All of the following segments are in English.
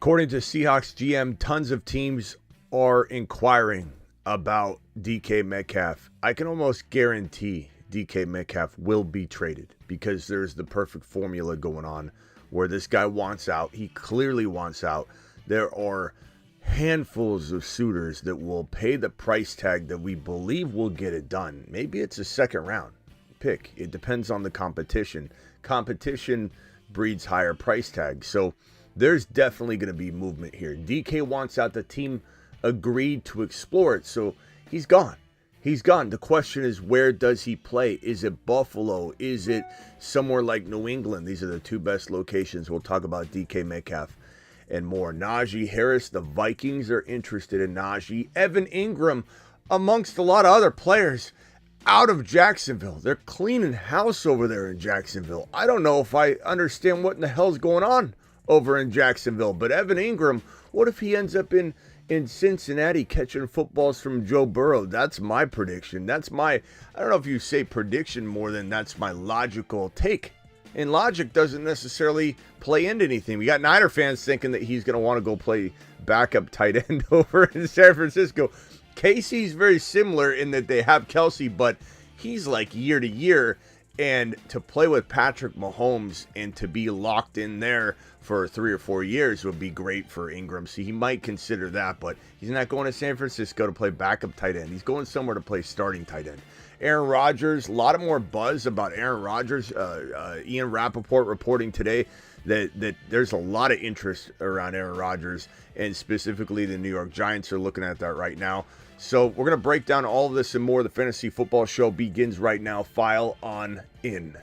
According to Seahawks GM, tons of teams are inquiring about DK Metcalf. I can almost guarantee DK Metcalf will be traded because there's the perfect formula going on where this guy wants out. He clearly wants out. There are handfuls of suitors that will pay the price tag that we believe will get it done. Maybe it's a second round pick. It depends on the competition. Competition breeds higher price tags. So there's definitely going to be movement here. DK wants out. The team agreed to explore it. So he's gone. He's gone. The question is, where does he play? Is it Buffalo? Is it somewhere like New England? These are the two best locations. We'll talk about DK Metcalf and more. Najee Harris, the Vikings are interested in Najee. Evan Engram, amongst a lot of other players, out of Jacksonville. They're cleaning house over there in Jacksonville. I don't know if I understand what in the hell's going on over in Jacksonville. But Evan Engram, what if he ends up in Cincinnati catching footballs from Joe Burrow? That's my prediction. I don't know if you say prediction more than that's my logical take. And logic doesn't necessarily play into anything. We got Niner fans thinking that he's going to want to go play backup tight end over in San Francisco. Casey's very similar in that they have Kelsey, but he's like year to year. And to play with Patrick Mahomes and to be locked in there for 3 or 4 years would be great for Engram. So he might consider that, but he's not going to San Francisco to play backup tight end. He's going somewhere to play starting tight end. Aaron Rodgers, a lot of more buzz about Aaron Rodgers. Ian Rappaport reporting today that there's a lot of interest around Aaron Rodgers, and specifically the New York Giants are looking at that right now. So we're going to break down all of this and more. The Fantasy Football Show begins right now. File on in.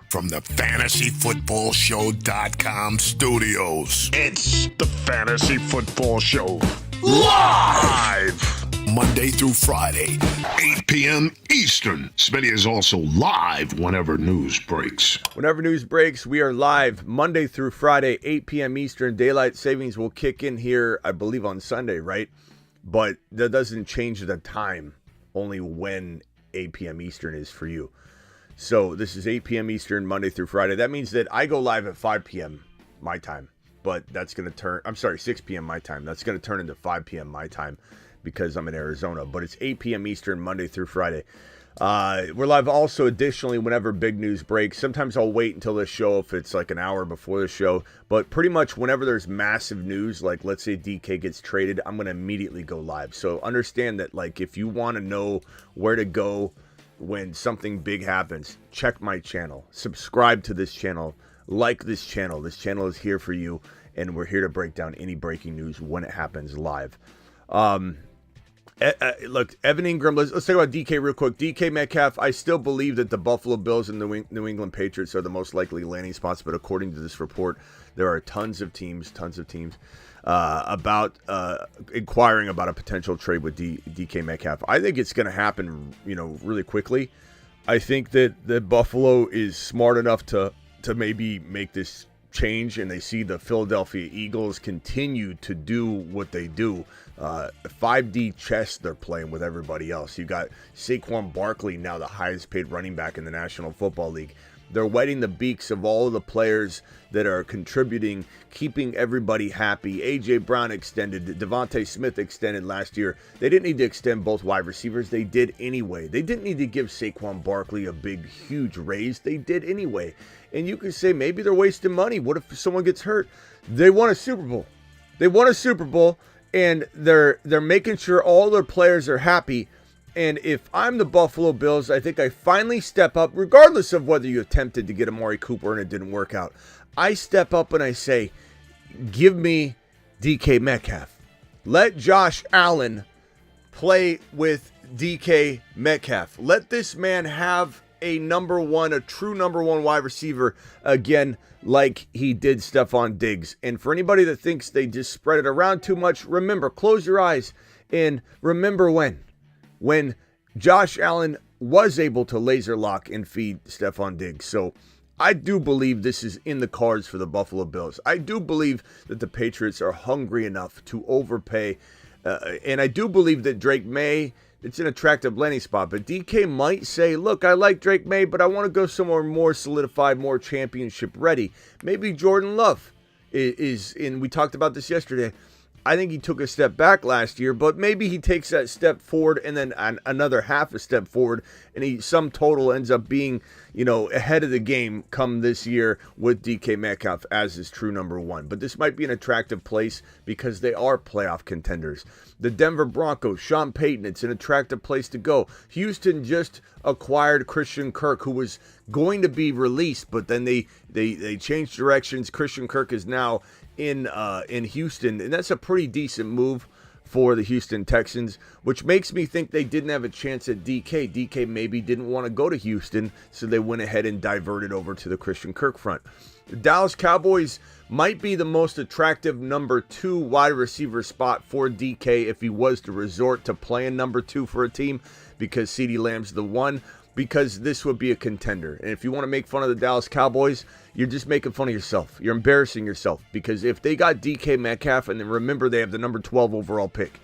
From the FantasyFootballShow.com studios, it's the Fantasy Football Show. Live! Monday through Friday, 8 p.m. Eastern. Smitty is also live whenever news breaks. Whenever news breaks, we are live Monday through Friday, 8 p.m. Eastern. Daylight savings will kick in here, I believe, on Sunday, right? But that doesn't change the time, only when 8 p.m. Eastern is for you. So this is 8 p.m. Eastern, Monday through Friday. That means that I go live at 5 p.m. my time. But that's going to turn, 6 p.m. my time. That's going to turn into 5 p.m. my time because I'm in Arizona. But it's 8 p.m. Eastern, Monday through Friday. We're live also additionally whenever big news breaks. Sometimes I'll wait until the show if it's like an hour before the show. But pretty much whenever there's massive news, like let's say DK gets traded, I'm going to immediately go live. So understand that like if you want to know where to go when something big happens, check my channel. Subscribe to this channel. Like this channel. This channel is here for you, and we're here to break down any breaking news when it happens live. Look, Evan Engram, let's talk about DK real quick. DK Metcalf, I still believe that the Buffalo Bills and the New England Patriots are the most likely landing spots, but according to this report, there are tons of teams about inquiring about a potential trade with DK Metcalf. I think it's going to happen, really quickly. I think that Buffalo is smart enough to maybe make this change, and they see the Philadelphia Eagles continue to do what they do. 5D chess they're playing with everybody else. You got Saquon Barkley, now the highest paid running back in the National Football League. They're wetting the beaks of all of the players that are contributing, keeping everybody happy. A.J. Brown extended. Devontae Smith extended last year. They didn't need to extend both wide receivers. They did anyway. They didn't need to give Saquon Barkley a big, huge raise. They did anyway. And you can say maybe they're wasting money. What if someone gets hurt? They won a Super Bowl. And they're making sure all their players are happy. And if I'm the Buffalo Bills, I think I finally step up, regardless of whether you attempted to get Amari Cooper and it didn't work out. I step up and I say, give me DK Metcalf. Let Josh Allen play with DK Metcalf. Let this man have a true number one wide receiver again, like he did Stephon Diggs. And for anybody that thinks they just spread it around too much, remember, close your eyes and remember when Josh Allen was able to laser lock and feed Stephon Diggs. So I do believe this is in the cards for the Buffalo Bills. I do believe that the Patriots are hungry enough to overpay. And I do believe that Drake May it's an attractive landing spot. But DK might say, look, I like Drake May, but I want to go somewhere more solidified, more championship ready. Maybe Jordan Love is and we talked about this yesterday. I think he took a step back last year, but maybe he takes that step forward and then another half a step forward, and he sum total ends up being, ahead of the game come this year with DK Metcalf as his true number one. But this might be an attractive place because they are playoff contenders. The Denver Broncos, Sean Payton, it's an attractive place to go. Houston just acquired Christian Kirk, who was going to be released, but then they changed directions. Christian Kirk is now in Houston, and that's a pretty decent move for the Houston Texans, which makes me think they didn't have a chance at DK. DK maybe didn't want to go to Houston, so they went ahead and diverted over to the Christian Kirk front. The Dallas Cowboys might be the most attractive number 2 wide receiver spot for DK if he was to resort to playing number 2 for a team, because CeeDee Lamb's the one, because this would be a contender. And if you want to make fun of the Dallas Cowboys, you're just making fun of yourself. You're embarrassing yourself, because if they got DK Metcalf, and then remember they have the number 12 overall pick,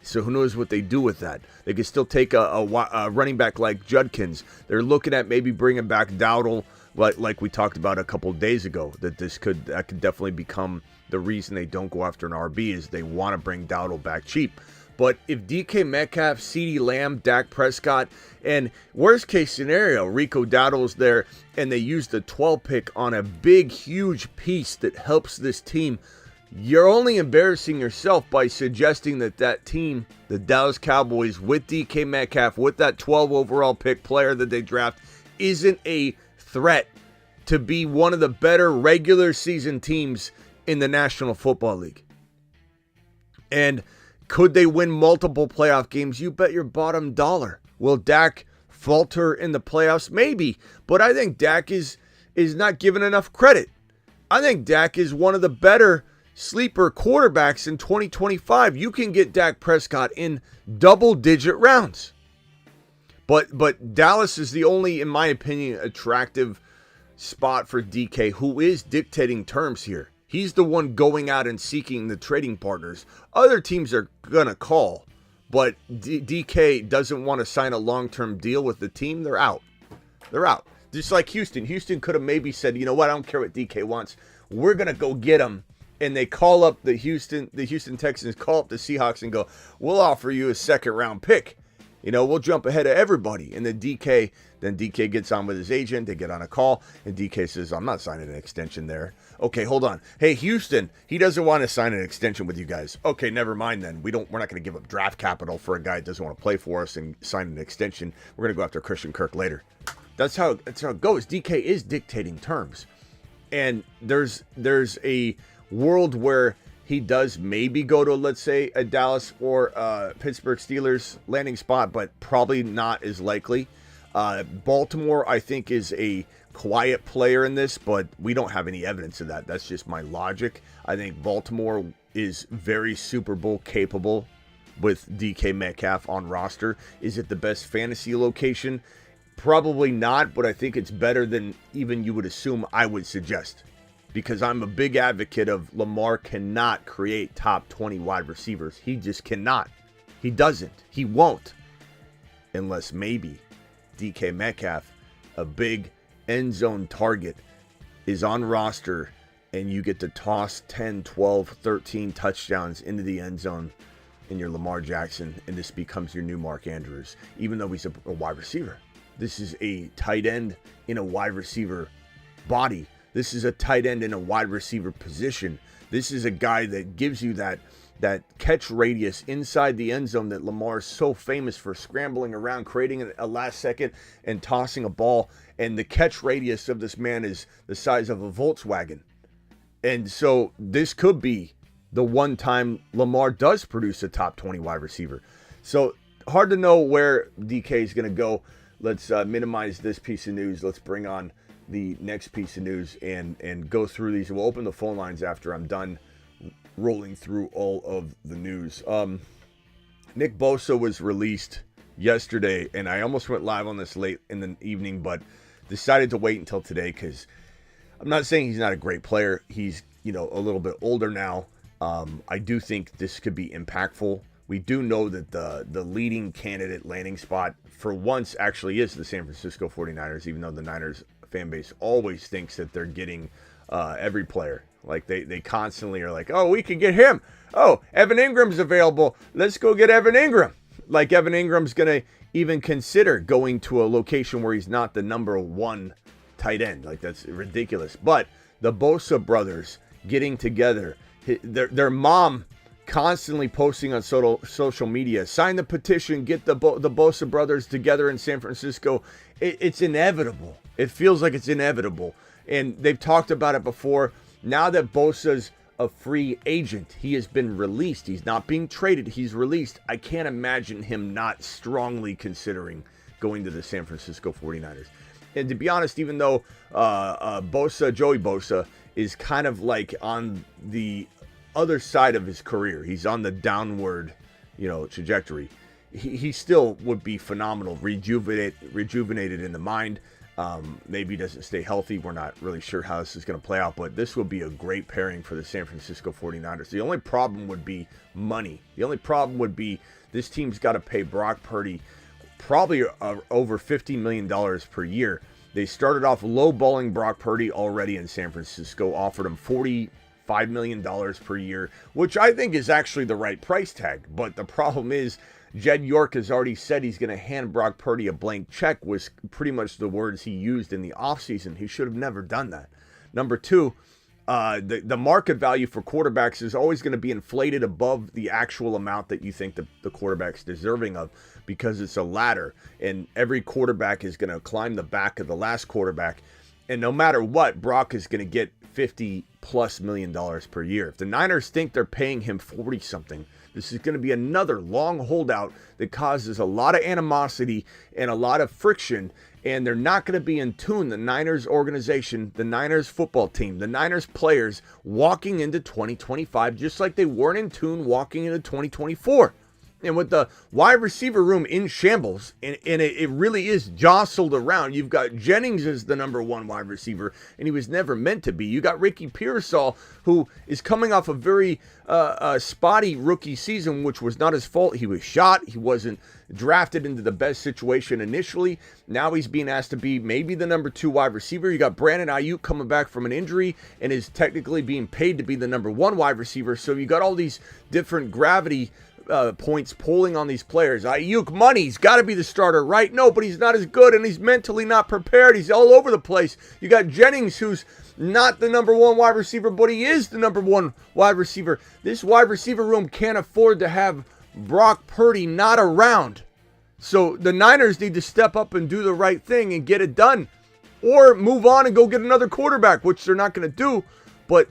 so who knows what they do with that. They could still take a running back like Judkins. They're looking at maybe bringing back Dowdle, like we talked about a couple of days ago, that could definitely become the reason they don't go after an RB, is they want to bring Dowdle back cheap. But if DK Metcalf, CeeDee Lamb, Dak Prescott, and worst case scenario, Rico Dowdle's there, and they use the 12 pick on a big, huge piece that helps this team, you're only embarrassing yourself by suggesting that team, the Dallas Cowboys, with DK Metcalf, with that 12 overall pick player that they draft, isn't a threat to be one of the better regular season teams in the National Football League. And could they win multiple playoff games? You bet your bottom dollar. Will Dak falter in the playoffs? Maybe. But I think Dak is not given enough credit. I think Dak is one of the better sleeper quarterbacks in 2025. You can get Dak Prescott in double-digit rounds. But Dallas is the only, in my opinion, attractive spot for DK, who is dictating terms here. He's the one going out and seeking the trading partners. Other teams are going to call, but DK doesn't want to sign a long-term deal with the team. They're out. They're out. Just like Houston. Houston could have maybe said, you know what, I don't care what DK wants. We're going to go get him. And they call up the Houston Texans, call up the Seahawks and go, we'll offer you a second-round pick. We'll jump ahead of everybody. And then DK gets on with his agent. They get on a call, and DK says, I'm not signing an extension there. Okay, hold on. Hey, Houston, he doesn't want to sign an extension with you guys. Okay, never mind then. We're not going to give up draft capital for a guy that doesn't want to play for us and sign an extension. We're going to go after Christian Kirk later. That's how it goes. DK is dictating terms. And there's a world where he does maybe go to, let's say, a Dallas or Pittsburgh Steelers landing spot, but probably not as likely. Baltimore, I think, is a quiet player in this, but we don't have any evidence of that. That's just my logic. I think Baltimore is very Super Bowl capable with DK Metcalf on roster. Is it the best fantasy location? Probably not, but I think it's better than even you would assume. I would suggest, because I'm a big advocate of Lamar cannot create top 20 wide receivers. He just cannot. He doesn't. He won't. Unless maybe DK Metcalf, a big end zone target, is on roster and you get to toss 10, 12, 13 touchdowns into the end zone in your Lamar Jackson, and this becomes your new Mark Andrews, even though he's a wide receiver. This is a tight end in a wide receiver body. This is a tight end in a wide receiver position. This is a guy that gives you that catch radius inside the end zone that Lamar is so famous for, scrambling around, creating a last second and tossing a ball. And the catch radius of this man is the size of a Volkswagen. And so this could be the one time Lamar does produce a top 20 wide receiver. So hard to know where DK is going to go. Let's minimize this piece of news. Let's bring on the next piece of news and go through these. We'll open the phone lines after I'm done rolling through all of the news. Nick Bosa was released yesterday, and I almost went live on this late in the evening, but decided to wait until today because I'm not saying he's not a great player. He's, a little bit older now. I do think this could be impactful we do know that the leading candidate landing spot for once actually is the San Francisco 49ers, even though the Niners fan base always thinks that they're getting every player. Like they constantly are like, oh, we could get him. Oh, Evan Ingram's available. Let's go get Evan Ingram. Like Evan Ingram's going to even consider going to a location where he's not the number one tight end. Like, that's ridiculous. But the Bosa brothers getting together, their mom constantly posting on social media, sign the petition, get the Bosa brothers together in San Francisco. It's inevitable. It feels like it's inevitable. And they've talked about it before. Now that Bosa's a free agent, he has been released. He's not being traded. He's released. I can't imagine him not strongly considering going to the San Francisco 49ers. And to be honest, even though Joey Bosa is kind of like on the other side of his career, he's on the downward, trajectory. He still would be phenomenal, rejuvenated in the mind. Maybe he doesn't stay healthy. We're not really sure how this is going to play out, but this would be a great pairing for the San Francisco 49ers. The only problem would be money. The only problem would be this team's got to pay Brock Purdy probably over $50 million per year. They started off lowballing Brock Purdy already in San Francisco, offered him $45 million per year, which I think is actually the right price tag. But the problem is, Jed York has already said he's going to hand Brock Purdy a blank check, was pretty much the words he used in the offseason. He should have never done that. Number two, the market value for quarterbacks is always going to be inflated above the actual amount that you think the quarterback's deserving of, because it's a ladder, and every quarterback is going to climb the back of the last quarterback. And no matter what, Brock is going to get $50+ million per year. If the Niners think they're paying him 40-something, this is going to be another long holdout that causes a lot of animosity and a lot of friction, and they're not going to be in tune. The Niners organization, the Niners football team, the Niners players walking into 2025 just like they weren't in tune walking into 2024. And with the wide receiver room in shambles, and it really is jostled around. You've got Jennings as the number one wide receiver, and he was never meant to be. You got Ricky Pearsall, who is coming off a very spotty rookie season, which was not his fault. He was shot. He wasn't drafted into the best situation initially. Now he's being asked to be maybe the number two wide receiver. You got Brandon Ayuk coming back from an injury and is technically being paid to be the number one wide receiver. So you got all these different gravity points pulling on these players. Ayuk, money, he's got to be the starter, right? No, but he's not as good, and he's mentally not prepared. He's all over the place. You got Jennings, who's not the number one wide receiver, but he is the number one wide receiver. This wide receiver room can't afford to have Brock Purdy not around. So the Niners need to step up and do the right thing and get it done, or move on and go get another quarterback, which they're not going to do. But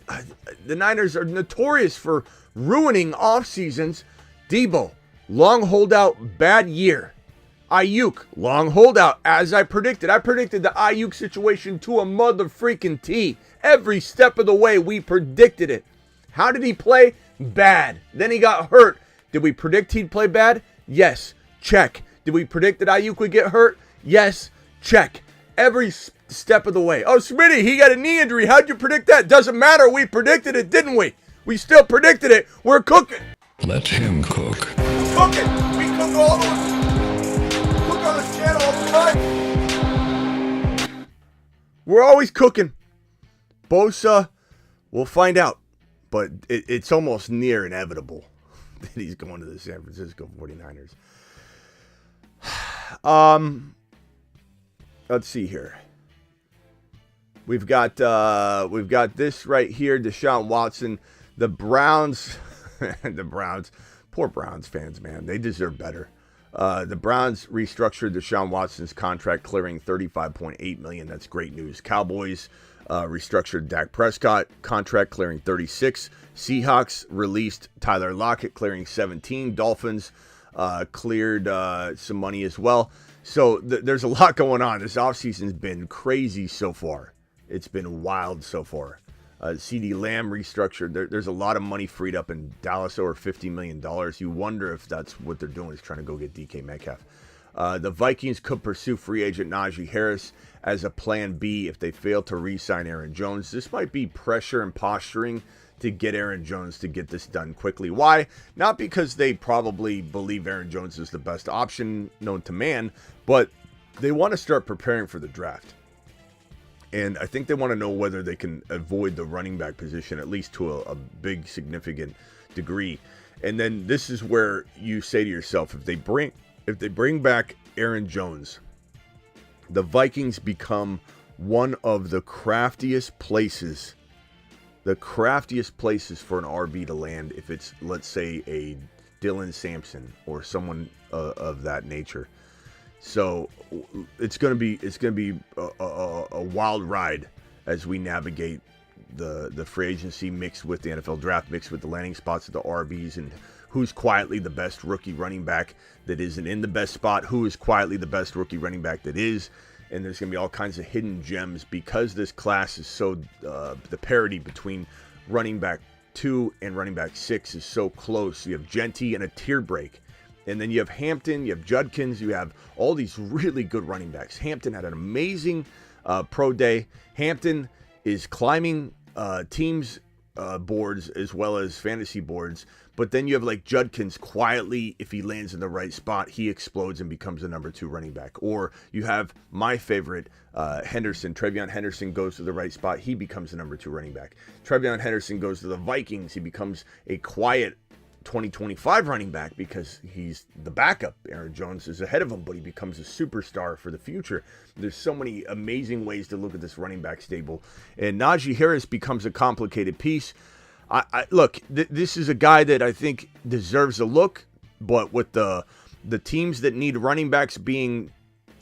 the Niners are notorious for ruining off seasons. Debo, long holdout, bad year. Ayuk, long holdout, as I predicted. I predicted the Ayuk situation to a mother freaking T. Every step of the way, we predicted it. How did he play? Bad. Then he got hurt. Did we predict he'd play bad? Yes. Check. Did we predict that Ayuk would get hurt? Yes. Check. Every step of the way. Oh, Smitty, he got a knee injury. How'd you predict that? Doesn't matter. We predicted it, didn't we? We still predicted it. We're cooking. Let him cook. Cooking. We cook all the cook on this channel all the time. We're always cooking. Bosa, we'll find out. But it's almost near inevitable that he's going to the San Francisco 49ers. Let's see here. We've got this right here, Deshaun Watson. The Browns. The Browns, poor Browns fans, man, they deserve better. The Browns restructured Deshaun Watson's contract, clearing $35.8 million. That's great news. Cowboys restructured Dak Prescott contract, clearing $36. Seahawks released Tyler Lockett, clearing $17. Dolphins cleared some money as well. So there's a lot going on. This offseason's been crazy so far. It's been wild so far. CD Lamb restructured. There's a lot of money freed up in Dallas, over $50 million. You wonder if that's what they're doing, is trying to go get DK Metcalf. The Vikings could pursue free agent Najee Harris as a plan B if they fail to re-sign Aaron Jones. This might be pressure and posturing to get Aaron Jones to get this done quickly. Why? Not because they probably believe Aaron Jones is the best option known to man, but they want to start preparing for the draft. And I think they want to know whether they can avoid the running back position, at least to a big, significant degree. And then this is where you say to yourself, if they bring back Aaron Jones, the Vikings become one of the craftiest places for an RB to land if it's, let's say, a Dylan Sampson or someone of that nature. So it's gonna be a wild ride as we navigate the free agency mixed with the NFL draft, mixed with the landing spots of the RBs, and who's quietly the best rookie running back that isn't in the best spot, who is quietly the best rookie running back that is. And there's going to be all kinds of hidden gems because this class is so, the parity between running back 2 and running back 6 is so close. You have Genty and a tier break. And then you have Hampton, you have Judkins, you have all these really good running backs. Hampton had an amazing pro day. Hampton is climbing teams' boards as well as fantasy boards. But then you have like Judkins quietly, if he lands in the right spot, he explodes and becomes the number 2 running back. Or you have my favorite, Henderson. Trevion Henderson goes to the right spot. He becomes the number 2 running back. Trevion Henderson goes to the Vikings. He becomes a quiet 2025 running back because he's the backup. Aaron Jones is ahead of him, but he becomes a superstar for the future. There's so many amazing ways to look at this running back stable. And Najee Harris becomes a complicated piece. Look, this is a guy that I think deserves a look, but with the teams that need running backs being,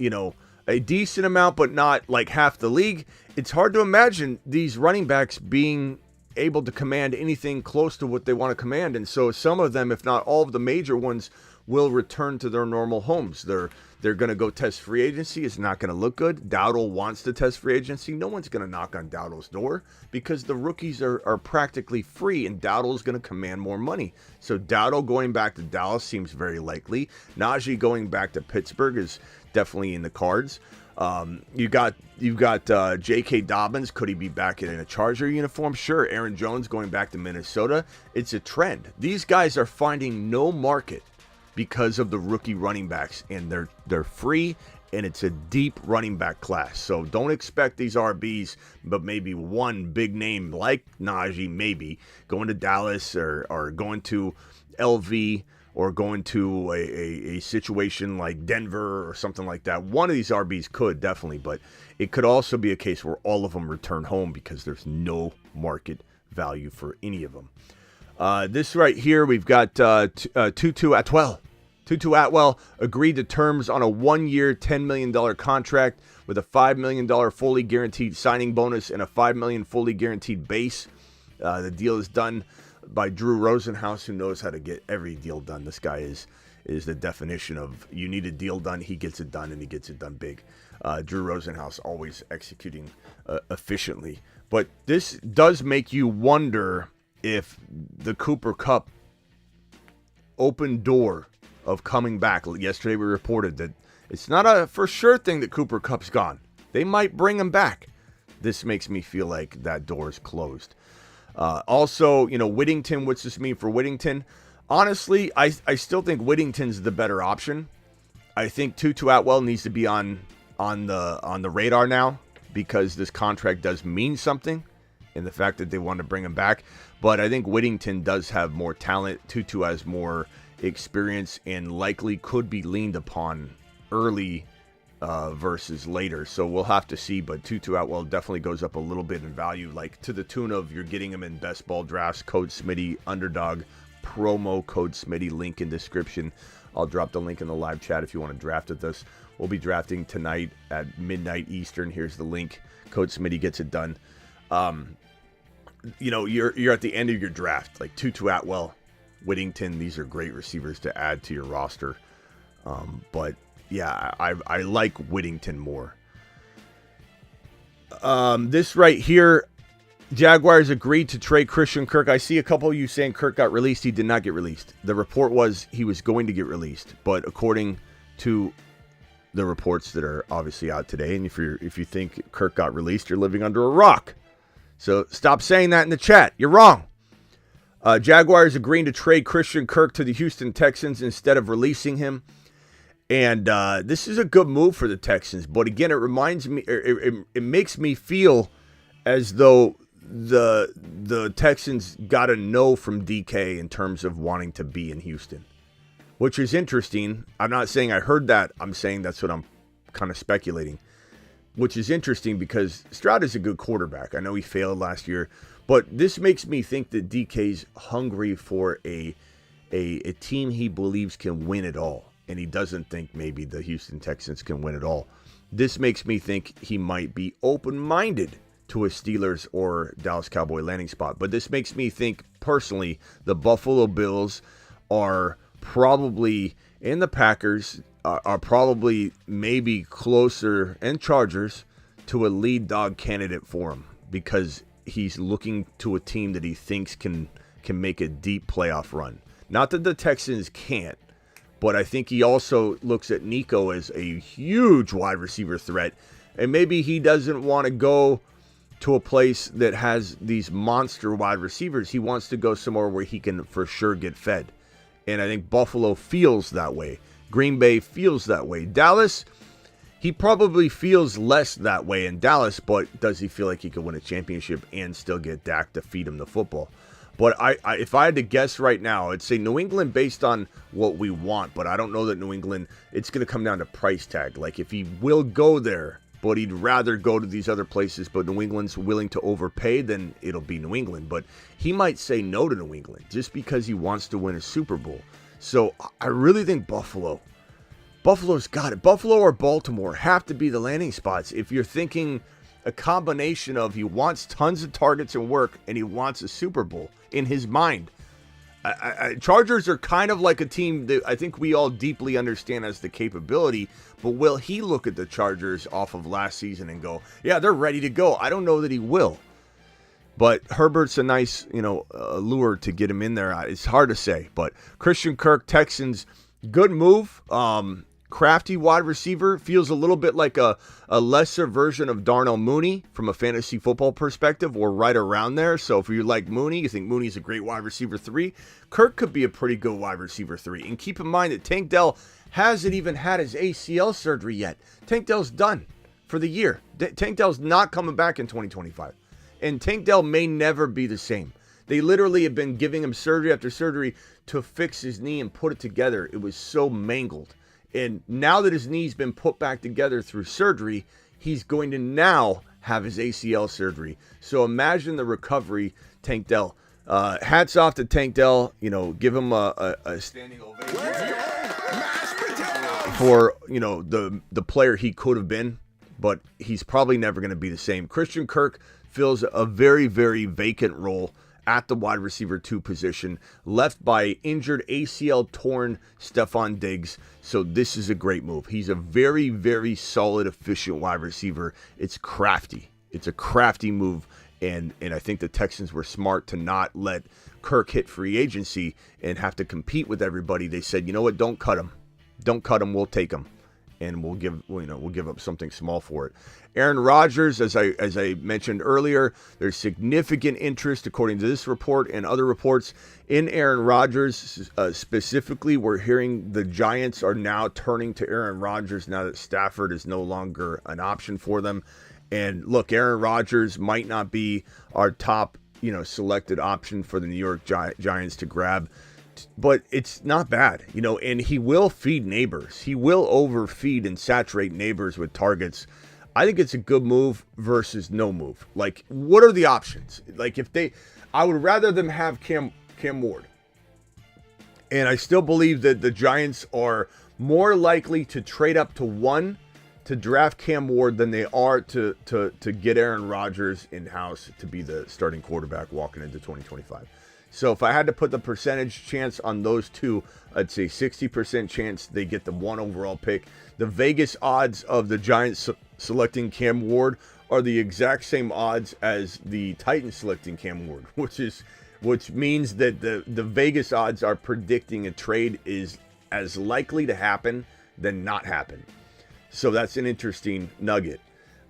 a decent amount, but not like half the league, it's hard to imagine these running backs being able to command anything close to what they want to command. And so some of them, if not all of the major ones, will return to their normal homes. They're going to go test free agency. It's not going to look good. Dowdle wants to test free agency. No one's going to knock on Dowdle's door because the rookies are practically free and Dowdle's going to command more money. So Dowdle going back to Dallas seems very likely. Najee going back to Pittsburgh is definitely in the cards. You've got J.K. Dobbins. Could he be back in a Charger uniform? Sure. Aaron Jones going back to Minnesota. It's a trend. These guys are finding no market because of the rookie running backs, and they're free, and it's a deep running back class. So don't expect these RBs, but maybe one big name like Najee, maybe going to Dallas or going to LV or going to a situation like Denver or something like that. One of these RBs could definitely, but it could also be a case where all of them return home because there's no market value for any of them. This right here, we've got Tutu Atwell. Tutu Atwell agreed to terms on a 1-year, $10 million contract with a $5 million fully guaranteed signing bonus and a $5 million fully guaranteed base. The deal is done by Drew Rosenhaus, who knows how to get every deal done. This guy is the definition of you need a deal done, he gets it done, and he gets it done big. Drew Rosenhaus always executing efficiently. But this does make you wonder if the Cooper Kupp open door of coming back. Yesterday we reported that it's not a for sure thing that Cooper Kupp's gone. They might bring him back. This makes me feel like that door is closed. Also, Whittington, what's this mean for Whittington? Honestly, I still think Whittington's the better option. I think Tutu Atwell needs to be on the radar now because this contract does mean something and the fact that they want to bring him back. But I think Whittington does have more talent. Tutu has more experience and likely could be leaned upon early versus later. So we'll have to see. But Tutu Atwell definitely goes up a little bit in value, like to the tune of you're getting him in best ball drafts. Code Smitty underdog promo code Smitty, link in description. I'll drop the link in the live chat if you want to draft with us. We'll be drafting tonight at midnight Eastern. Here's the link. Code Smitty gets it done. You're at the end of your draft, like Tutu Atwell, Whittington. These are great receivers to add to your roster. But yeah, I like Whittington more. This right here, Jaguars agreed to trade Christian Kirk. I see a couple of you saying Kirk got released. He did not get released. The report was he was going to get released, but according to the reports that are obviously out today, and if you think Kirk got released, you're living under a rock. So stop saying that in the chat. You're wrong. Jaguars agreeing to trade Christian Kirk to the Houston Texans instead of releasing him. And this is a good move for the Texans. But again, it reminds me, it makes me feel as though the Texans got a no from DK in terms of wanting to be in Houston, which is interesting. I'm not saying I heard that. I'm saying that's what I'm kind of speculating, which is interesting because Stroud is a good quarterback. I know he failed last year, but this makes me think that DK's hungry for a team he believes can win it all. And he doesn't think maybe the Houston Texans can win it all. This makes me think he might be open-minded to a Steelers or Dallas Cowboy landing spot. But this makes me think, personally, the Buffalo Bills are probably, and the Packers are probably maybe closer, and Chargers, to a lead dog candidate for him. Because he's looking to a team that he thinks can make a deep playoff run. Not that the Texans can't. But I think he also looks at Nico as a huge wide receiver threat. And maybe he doesn't want to go to a place that has these monster wide receivers. He wants to go somewhere where he can for sure get fed. And I think Buffalo feels that way. Green Bay feels that way. Dallas, he probably feels less that way in Dallas. But does he feel like he could win a championship and still get Dak to feed him the football? But if I had to guess right now, I'd say New England based on what we want. But I don't know that New England, it's going to come down to price tag. Like if he will go there, but he'd rather go to these other places, but New England's willing to overpay, then it'll be New England. But he might say no to New England just because he wants to win a Super Bowl. So I really think Buffalo's got it. Buffalo or Baltimore have to be the landing spots. If you're thinking a combination of he wants tons of targets and work and he wants a Super Bowl in his mind. Chargers are kind of like a team that I think we all deeply understand as the capability, but will he look at the Chargers off of last season and go, yeah, they're ready to go? I don't know that he will. But Herbert's a nice, lure to get him in there. It's hard to say, but Christian Kirk, Texans, good move. Crafty wide receiver, feels a little bit like a lesser version of Darnell Mooney from a fantasy football perspective, or right around there. So if you like Mooney, you think Mooney's a great wide receiver 3, Kirk could be a pretty good wide receiver 3. And keep in mind that Tank Dell hasn't even had his ACL surgery yet. Tank Dell's done for the year. Tank Dell's not coming back in 2025. And Tank Dell may never be the same. They literally have been giving him surgery after surgery to fix his knee and put it together. It was so mangled. And now that his knee's been put back together through surgery, he's going to now have his ACL surgery. So imagine the recovery, Tank Dell. Hats off to Tank Dell. Give him a standing ovation for, the player he could have been. But he's probably never going to be the same. Christian Kirk fills a very, very vacant role at the wide receiver 2 position, left by injured ACL torn Stephon Diggs. So this is a great move. He's a very, very solid, efficient wide receiver. It's crafty. It's a crafty move. And I think the Texans were smart to not let Kirk hit free agency and have to compete with everybody. They said, you know what, don't cut him. Don't cut him, we'll take him. And we'll give up something small for it. Aaron Rodgers, as I mentioned earlier, there's significant interest, according to this report and other reports, in Aaron Rodgers. Specifically, we're hearing the Giants are now turning to Aaron Rodgers now that Stafford is no longer an option for them. And look, Aaron Rodgers might not be our top, selected option for the New York Giants to grab. But it's not bad, and he will feed neighbors. He will overfeed and saturate neighbors with targets. I think it's a good move versus no move. Like, what are the options? Like, I would rather them have Cam Ward. And I still believe that the Giants are more likely to trade up to 1 to draft Cam Ward than they are to get Aaron Rodgers in-house to be the starting quarterback walking into 2025. So if I had to put the percentage chance on those two, I'd say 60% chance they get the 1 overall pick. The Vegas odds of the Giants selecting Cam Ward are the exact same odds as the Titans selecting Cam Ward, which means that the Vegas odds are predicting a trade is as likely to happen than not happen. So that's an interesting nugget.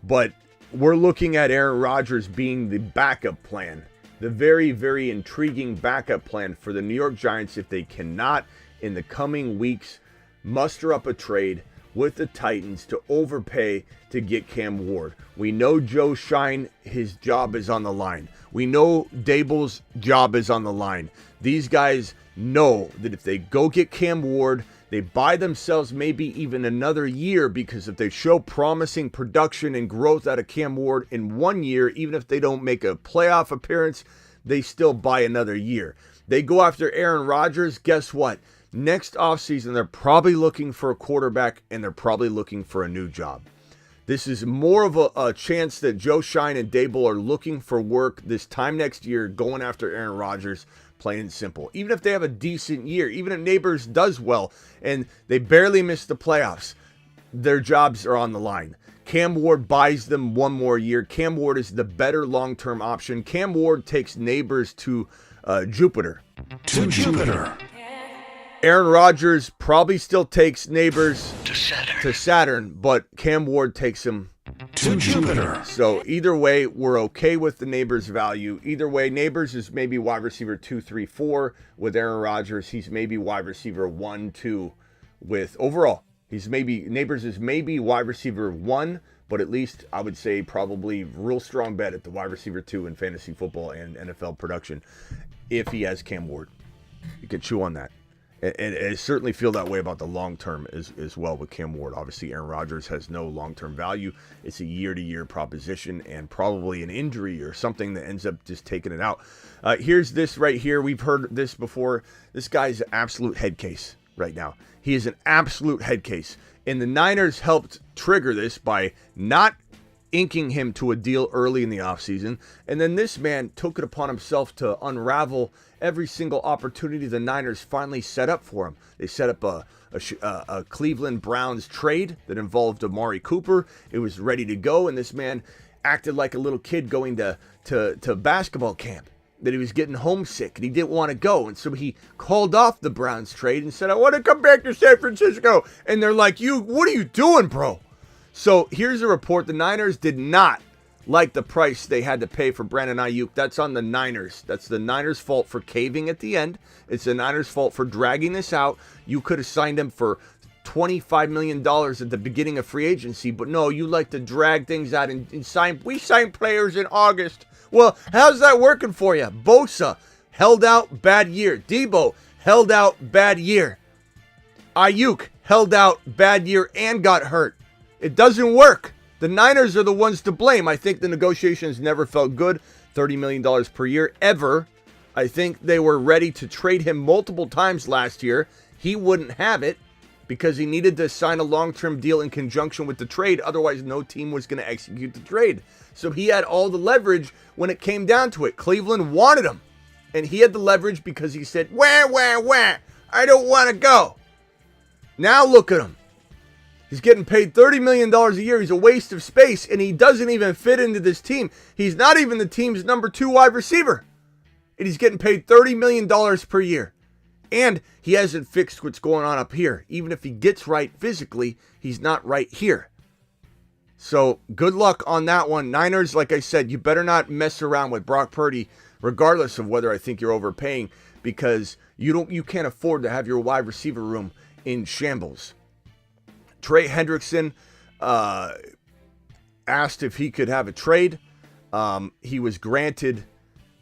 But we're looking at Aaron Rodgers being the backup plan the very, very intriguing backup plan for the New York Giants if they cannot, in the coming weeks, muster up a trade with the Titans to overpay to get Cam Ward. We know Joe Shine, his job is on the line. We know Dable's job is on the line. These guys know that if they go get Cam Ward, they buy themselves maybe even another year, because if they show promising production and growth out of Cam Ward in 1 year, even if they don't make a playoff appearance, they still buy another year. They go after Aaron Rodgers, guess what? Next offseason, they're probably looking for a quarterback, and they're probably looking for a new job. This is more of a chance that Joe Shine and Dable are looking for work this time next year, going after Aaron Rodgers, plain and simple. Even if they have a decent year, even if Neighbors does well and they barely miss the playoffs, their jobs are on the line. Cam Ward buys them 1 more year. Cam Ward is the better long-term option. Cam Ward takes Neighbors to Jupiter. To Jupiter. Aaron Rodgers probably still takes Neighbors to Saturn, but Cam Ward takes him to Jupiter. So either way, we're okay with the Neighbors value. Either way, Neighbors is maybe wide receiver 2, 3, 4 with Aaron Rodgers. He's maybe wide receiver 1, 2 with overall. Neighbors is maybe wide receiver 1, but at least I would say probably real strong bet at the wide receiver 2 in fantasy football and NFL production if he has Cam Ward. You can chew on that. And I certainly feel that way about the long term as well with Cam Ward. Obviously, Aaron Rodgers has no long-term value. It's a year-to-year proposition and probably an injury or something that ends up just taking it out. Here's this right here. We've heard this before. This guy's an absolute head case right now. He is an absolute head case. And the Niners helped trigger this by not inking him to a deal early in the offseason. And then this man took it upon himself to unravel every single opportunity the Niners finally set up for him. They set up a Cleveland Browns trade that involved Amari Cooper. It was ready to go, and this man acted like a little kid going to basketball camp, that he was getting homesick and he didn't want to go. And so he called off the Browns trade and said, I want to come back to San Francisco. And they're like, what are you doing, bro? So here's a report. The Niners did not like the price they had to pay for Brandon Ayuk. That's on the Niners. That's the Niners' fault for caving at the end. It's the Niners' fault for dragging this out. You could have signed him for $25 million at the beginning of free agency, but no, you like to drag things out and sign. We signed players in August. Well, how's that working for you? Bosa held out, bad year. Debo held out, bad year. Ayuk held out, bad year, and got hurt. It doesn't work. The Niners are the ones to blame. I think the negotiations never felt good. $30 million per year, ever. I think they were ready to trade him multiple times last year. He wouldn't have it because he needed to sign a long-term deal in conjunction with the trade. Otherwise, no team was going to execute the trade. So he had all the leverage when it came down to it. Cleveland wanted him. And he had the leverage because he said, wah, I don't want to go. Now look at him. He's getting paid $30 million a year. He's a waste of space, and he doesn't even fit into this team. He's not even the team's number 2 wide receiver. And he's getting paid $30 million per year. And he hasn't fixed what's going on up here. Even if he gets right physically, he's not right here. So good luck on that one. Niners, like I said, you better not mess around with Brock Purdy, regardless of whether I think you're overpaying, because you can't afford to have your wide receiver room in shambles. Trey Hendrickson asked if he could have a trade. He was granted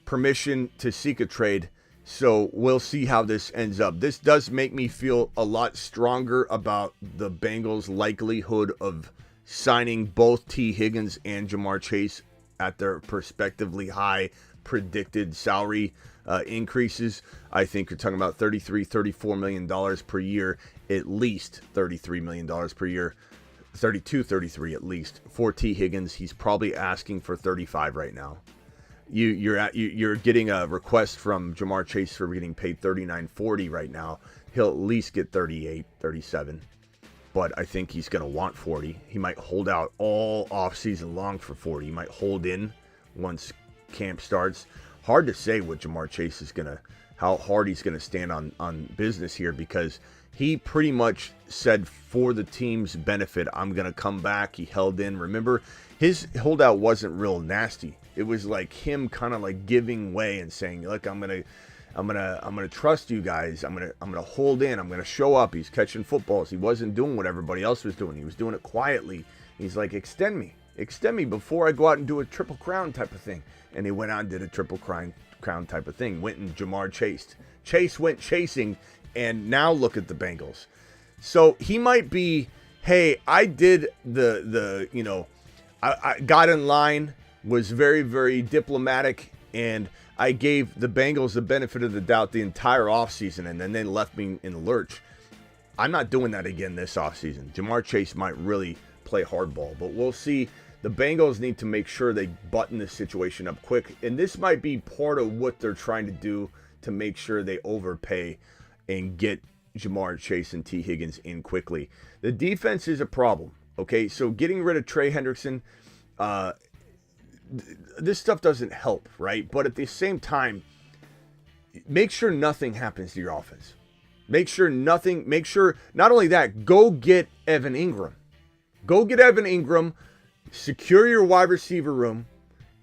permission to seek a trade, so we'll see how this ends up. This does make me feel a lot stronger about the Bengals' likelihood of signing both T. Higgins and Jamar Chase at their prospectively high predicted salary increases. I think you're talking about $34 million per year, at least $33 million per year, 33 at least. For T. Higgins, he's probably asking for 35 right now. You're getting a request from Jamar Chase for getting paid $39.40 right now. He'll at least get 38, 37. But I think he's going to want 40. He might hold out all offseason long for 40. He might hold in once camp starts. Hard to say what Jamar Chase is how hard he's going to stand on business here, because he pretty much said, for the team's benefit, I'm going to come back. He held in. Remember, his holdout wasn't real nasty. It was like him kind of like giving way and saying, look, I'm gonna trust you guys. I'm gonna hold in. I'm gonna show up. He's catching footballs. He wasn't doing what everybody else was doing. He was doing it quietly. He's like, extend me before I go out and do a triple crown type of thing. And he went out and did a triple crown type of thing. Went and Jamar chased. Chase went chasing, and now look at the Bengals. So he might be, hey, I did I got in line, was very, very diplomatic, and I gave the Bengals the benefit of the doubt the entire offseason, and then they left me in the lurch. I'm not doing that again this offseason. Jamar Chase might really play hardball, but we'll see. The Bengals need to make sure they button this situation up quick, and this might be part of what they're trying to do to make sure they overpay and get Jamar Chase and T. Higgins in quickly. The defense is a problem, okay? So getting rid of Trey Hendrickson, this stuff doesn't help, right? But at the same time, make sure nothing happens to your offense. Make sure not only that, go get Evan Engram. Go get Evan Engram, secure your wide receiver room,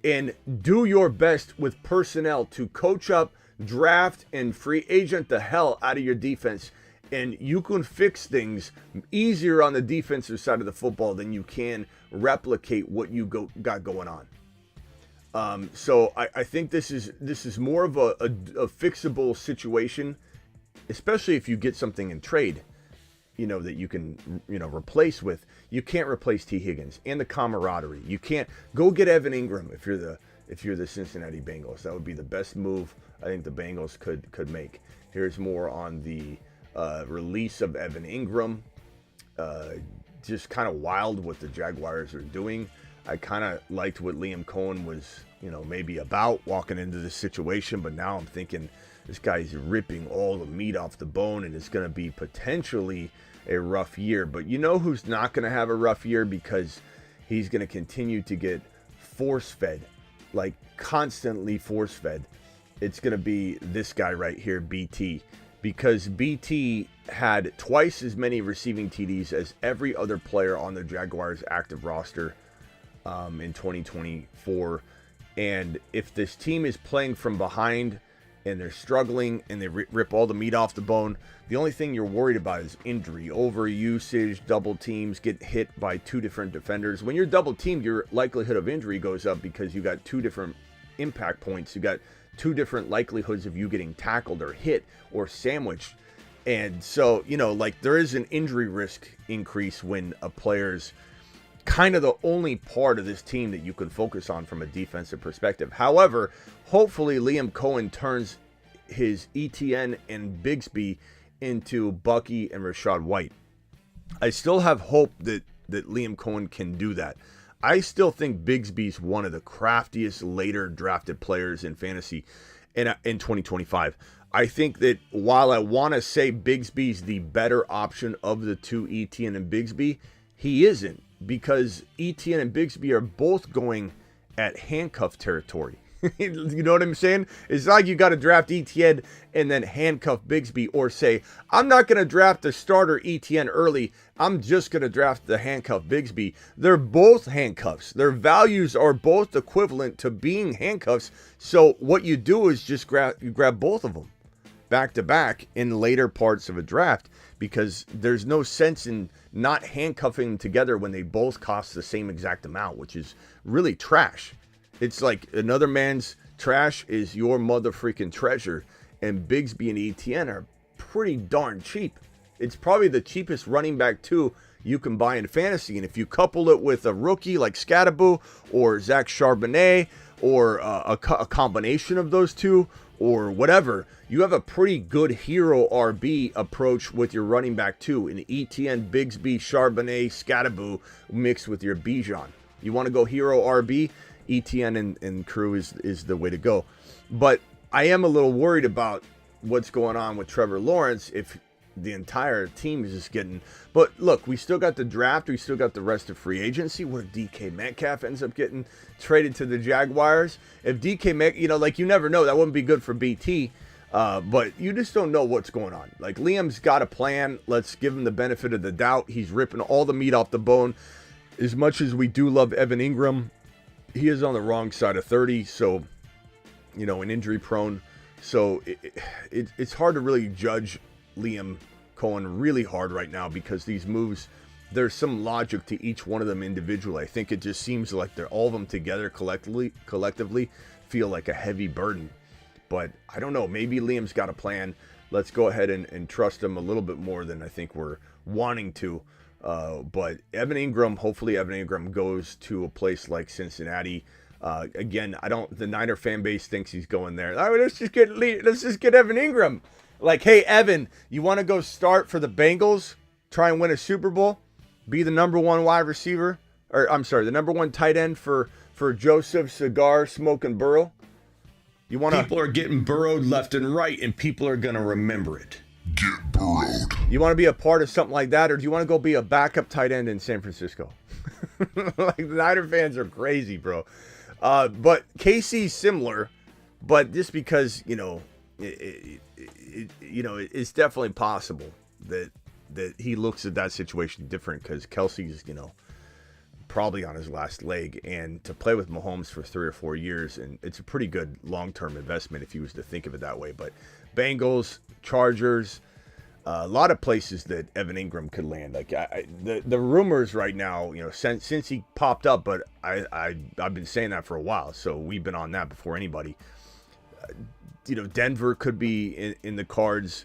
and do your best with personnel to coach up, draft, and free agent the hell out of your defense. And you can fix things easier on the defensive side of the football than you can replicate what you got going on. So I think this is more of a fixable situation, especially if you get something in trade, that you can, replace with. You can't replace T. Higgins and the camaraderie. You can't go get Evan Engram if you're the Cincinnati Bengals. That would be the best move I think the Bengals could make. Here's more on the release of Evan Engram. Just kind of wild what the Jaguars are doing. I kind of liked what Liam Cohen was, maybe about walking into this situation, but now I'm thinking this guy's ripping all the meat off the bone, and it's going to be potentially a rough year. But who's not going to have a rough year because he's going to continue to get force-fed, like constantly force-fed. It's going to be this guy right here, BT, because BT had twice as many receiving TDs as every other player on the Jaguars' active roster in 2024. And if this team is playing from behind and they're struggling and they rip all the meat off the bone, the only thing you're worried about is injury, overusage, double teams, get hit by two different defenders. When you're double teamed, your likelihood of injury goes up because you got two different impact points. You got two different likelihoods of you getting tackled or hit or sandwiched. And so, there is an injury risk increase when a player's kind of the only part of this team that you can focus on from a defensive perspective. However, hopefully Liam Cohen turns his ETN and Bigsby into Bucky and Rachaad White. I still have hope that Liam Cohen can do that. I still think Bigsby's one of the craftiest later drafted players in fantasy in 2025. I think that while I want to say Bigsby's the better option of the two, ETN and Bigsby, he isn't, because ETN and Bigsby are both going at handcuff territory. You know what I'm saying? It's like you got to draft ETN and then handcuff Bigsby, or say, I'm not going to draft the starter ETN early. I'm just going to draft the handcuff Bigsby. They're both handcuffs. Their values are both equivalent to being handcuffs. So what you do is just grab both of them back to back in later parts of a draft, because there's no sense in not handcuffing them together when they both cost the same exact amount, which is really trash. It's like another man's trash is your mother freaking treasure, and Bigsby and ETN are pretty darn cheap. It's probably the cheapest running back two you can buy in fantasy, and if you couple it with a rookie like Scatterbo or Zach Charbonnet, or a combination of those two, or whatever, you have a pretty good hero RB approach with your running back two, an ETN, Bigsby, Charbonnet, Scatterbo mixed with your Bijan. You want to go hero RB? ETN and crew is the way to go. But I am a little worried about what's going on with Trevor Lawrence if the entire team is just getting... But look, we still got the draft. We still got the rest of free agency where DK Metcalf ends up getting traded to the Jaguars. If DK Metcalf, you never know. That wouldn't be good for BT. But you just don't know what's going on. Like, Liam's got a plan. Let's give him the benefit of the doubt. He's ripping all the meat off the bone. As much as we do love Evan Engram, he is on the wrong side of 30, so, you know, an injury prone. So it's hard to really judge Liam Cohen really hard right now because these moves, there's some logic to each one of them individually. I think it just seems like they're all of them together collectively feel like a heavy burden. But I don't know, maybe Liam's got a plan. Let's go ahead and trust him a little bit more than I think we're wanting to. But Evan Engram, hopefully Evan Engram goes to a place like Cincinnati. Again, the Niner fan base thinks he's going there. All right, let's just get Evan Engram. Like, hey, Evan, you want to go start for the Bengals, try and win a Super Bowl, be the number one wide receiver, or I'm sorry, the number one tight end for Joseph Cigar Smoking Burrow? People are getting burrowed left and right, and people are going to remember it. Get burrowed. You want to be a part of something like that, or do you want to go be a backup tight end in San Francisco? Like, the Niner fans are crazy, bro. But KC's similar, but just because, you know, it's definitely possible that he looks at that situation different because Kelsey's, you know, probably on his last leg, and to play with Mahomes for 3 or 4 years, and it's a pretty good long-term investment if you was to think of it that way. But Bengals, Chargers, a lot of places that Evan Engram could land. Like the rumors right now, you know, since he popped up, but I've been saying that for a while, so we've been on that before anybody. You know, Denver could be in the cards.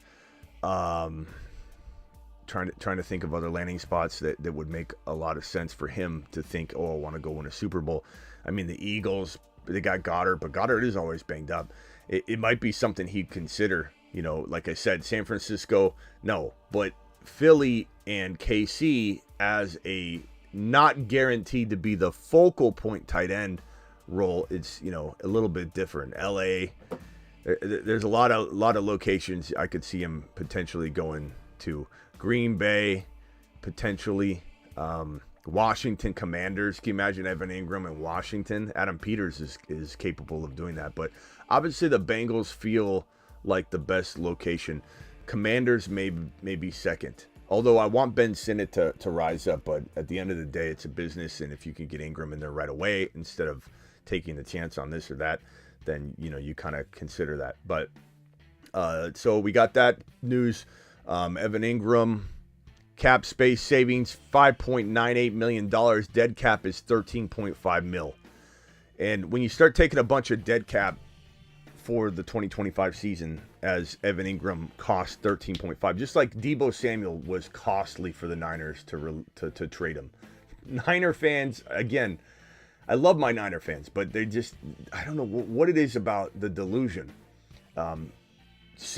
Trying to think of other landing spots that would make a lot of sense for him to think, oh, I want to go win a Super Bowl. I mean, the Eagles, they got Goddard, but Goddard is always banged up. It might be something he'd consider. You know, like I said, San Francisco, no. But Philly and KC as a not guaranteed to be the focal point tight end role, it's, you know, a little bit different. LA, there's a lot of locations I could see him potentially going to. Green Bay, potentially. Washington Commanders. Can you imagine Evan Engram in Washington? Adam Peters is capable of doing that. But obviously the Bengals feel like the best location. Commanders may be second. Although I want Ben Sinnott to rise up, but at the end of the day, it's a business, and if you can get Engram in there right away instead of taking the chance on this or that, then, you know, you kind of consider that. But so we got that news. Evan Engram, cap space savings, $5.98 million. Dead cap is $13.5 mil. And when you start taking a bunch of dead cap for the 2025 season, as Evan Engram cost 13.5, just like Deebo Samuel was costly for the Niners to trade him. Niner fans, again, I love my Niner fans, but they just, I don't know what it is about the delusion.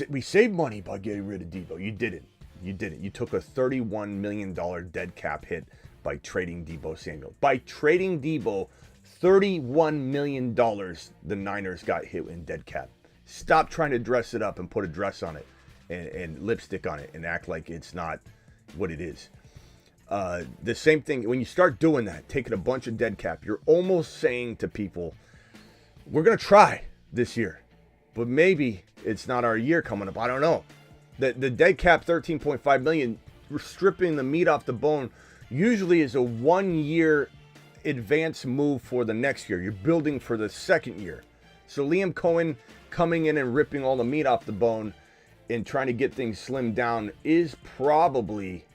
We saved money by getting rid of Deebo. You didn't. You took a $31 million dead cap hit by trading Deebo Samuel. By trading Deebo, $31 million the Niners got hit in dead cap. Stop trying to dress it up and put a dress on it and lipstick on it and act like it's not what it is. The same thing, when you start doing that, taking a bunch of dead cap, you're almost saying to people, we're going to try this year, but maybe it's not our year coming up. I don't know. The dead cap, $13.5 million, stripping the meat off the bone, usually is a 1 year advance move for the next year. You're building for the second year. So Liam Cohen coming in and ripping all the meat off the bone and trying to get things slimmed down is probably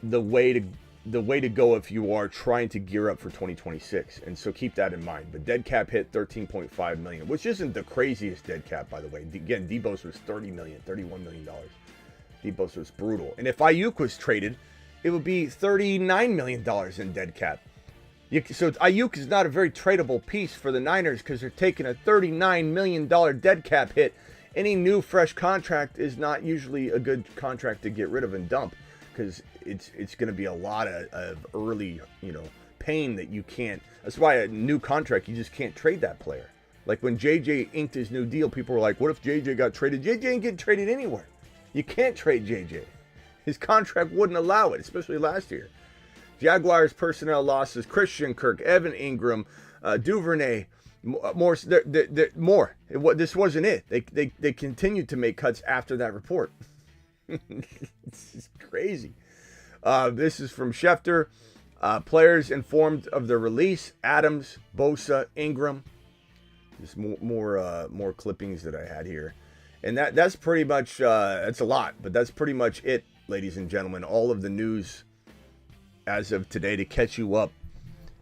the way to go if you are trying to gear up for 2026. And so keep that in mind. The dead cap hit $13.5 million, which isn't the craziest dead cap, by the way. Again, Debo's was $31 million. Debo's was brutal. And if Ayuk was traded, it would be $39 million in dead cap. So Ayuk is not a very tradable piece for the Niners because they're taking a $39 million dead cap hit. Any new fresh contract is not usually a good contract to get rid of and dump, because it's going to be a lot of early, pain that you can't. That's why a new contract, you just can't trade that player. Like when JJ inked his new deal, people were like, what if JJ got traded? JJ ain't getting traded anywhere. You can't trade JJ. His contract wouldn't allow it, especially last year. Jaguars personnel losses: Christian Kirk, Evan Engram, Duvernay, more. This wasn't it. They continued to make cuts after that report. It's crazy. This is from Schefter. Players informed of the release: Adams, Bosa, Engram. There's more clippings that I had here, and that's pretty much that's a lot, but that's pretty much it, ladies and gentlemen. All of the news as of today to catch you up.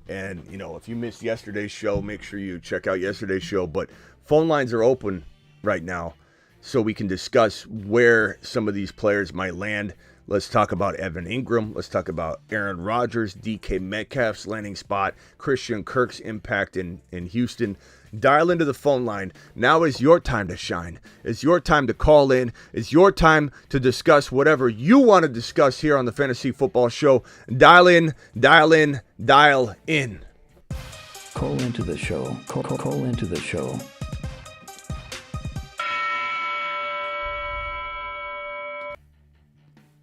And if you missed yesterday's show, make sure you check out yesterday's show. But phone lines are open right now, so we can discuss where some of these players might land. Let's talk about Evan Engram. Let's talk about Aaron Rodgers, DK Metcalf's landing spot, Christian Kirk's impact in Houston. Dial into the phone line. Now is your time to shine. It's your time to call in. It's your time to discuss whatever you want to discuss here on the Fantasy Football Show. Dial in, dial in, dial in. Call into the show. Call into the show.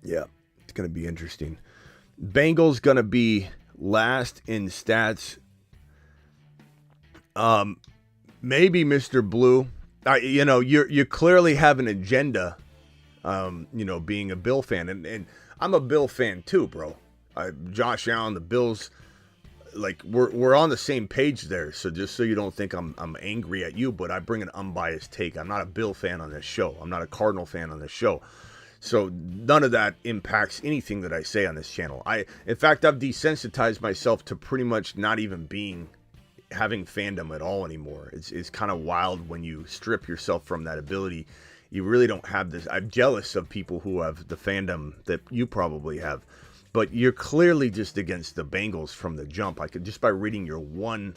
Yeah, it's going to be interesting. Bengals going to be last in stats. Maybe Mr. Blue. You clearly have an agenda. Being a Bill fan, and I'm a Bill fan too, bro. Josh Allen, the Bills, like we're on the same page there. So just so you don't think I'm angry at you, but I bring an unbiased take. I'm not a Bill fan on this show. I'm not a Cardinal fan on this show. So none of that impacts anything that I say on this channel. In fact, I've desensitized myself to pretty much not even having fandom at all anymore. It's kind of wild when you strip yourself from that ability. You really don't have this. I'm jealous of people who have the fandom that you probably have, but you're clearly just against the Bengals from the jump. I could just by reading your one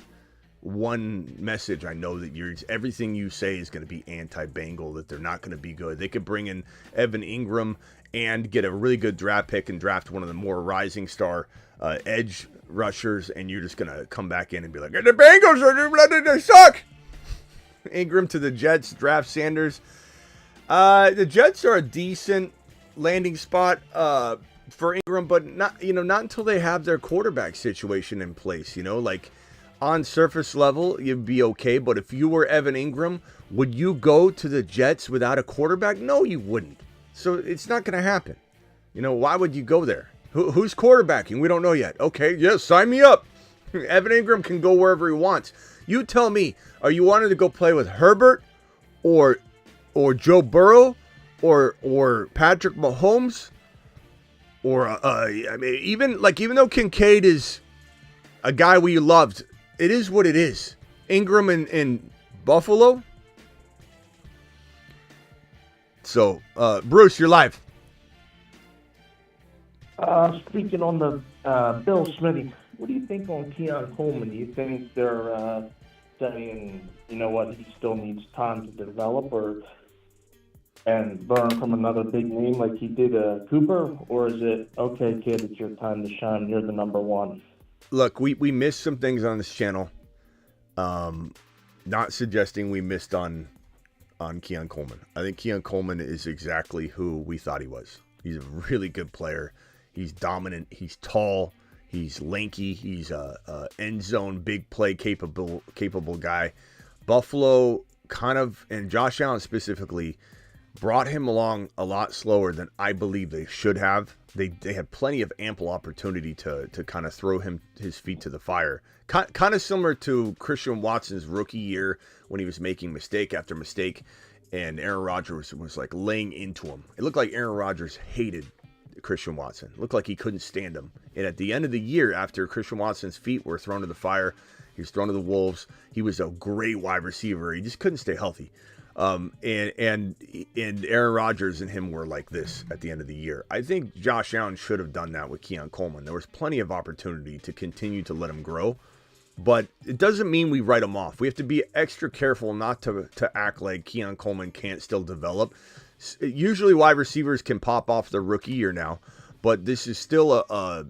message, I know that everything you say is going to be anti-Bengal, that they're not going to be good. They could bring in Evan Engram and get a really good draft pick and draft one of the more rising star edge rushers, and you're just going to come back in and be like, the Bengals they suck. Engram to the Jets, draft Sanders. The Jets are a decent landing spot for Engram, but not until they have their quarterback situation in place. Like on surface level, you'd be okay. But if you were Evan Engram, would you go to the Jets without a quarterback? No, you wouldn't. So it's not going to happen. Why would you go there? Who's quarterbacking? We don't know yet. Okay, yes, sign me up. Evan Engram can go wherever he wants. You tell me, are you wanting to go play with Herbert or Joe Burrow or Patrick Mahomes or even though Kincaid is a guy we loved, it is what it is. Engram in Buffalo. So, Bruce, you're live. Speaking on the Bill Smitty, what do you think on Keon Coleman? Do you think they're saying, he still needs time to develop and learn from another big name like he did Cooper? Or is it, okay, kid, it's your time to shine, you're the number one? Look, we missed some things on this channel. Not suggesting we missed on Keon Coleman. I think Keon Coleman is exactly who we thought he was. He's a really good player. He's dominant. He's tall. He's lanky. He's a end zone, big play capable guy. Buffalo and Josh Allen specifically, brought him along a lot slower than I believe they should have. They had plenty of ample opportunity to kind of throw his feet to the fire. Kind of similar to Christian Watson's rookie year when he was making mistake after mistake, and Aaron Rodgers was like laying into him. It looked like Aaron Rodgers hated Christian Watson. It looked like he couldn't stand him. And at the end of the year, after Christian Watson's feet were thrown to the fire, he was thrown to the wolves. He was a great wide receiver. He just couldn't stay healthy. And Aaron Rodgers and him were like this at the end of the year. I think Josh Allen should have done that with Keon Coleman. There was plenty of opportunity to continue to let him grow, but it doesn't mean we write him off. We have to be extra careful not to act like Keon Coleman can't still develop. Usually wide receivers can pop off their rookie year now, but this is still a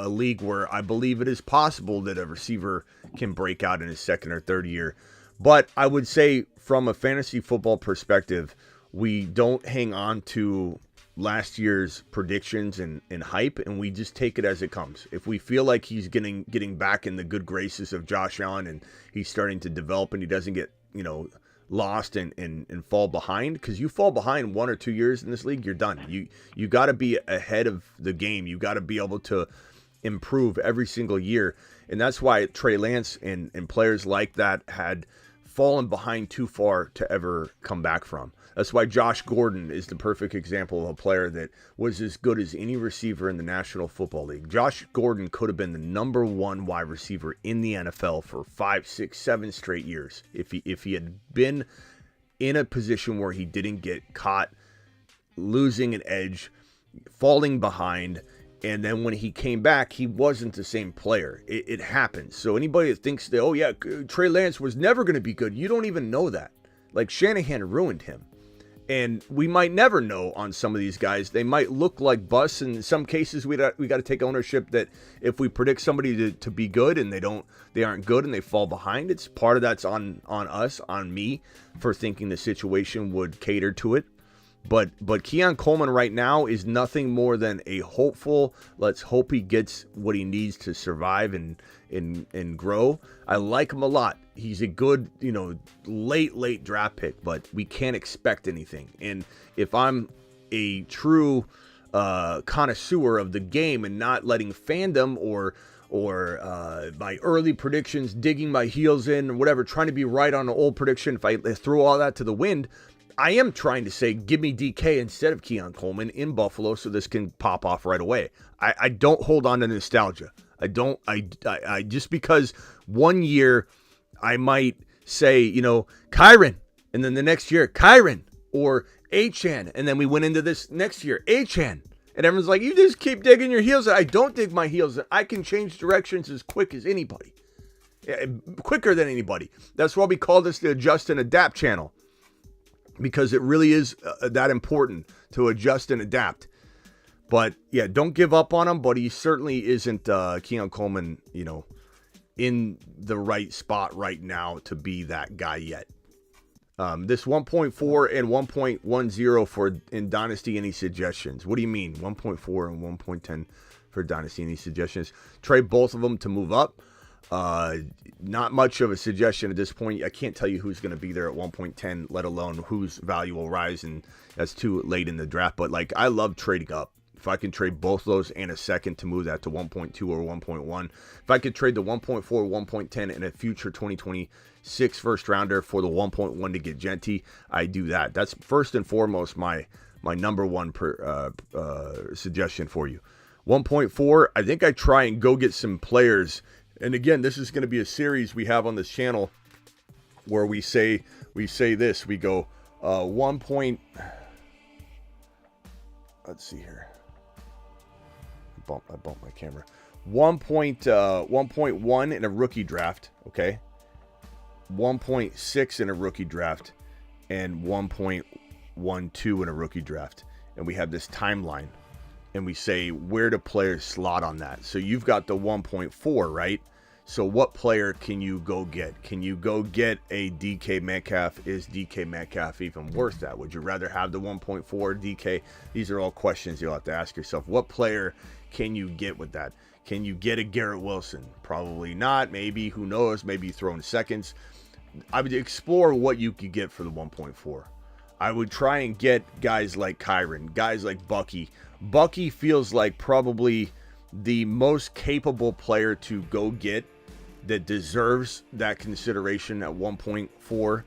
league where I believe it is possible that a receiver can break out in his second or third year. But I would say from a fantasy football perspective, we don't hang on to last year's predictions and hype, and we just take it as it comes. If we feel like he's getting back in the good graces of Josh Allen and he's starting to develop and he doesn't get, lost and fall behind, because you fall behind 1 or 2 years in this league, you're done. You got to be ahead of the game. You got to be able to improve every single year. And that's why Trey Lance and players like that had fallen behind too far to ever come back from. That's why Josh Gordon is the perfect example of a player that was as good as any receiver in the National Football League. Josh Gordon could have been the number one wide receiver in the NFL for 5, 6, 7 straight years if he had been in a position where he didn't get caught losing an edge, falling behind, and then when he came back, he wasn't the same player. It happens. So anybody that thinks that, oh yeah, Trey Lance was never going to be good, you don't even know that. Like, Shanahan ruined him. And we might never know on some of these guys. They might look like busts. In some cases, we got to take ownership that if we predict somebody to be good and they aren't good and they fall behind, it's part of that's on us, on me, for thinking the situation would cater to it. But Keon Coleman right now is nothing more than a hopeful, let's hope he gets what he needs to survive and grow. I like him a lot. He's a good, late draft pick, but we can't expect anything. And if I'm a true connoisseur of the game and not letting fandom or my early predictions, digging my heels in or whatever, trying to be right on an old prediction, if I throw all that to the wind, I am trying to say, give me DK instead of Keon Coleman in Buffalo so this can pop off right away. I don't hold on to nostalgia. I just because one year I might say, Kyron, and then the next year, Kyron or Achan, and then we went into this next year, Achan. And everyone's like, you just keep digging your heels. I don't dig my heels. I can change directions as quick as anybody. Quicker than anybody. That's why we call this the Adjust and Adapt channel. Because it really is that important to adjust and adapt. But yeah, don't give up on him. But he certainly isn't Keon Coleman, in the right spot right now to be that guy yet. This 1.4 and 1.10 for in Dynasty, any suggestions? What do you mean 1.4 and 1.10 for Dynasty, any suggestions? Trade both of them to move up. Not much of a suggestion at this point. I can't tell you who's going to be there at 1.10, let alone whose value will rise, and that's too late in the draft. But I love trading up. If I can trade both those and a second to move that to 1.2 or 1.1, if I could trade the 1.4, 1.10 and a future 2026 first rounder for the 1.1 to get Genty, I do that. That's first and foremost my number one suggestion for you. 1.4, I think I try and go get some players. And again, this is going to be a series we have on this channel where we say this. We go let's see here. I bumped my camera. 1.1 in a rookie draft, okay? 1.6 in a rookie draft, and 1.12 in a rookie draft. And we have this timeline. And we say, where do players slot on that? So you've got the 1.4, right? So what player can you go get? Can you go get a DK Metcalf? Is DK Metcalf even worth that? Would you rather have the 1.4 DK? These are all questions you'll have to ask yourself. What player can you get with that? Can you get a Garrett Wilson? Probably not. Maybe. Who knows? Maybe you throw in seconds. I would explore what you could get for the 1.4. I would try and get guys like Kyron, guys like Bucky. Bucky feels like probably the most capable player to go get that deserves that consideration at 1.4.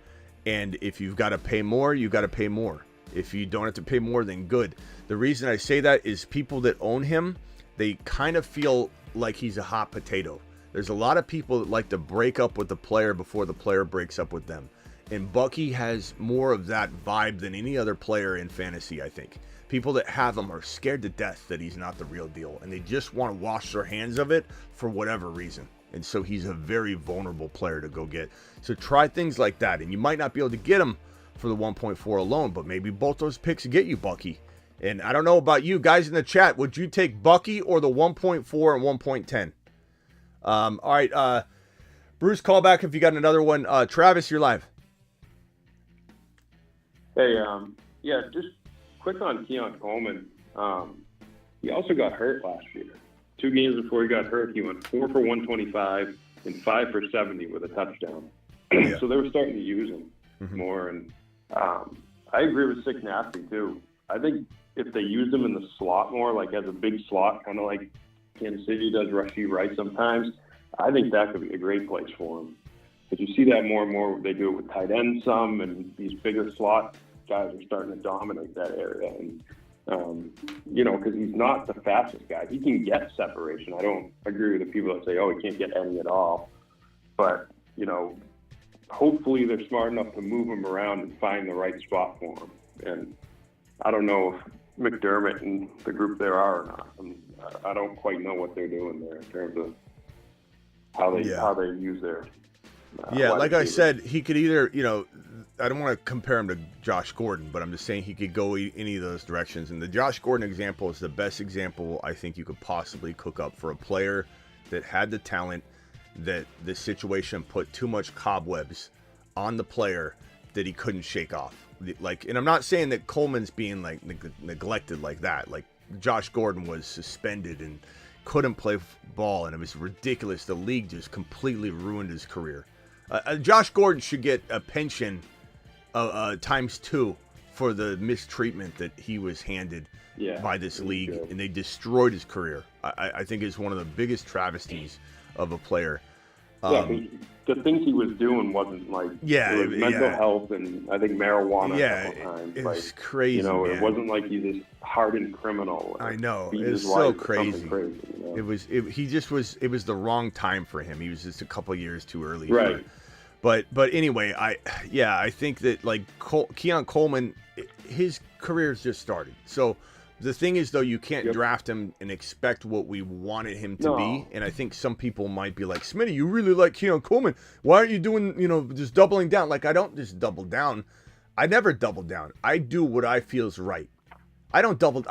And if you've got to pay more, you got to pay more. If you don't have to pay more, then good. The reason I say that is people that own him, they kind of feel like he's a hot potato. There's a lot of people that like to break up with the player before the player breaks up with them. And Bucky has more of that vibe than any other player in fantasy, I think. People that have him are scared to death that he's not the real deal, and they just want to wash their hands of it for whatever reason. And so he's a very vulnerable player to go get. So try things like that, and you might not be able to get him for the 1.4 alone, but maybe both those picks get you Bucky. And I don't know about you guys in the chat, would you take Bucky or the 1.4 and 1.10? All right, Bruce, call back if you got another one. Travis, you're live. Hey, yeah, just quick on Keon Coleman. He also got hurt last year. 2 games before he got hurt, he went 4 for 125 and 5 for 70 with a touchdown. Yeah. So they were starting to use him more. And I agree with Sick Nasty, too. I think if they used him in the slot more, like as a big slot, kind of like Kansas City does Rashee Rice sometimes. I think that could be a great place for him. But you see that more and more. They do it with tight ends some, and these bigger slot guys are starting to dominate that area. And, because he's not the fastest guy. He can get separation. I don't agree with the people that say, he can't get any at all. But, hopefully they're smart enough to move him around and find the right spot for him. And I don't know if McDermott and the group there are or not. I don't quite know what they're doing there in terms of how they use their like I said, he could either, I don't want to compare him to Josh Gordon, but I'm just saying he could go any of those directions. And the Josh Gordon example is the best example I think you could possibly cook up for a player that had the talent, that the situation put too much cobwebs on the player that he couldn't shake off. And I'm not saying that Coleman's being neglected like that. Like Josh Gordon was suspended and couldn't play ball, and it was ridiculous. The league just completely ruined his career. Josh Gordon should get a pension times 2 for the mistreatment that he was handed by this league, and they destroyed his career. I think it's one of the biggest travesties of a player. The things he was doing wasn't it was mental health and I think marijuana a couple times. It was crazy. It wasn't like he's this hardened criminal. I know. It was so crazy. It was the wrong time for him. He was just a couple years too early. Right. But anyway, I think that Keon Coleman, his career's just started. So the thing is, though, you can't draft him and expect what we wanted him to be. And I think some people might be like, Smitty, you really like Keon Coleman. Why aren't you doing, just doubling down? I don't just double down. I never double down. I do what I feel is right. I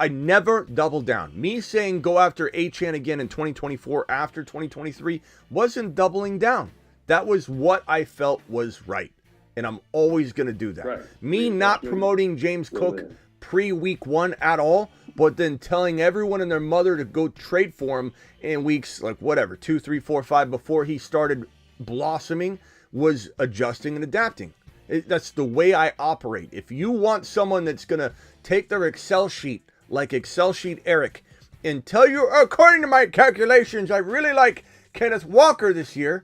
never double down. Me saying go after Achane again in 2024 after 2023 wasn't doubling down. That was what I felt was right. And I'm always going to do that. Right. Me not promoting James Cook pre-week 1 at all, but then telling everyone and their mother to go trade for him in weeks 2, 3, 4, 5 before he started blossoming was adjusting and adapting. That's the way I operate. If you want someone that's going to take their Excel sheet, like Excel sheet Eric, and tell you, according to my calculations, I really like Kenneth Walker this year,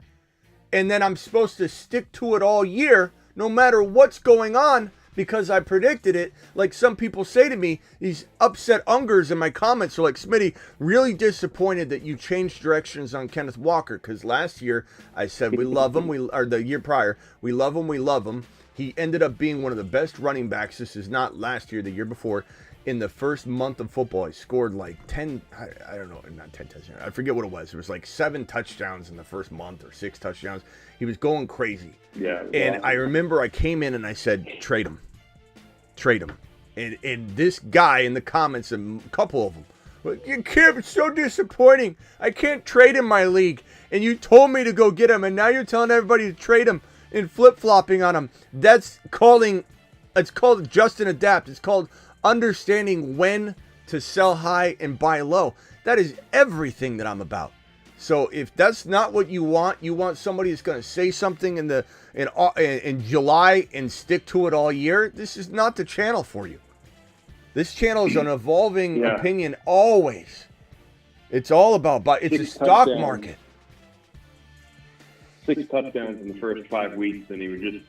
and then I'm supposed to stick to it all year, no matter what's going on, because I predicted it. Like some people say to me, these upset Ungers in my comments are like, Smitty, really disappointed that you changed directions on Kenneth Walker, because last year I said we love him, or the year prior, we love him. He ended up being one of the best running backs. This is not last year, the year before. In the first month of football, he scored 10, I don't know, not 10 touchdowns. I forget what it was. It was 7 touchdowns in the first month or 6 touchdowns. He was going crazy. Yeah. And I remember I came in and I said, trade him. And this guy in the comments, a couple of them, you can't, it's so disappointing. I can't trade in my league. And you told me to go get him, and now you're telling everybody to trade him and flip-flopping on him. It's called adjust and adapt. It's called understanding when to sell high and buy low. That is everything that I'm about. So if that's not what you want somebody that's going to say something in July and stick to it all year, this is not the channel for you. This channel is an evolving opinion always. It's all about, it's a stock market. 6 touchdowns in the first 5 weeks, and he was just,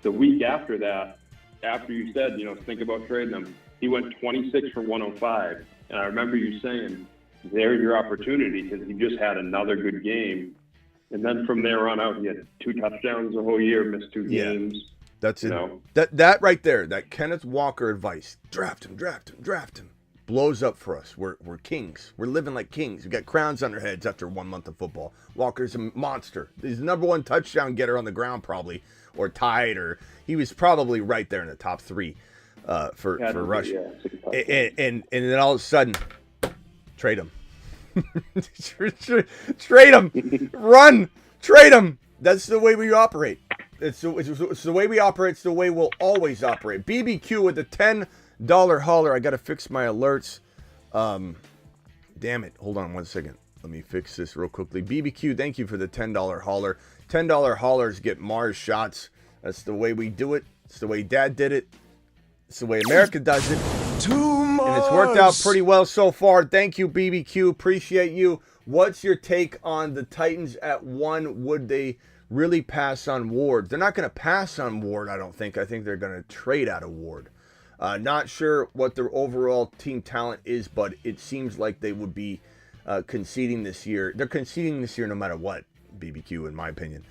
the week after that, after you said, think about trading him, he went 26 for 105. And I remember you saying, there's your opportunity, because he just had another good game. And then from there on out, he had 2 touchdowns the whole year, missed 2 games. That's it. That right there, that Kenneth Walker advice, draft him, blows up for us. We're kings. We're living like kings. We got crowns on our heads after 1 month of football. Walker's a monster. He's the number 1 touchdown getter on the ground probably, or tied, or he was probably right there in the top 3 for rushing. And then all of a sudden, trade him. Trade him. Run. Trade him. That's the way we operate. It's the way we operate. It's the way we'll always operate. BBQ with the $10 holler. I got to fix my alerts. Damn it. Hold on 1 second. Let me fix this real quickly. BBQ, thank you for the $10 holler. $10 hollers get Mars shots. That's the way we do it. It's the way Dad did it. It's the way America does it. Tomorrow. And it's worked out pretty well so far. Thank you, BBQ. Appreciate you. What's your take on the Titans at 1? Would they really pass on Ward? They're not going to pass on Ward, I don't think. I think they're going to trade out of Ward. Not sure what their overall team talent is, but it seems like they would be conceding this year. They're conceding this year no matter what, BBQ, in my opinion.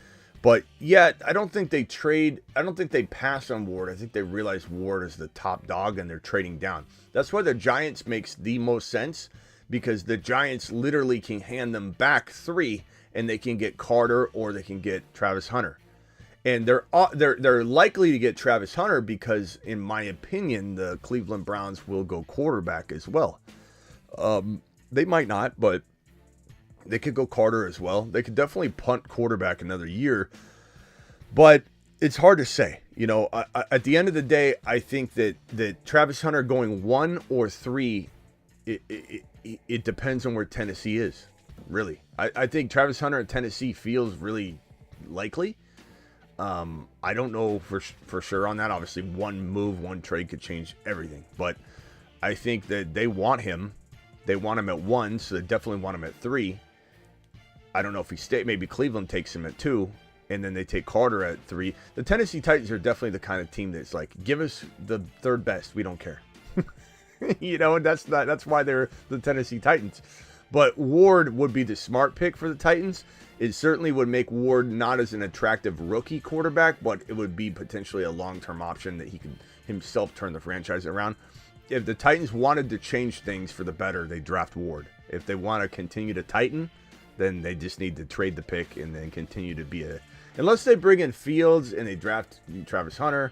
But yet, I don't think they trade. I don't think they pass on Ward. I think they realize Ward is the top dog and they're trading down. That's why the Giants makes the most sense, because the Giants literally can hand them back 3 and they can get Carter or they can get Travis Hunter. And they're likely to get Travis Hunter because, in my opinion, the Cleveland Browns will go quarterback as well. They might not, but they could go Carter as well. They could definitely punt quarterback another year, but it's hard to say. You know, at the end of the day, I think that Travis Hunter going 1 or 3, it depends on where Tennessee is, really. I think Travis Hunter at Tennessee feels really likely. I don't know for sure on that. Obviously, one move, one trade could change everything, but I think that they want him. They want him at 1, so they definitely want him at 3. I don't know if he stays. Maybe Cleveland takes him at 2, and then they take Carter at 3. The Tennessee Titans are definitely the kind of team that's like, give us the third best. We don't care. You know, and that's why they're the Tennessee Titans. But Ward would be the smart pick for the Titans. It certainly would make Ward not as an attractive rookie quarterback, but it would be potentially a long-term option that he could himself turn the franchise around. If the Titans wanted to change things for the better, they draft Ward. If they want to continue to tighten, then they just need to trade the pick and then continue to be unless they bring in Fields and they draft Travis Hunter,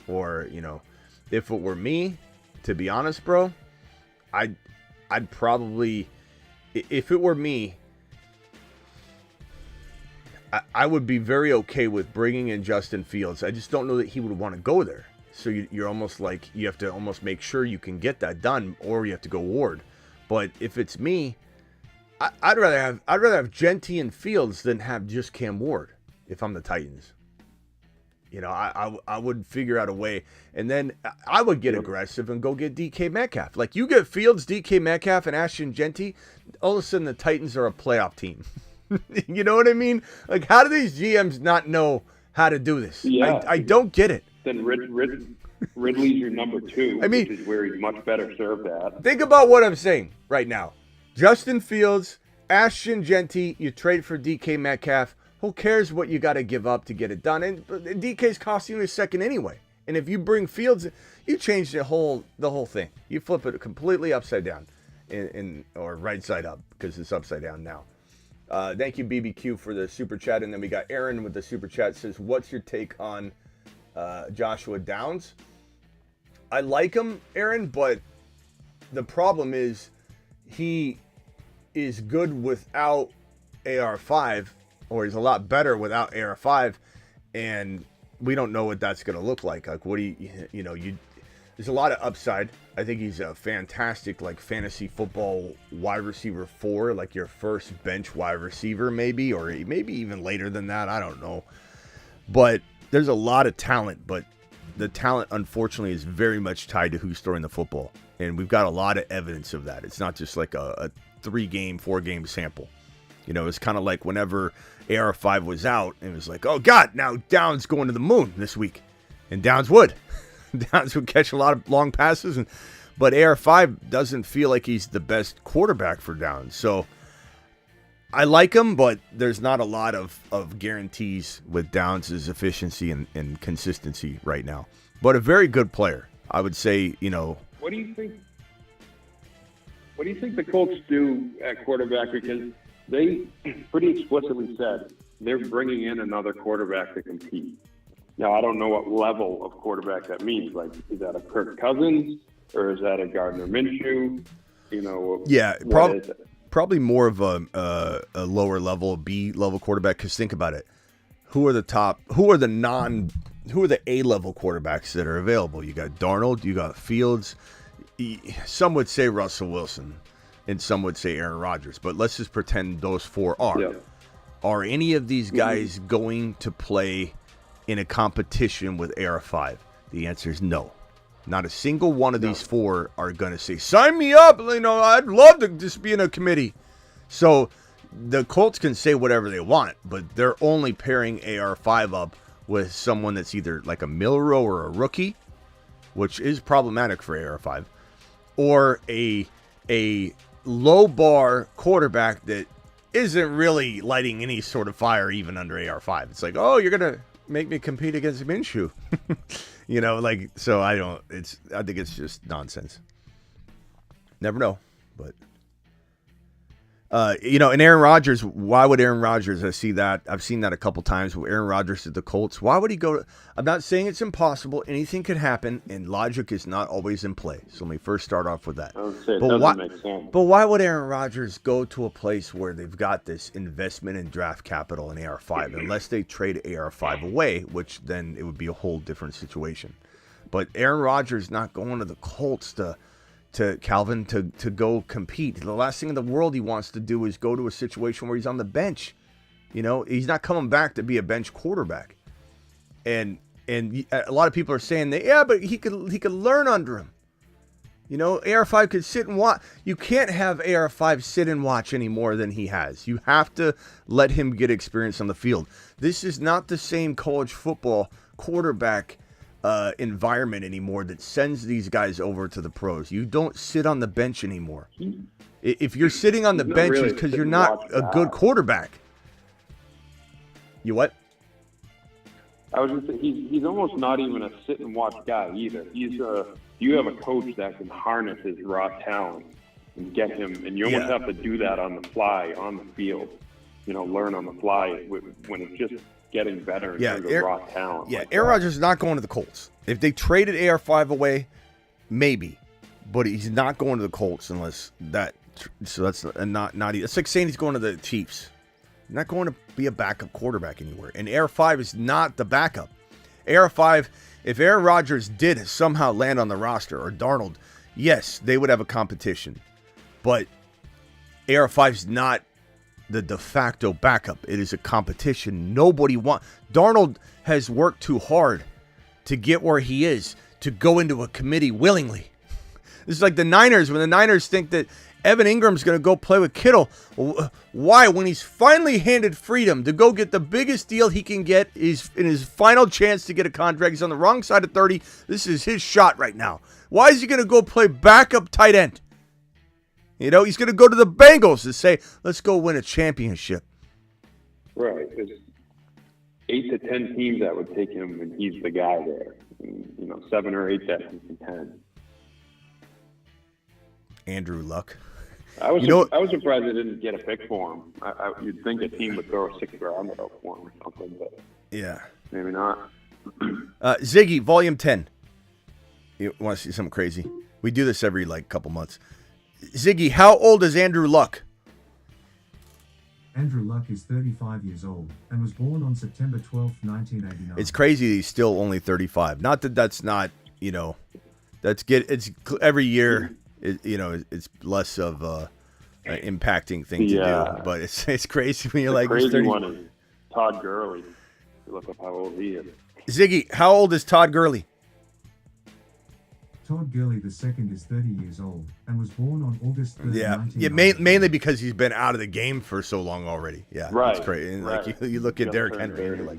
or, you know, if it were me, to be honest, bro, I'd probably, if it were me, I would be very okay with bringing in Justin Fields. I just don't know that he would want to go there. So you're almost like, you have to almost make sure you can get that done, or you have to go Ward. But if it's me, I'd rather have Genty and Fields than have just Cam Ward if I'm the Titans. You know, I would figure out a way, and then I would get aggressive and go get DK Metcalf. Like, you get Fields, DK Metcalf, and Ashton Genty, all of a sudden the Titans are a playoff team. You know what I mean? Like, how do these GMs not know how to do this? Yeah. I don't get it. Then Ridley's your number 2, I mean, which is where he's much better served at. Think about what I'm saying right now. Justin Fields, Ashton Genty, you trade for DK Metcalf. Who cares what you got to give up to get it done? And DK's costing you a second anyway. And if you bring Fields, you change the whole thing. You flip it completely upside down, or right side up, because it's upside down now. Thank you, BBQ, for the super chat. And then we got Aaron with the super chat. Says, what's your take on Joshua Downs? I like him, Aaron, but the problem is he is good without AR5, or he's a lot better without AR5, and we don't know what that's going to look like. Like, what do you there's a lot of upside. I think he's a fantastic, like, fantasy football wide receiver 4, like your first bench wide receiver maybe, or maybe even later than that. I don't know. But there's a lot of talent, but the talent, unfortunately, is very much tied to who's throwing the football. And we've got a lot of evidence of that. It's not just like a 3-game, 4-game sample. You know, it's kind of like whenever AR5 was out, and it was like, oh, God, now Downs going to the moon this week. And Downs would. Downs would catch a lot of long passes. But AR5 doesn't feel like he's the best quarterback for Downs. So I like him, but there's not a lot of guarantees with Downs' efficiency and consistency right now. But a very good player. I would say, you know. What do you think the Colts do at quarterback? Because they pretty explicitly said they're bringing in another quarterback to compete. Now, I don't know what level of quarterback that means. Like, is that a Kirk Cousins or is that a Gardner Minshew? You know, yeah, probably more of a lower level, B level quarterback. Because think about it, who are the A level quarterbacks that are available? You got Darnold, you got Fields. Some would say Russell Wilson, and some would say Aaron Rodgers. But let's just pretend those 4 are. Yeah. Are any of these guys going to play in a competition with AR5? The answer is no. Not a single one of these four are going to say, sign me up. You know, I'd love to just be in a committee. So the Colts can say whatever they want, but they're only pairing AR5 up with someone that's either like a Milrow or a rookie, which is problematic for AR5, or a low bar quarterback that isn't really lighting any sort of fire even under AR5. It's like, oh, you're going to make me compete against Minshew. You know, like, so I think it's just nonsense. Never know, but you know, and Aaron Rodgers, why would Aaron Rodgers, I've seen that a couple times with Aaron Rodgers to the Colts. Why would he go to, I'm not saying it's impossible. Anything could happen, and logic is not always in play. So let me first start off with that. I would say it doesn't make sense. But why would Aaron Rodgers go to a place where they've got this investment in draft capital in AR5, unless they trade AR5 away, which then it would be a whole different situation. But Aaron Rodgers not going to the Colts to Calvin to go compete. The last thing in the world he wants to do is go to a situation where he's on the bench. You know, he's not coming back to be a bench quarterback. And a lot of people are saying that, yeah, but he could learn under him. You know, AR5 could sit and watch. You can't have AR5 sit and watch any more than he has. You have to let him get experience on the field. This is not the same college football quarterback environment anymore that sends these guys over to the pros. You don't sit on the bench anymore. If you're sitting on the bench, it's because you're not a good quarterback. You what? I was going to say, he's almost not even a sit and watch guy either. You have a coach that can harness his raw talent and get him, and you almost have to do that on the fly, on the field. You know, learn on the fly when it's just getting better in terms of raw talent. Yeah, Aaron Rodgers is not going to the Colts. If they traded AR5 away, maybe, but he's not going to the Colts unless that. So that's not. It's like saying he's going to the Chiefs. He's not going to be a backup quarterback anywhere. And AR5 is not the backup. AR5, if Aaron Rodgers did somehow land on the roster, or Darnold, yes, they would have a competition. But AR5 is not the de facto backup. It is a competition. Nobody wants. Darnold has worked too hard to get where he is, to go into a committee willingly. This is like the Niners, when the Niners think that Evan Ingram's going to go play with Kittle. Why? When he's finally handed freedom to go get the biggest deal he can get, is in his final chance to get a contract. He's on the wrong side of 30. This is his shot right now. Why is he going to go play backup tight end? You know, he's going to go to the Bengals and say, let's go win a championship. Right. There's 8 to 10 teams that would take him, and he's the guy there. And, 7 or 8 that he can 10. Andrew Luck. I was surprised they didn't get a pick for him. You'd think a team would throw a 6th rounder out for him or something, but yeah, maybe not. Ziggy, Volume 10. You want to see something crazy? We do this every couple months. Ziggy, how old is Andrew Luck? Andrew Luck is 35 years old and was born on September 12, 1989. It's crazy he's still only 35. Not that that's not, it's every year, it's less of an impacting thing to do. But it's crazy when you're the like, crazy 30. one is Todd Gurley. You look up how old he is. Ziggy, how old is Todd Gurley? Todd Gurley II is 30 years old and was born on August 3rd, 1990. Mainly because he's been out of the game for so long already. Yeah, right. It's crazy. And right. You look at Derrick Henry, and you're like,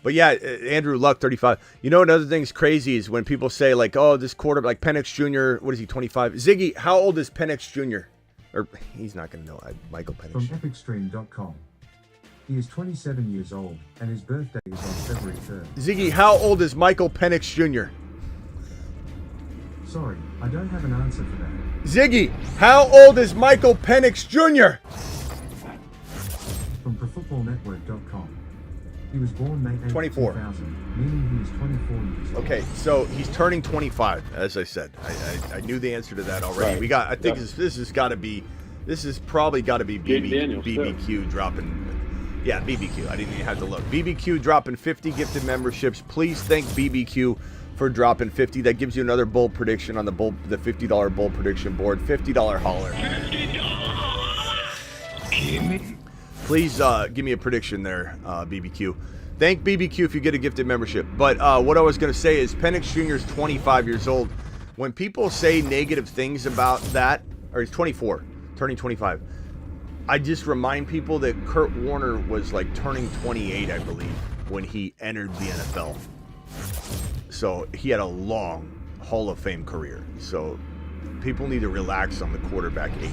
But yeah, Andrew Luck, 35. Another thing's crazy is when people say this quarterback, Penix Jr., what is he, 25? Ziggy, how old is Penix Jr.? Or he's not going to know. Michael Penix. From epicstream.com. He is 27 years old and his birthday is on February 3rd. Ziggy, how old is Michael Penix Jr.? Sorry, I don't have an answer for that. Ziggy, how old is Michael Penix Jr.? From ProFootballNetwork.com. He was born May 8, 24. 2000, meaning he is 24 years old. Okay, so he's turning 25, as I said. I knew the answer to that already. Right. I think this has probably got to be BBQ dropping. Yeah, BBQ. I didn't even have to look. BBQ dropping 50 gifted memberships. Please thank BBQ for dropping 50. That gives you another bold prediction on the $50 bold prediction board. $50 holler. $50. Please give me a prediction there, BBQ. Thank BBQ if you get a gifted membership. But what I was going to say is Penix Jr. is 25 years old. When people say negative things about that, or he's 24, turning 25, I just remind people that Kurt Warner was like turning 28, I believe, when he entered the NFL. So he had a long Hall of Fame career. So people need to relax on the quarterback age.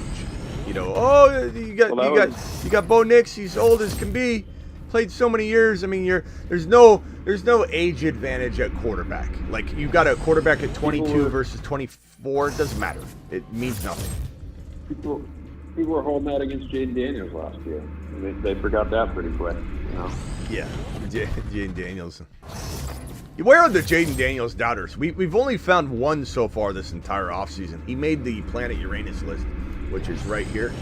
You know, oh, you got Bo Nix. He's old as can be. Played so many years. I mean, there's no age advantage at quarterback. Like, you got a quarterback at 22 versus 24. It doesn't matter. It means nothing. People were holding that against Jaden Daniels last year. They forgot that pretty quick. You know. Yeah, Jaden Daniels. Where are the Jaden Daniels doubters? We've only found one so far this entire offseason. He made the Planet Uranus list, which is right here.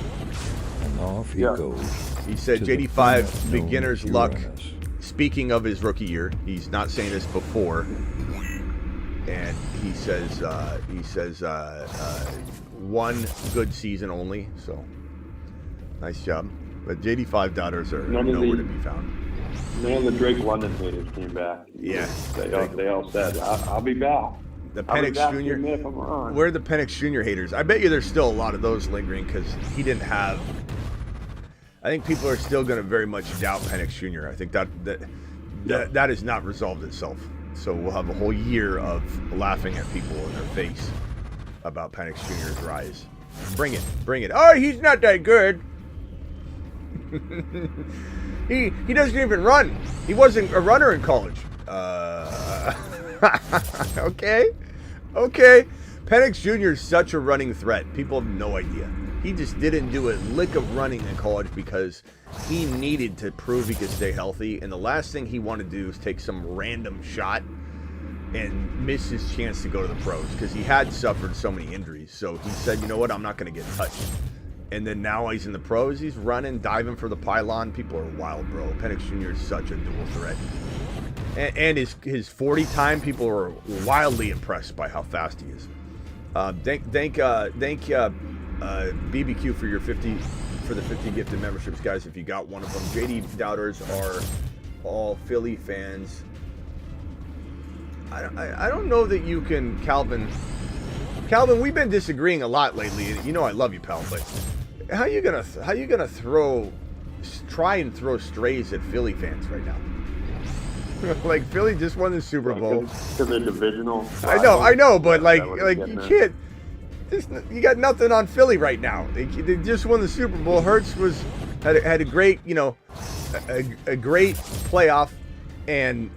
And off he goes. He said JD5 beginner's luck. Speaking of his rookie year, he's not saying this before, and he says one good season only. So nice job. But JD5 doubters are nowhere to be found. None of the Drake London haters came back. Yeah, they all said, "I'll be back." The Penix Jr. Where are the Penix Jr. haters? I bet you there's still a lot of those lingering because he didn't have. I think people are still going to very much doubt Penix Jr. I think that has not resolved itself. So we'll have a whole year of laughing at people in their face about Penix Jr.'s rise. Bring it. Oh, he's not that good. He doesn't even run. He wasn't a runner in college. Okay. Penix Jr. is such a running threat. People have no idea. He just didn't do a lick of running in college because he needed to prove he could stay healthy. And the last thing he wanted to do is take some random shot and miss his chance to go to the pros because he had suffered so many injuries. So he said, you know what, I'm not going to get touched. And then now he's in the pros. He's running, diving for the pylon. People are wild, bro. Penix Jr. is such a dual threat. And his 40 time, people are wildly impressed by how fast he is. Thank BBQ for the 50 gifted memberships, guys. If you got one of them, JD doubters are all Philly fans. I don't know that you can, Calvin. We've been disagreeing a lot lately. You know I love you, pal, but how you gonna try and throw strays at Philly fans right now? Like, Philly just won the Super Bowl. Because they're divisional. I know, but like you can't. You got nothing on Philly right now. They just won the Super Bowl. Hurts had a great, a great playoff, and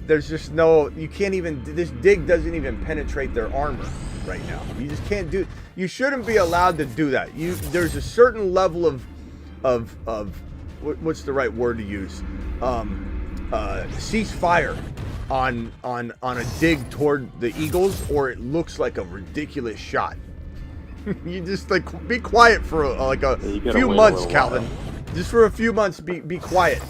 there's just no. You can't even. This dig doesn't even penetrate their armor right now. You just can't do. You shouldn't be allowed to do that. There's a certain level of what's the right word to use? Ceasefire on a dig toward the Eagles, or it looks like a ridiculous shot. You just be quiet for a few months, Calvin. Just for a few months, be quiet.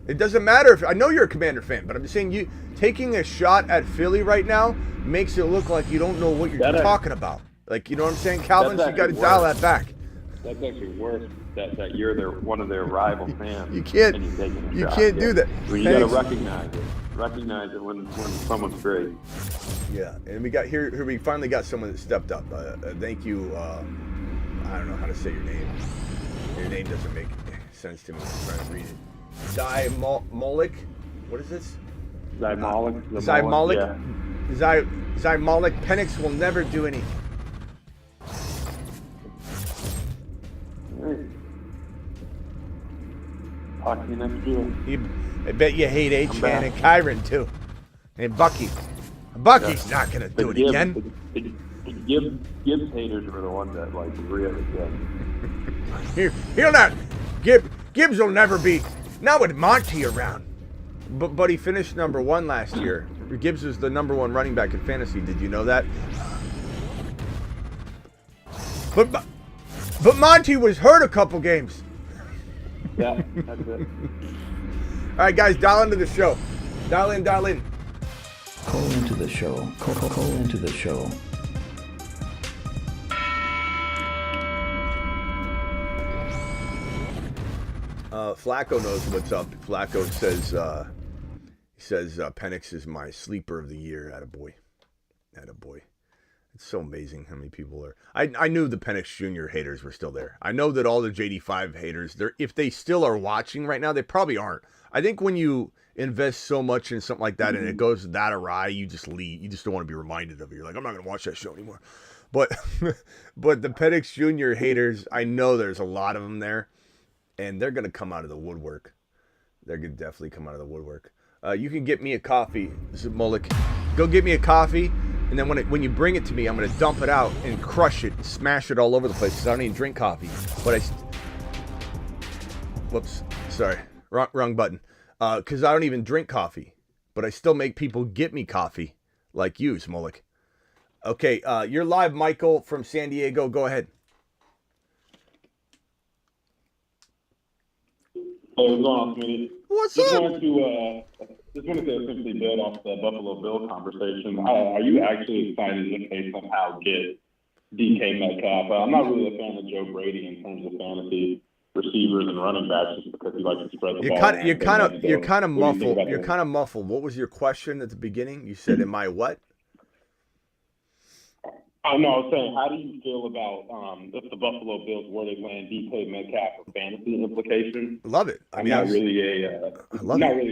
It doesn't matter if I know you're a Commander fan, but I'm just saying you taking a shot at Philly right now makes it look like you don't know what you're talking about. Like, you know what I'm saying, Calvin? So you got to dial that back. That's actually worse. That you're one of their rival fans. You can't do that. Well, you got to recognize it. Recognize it when someone's great. Yeah, and we finally got someone that stepped up. Thank you. I don't know how to say your name. Your name doesn't make sense to me. I'm trying to read it. Zymolic. What is this? Zymolic. Zymolic. Penix will never do anything. Talk to you next year. I bet you hate H-Man and Kyron too. And Bucky. Bucky's not going to do it again. Gibbs haters were the ones that really good. He'll not. Gibbs will never be. Not with Monty around. But he finished number 1 last year. Gibbs was the number 1 running back in fantasy. Did you know that? But Monty was hurt a couple games. Yeah, that's it. All right, guys, dial into the show. Dial in. Call into the show. Call into the show. Flacco knows what's up. Flacco says Penix is my sleeper of the year. Attaboy. It's so amazing how many people are. I knew the Penix Jr. haters were still there. I know that all the JD5 haters, if they still are watching right now, they probably aren't. I think when you invest so much in something like that and it goes that awry, you just leave. You just don't want to be reminded of it. You're like, I'm not going to watch that show anymore. But the Penix Jr. haters, I know there's a lot of them there, and they're going to come out of the woodwork. They're going to definitely come out of the woodwork. You can get me a coffee, Molik. Go get me a coffee, and then when you bring it to me, I'm going to dump it out and crush it, smash it all over the place because I don't even drink coffee. But whoops, sorry, wrong button. Because I don't even drink coffee, but I still make people get me coffee like you, Smolik. Okay, you're live, Michael from San Diego. Go ahead. Hey, what's going on, Smitty? What's just up? Wanted to simply build off the Buffalo Bill conversation. Are you actually excited if they somehow get DK Metcalf? I'm not really a fan of Joe Brady in terms of fantasy receivers and running backs just because he likes to spread the ball. You're kind of muffled. You're kind of muffled. What was your question at the beginning? You said, "Am I what?" Oh, no, I was saying, how do you feel about if the Buffalo Bills were to land DK Metcalf for fantasy implications? Love it. I'm not really a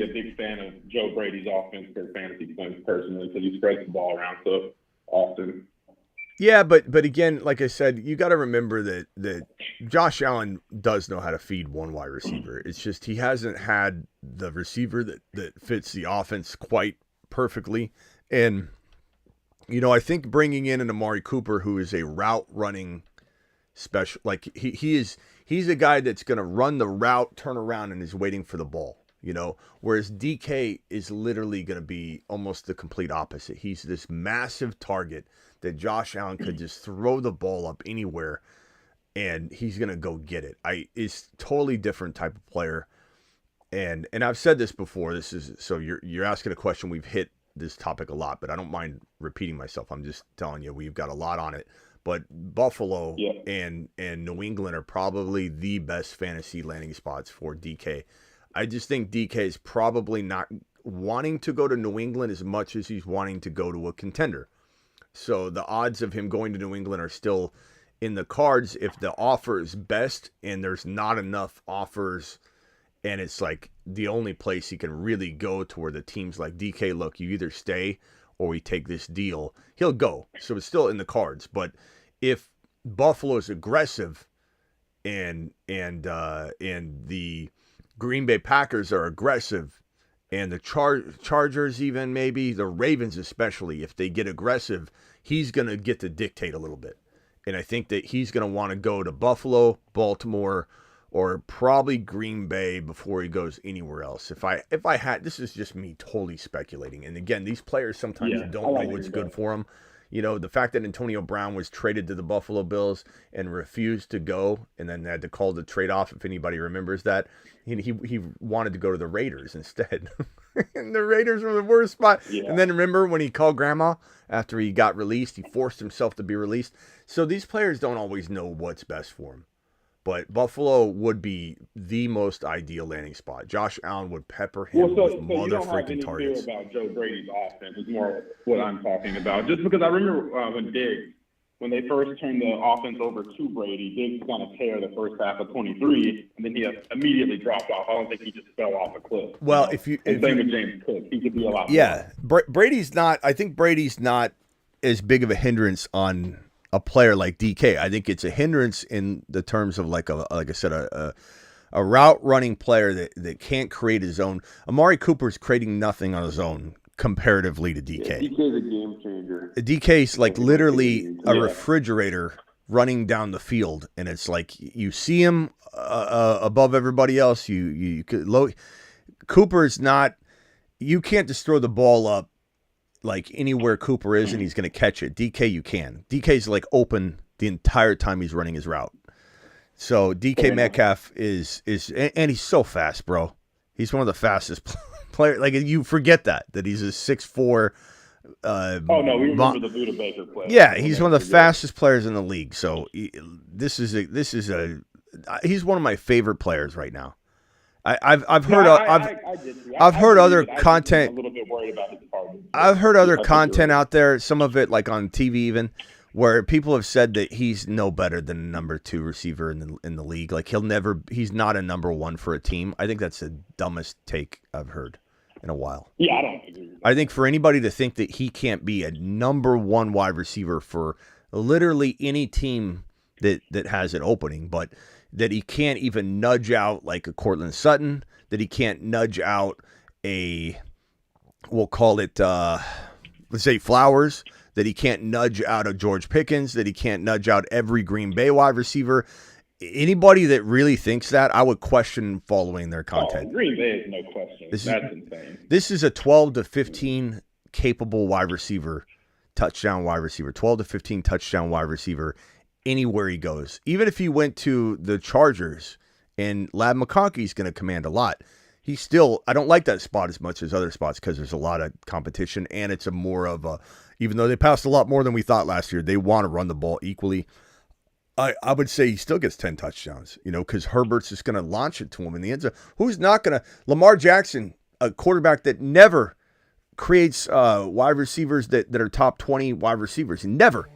big fan of Joe Brady's offense for fantasy points personally because he spreads the ball around so often. Yeah, but again, like I said, you got to remember that Josh Allen does know how to feed one wide receiver. It's just he hasn't had the receiver that fits the offense quite perfectly. And you know, I think bringing in an Amari Cooper, who is a route running special, like he's a guy that's going to run the route, turn around, and is waiting for the ball, you know, whereas DK is literally going to be almost the complete opposite. He's this massive target that Josh Allen could just throw the ball up anywhere and he's going to go get it. It's totally different type of player. And I've said this before, so you're asking a question we've hit this topic a lot, but I don't mind repeating myself. I'm just telling you, we've got a lot on it. But Buffalo and New England are probably the best fantasy landing spots for DK. I just think DK is probably not wanting to go to New England as much as he's wanting to go to a contender. So the odds of him going to New England are still in the cards if the offer is best and there's not enough offers and it's like the only place he can really go to where the team's like, DK, look, you either stay or we take this deal, he'll go. So it's still in the cards. But if Buffalo is aggressive and the Green Bay Packers are aggressive and the Chargers even maybe, the Ravens especially, if they get aggressive, he's going to get to dictate a little bit. And I think that he's going to want to go to Buffalo, Baltimore, or probably Green Bay before he goes anywhere else. If I had, this is just me totally speculating. And again, these players sometimes don't know what's good for them. You know, the fact that Antonio Brown was traded to the Buffalo Bills and refused to go and then had to call the trade off, if anybody remembers that, he wanted to go to the Raiders instead. And the Raiders were the worst spot. Yeah. And then remember when he called grandma after he got released, he forced himself to be released. So these players don't always know what's best for them. But Buffalo would be the most ideal landing spot. Josh Allen would pepper him with mother freaking targets. You don't have any fear about Joe Brady's offense. It's more what I'm talking about. Just because I remember when they first turned the offense over to Brady, Diggs was on a tear the first half of 23, and then he immediately dropped off. I don't think he just fell off a cliff. Well, same with James Cook. He could be a lot. Yeah, Brady's not. I think Brady's not as big of a hindrance on a player like DK. I think it's a hindrance in the terms of like I said, a route running player that can't create his own. Amari Cooper's creating nothing on his own comparatively to DK. Yeah, DK's a game changer. DK's like literally a refrigerator running down the field, and it's like you see him above everybody else. You could Cooper's not. You can't just throw the ball up like anywhere Cooper is and he's going to catch it. DK, you can. DK's like open the entire time he's running his route. So DK Metcalf is and he's so fast, bro. He's one of the fastest players. Like you forget that he's a 6'4". We remember the Buda Baker play. Yeah, he's one of the fastest players in the league. So he's one of my favorite players right now. I've heard I've heard other content. I'm a little bit worried about his target. I've heard other content out there, some of it like on TV even, where people have said that he's no better than a number 2 receiver in the league. Like he's not a number 1 for a team. I think that's the dumbest take I've heard in a while. Yeah, I don't agree. I think for anybody to think that he can't be a number 1 wide receiver for literally any team that has an opening, but that he can't even nudge out like a Cortland Sutton, that he can't nudge out we'll call it, let's say Flowers, that he can't nudge out a George Pickens, that he can't nudge out every Green Bay wide receiver. Anybody that really thinks that, I would question following their content. Green Bay is no question. That's insane. This is a 12 to 15 capable wide receiver, touchdown wide receiver, 12 to 15 touchdown wide receiver anywhere he goes. Even if he went to the Chargers, and Lab McConkey's going to command a lot, I don't like that spot as much as other spots because there's a lot of competition, and it's even though they passed a lot more than we thought last year, they want to run the ball equally. I would say he still gets 10 touchdowns, because Herbert's just going to launch it to him in the end zone. Who's not going to? Lamar Jackson, a quarterback that never creates wide receivers that are top 20 wide receivers. Never.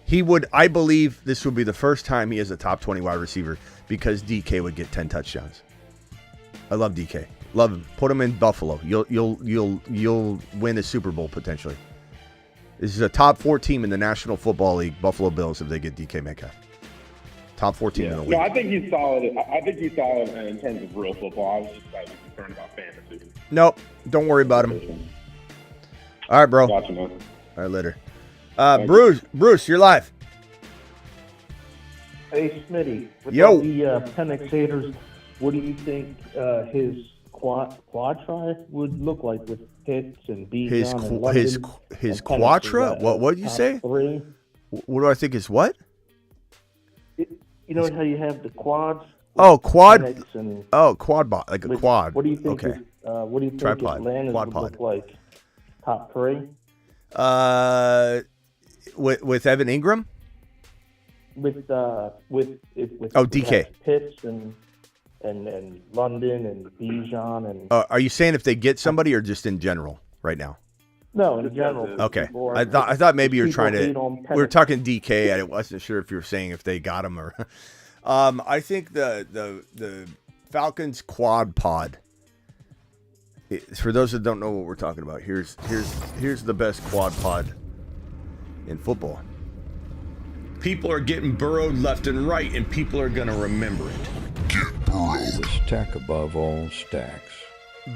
He would, I believe this would be the first time he has a top 20 wide receiver because DK would get 10 touchdowns. I love DK. Love him. Put him in Buffalo. You'll win a Super Bowl potentially. This is a top 4 team in the National Football League, Buffalo Bills, if they get DK Metcalf. Top 4 team in the league. No, I think he's solid. I think he's solid in terms of real football. I was just slightly concerned about fantasy. Nope. Don't worry about him. All right, bro. Gotcha, man. All right, later. Bruce, you're live. Hey, Smitty. With Yo. all the Penix haters, what do you think his quad try would look like with Pitts and Bijan and London? His quadra? What did you say? 3? What do I think is what? You know how you have the quads? Oh, quad. Quad bot, like a quad. What do you think? Okay. What do you think Tripod. Atlantis would look like? Top 3? With Evan Engram? With DK. Pitts and London and Bijan and. Are you saying if they get somebody or just in general right now? No, in general. Okay. I thought maybe you're trying to. We were talking DK. I wasn't sure if you were saying if they got him or. I think the Falcons quad pod. For those that don't know what we're talking about, here's the best quad pod in football. People are getting burrowed left and right, and people are going to remember it. The stack above all stacks.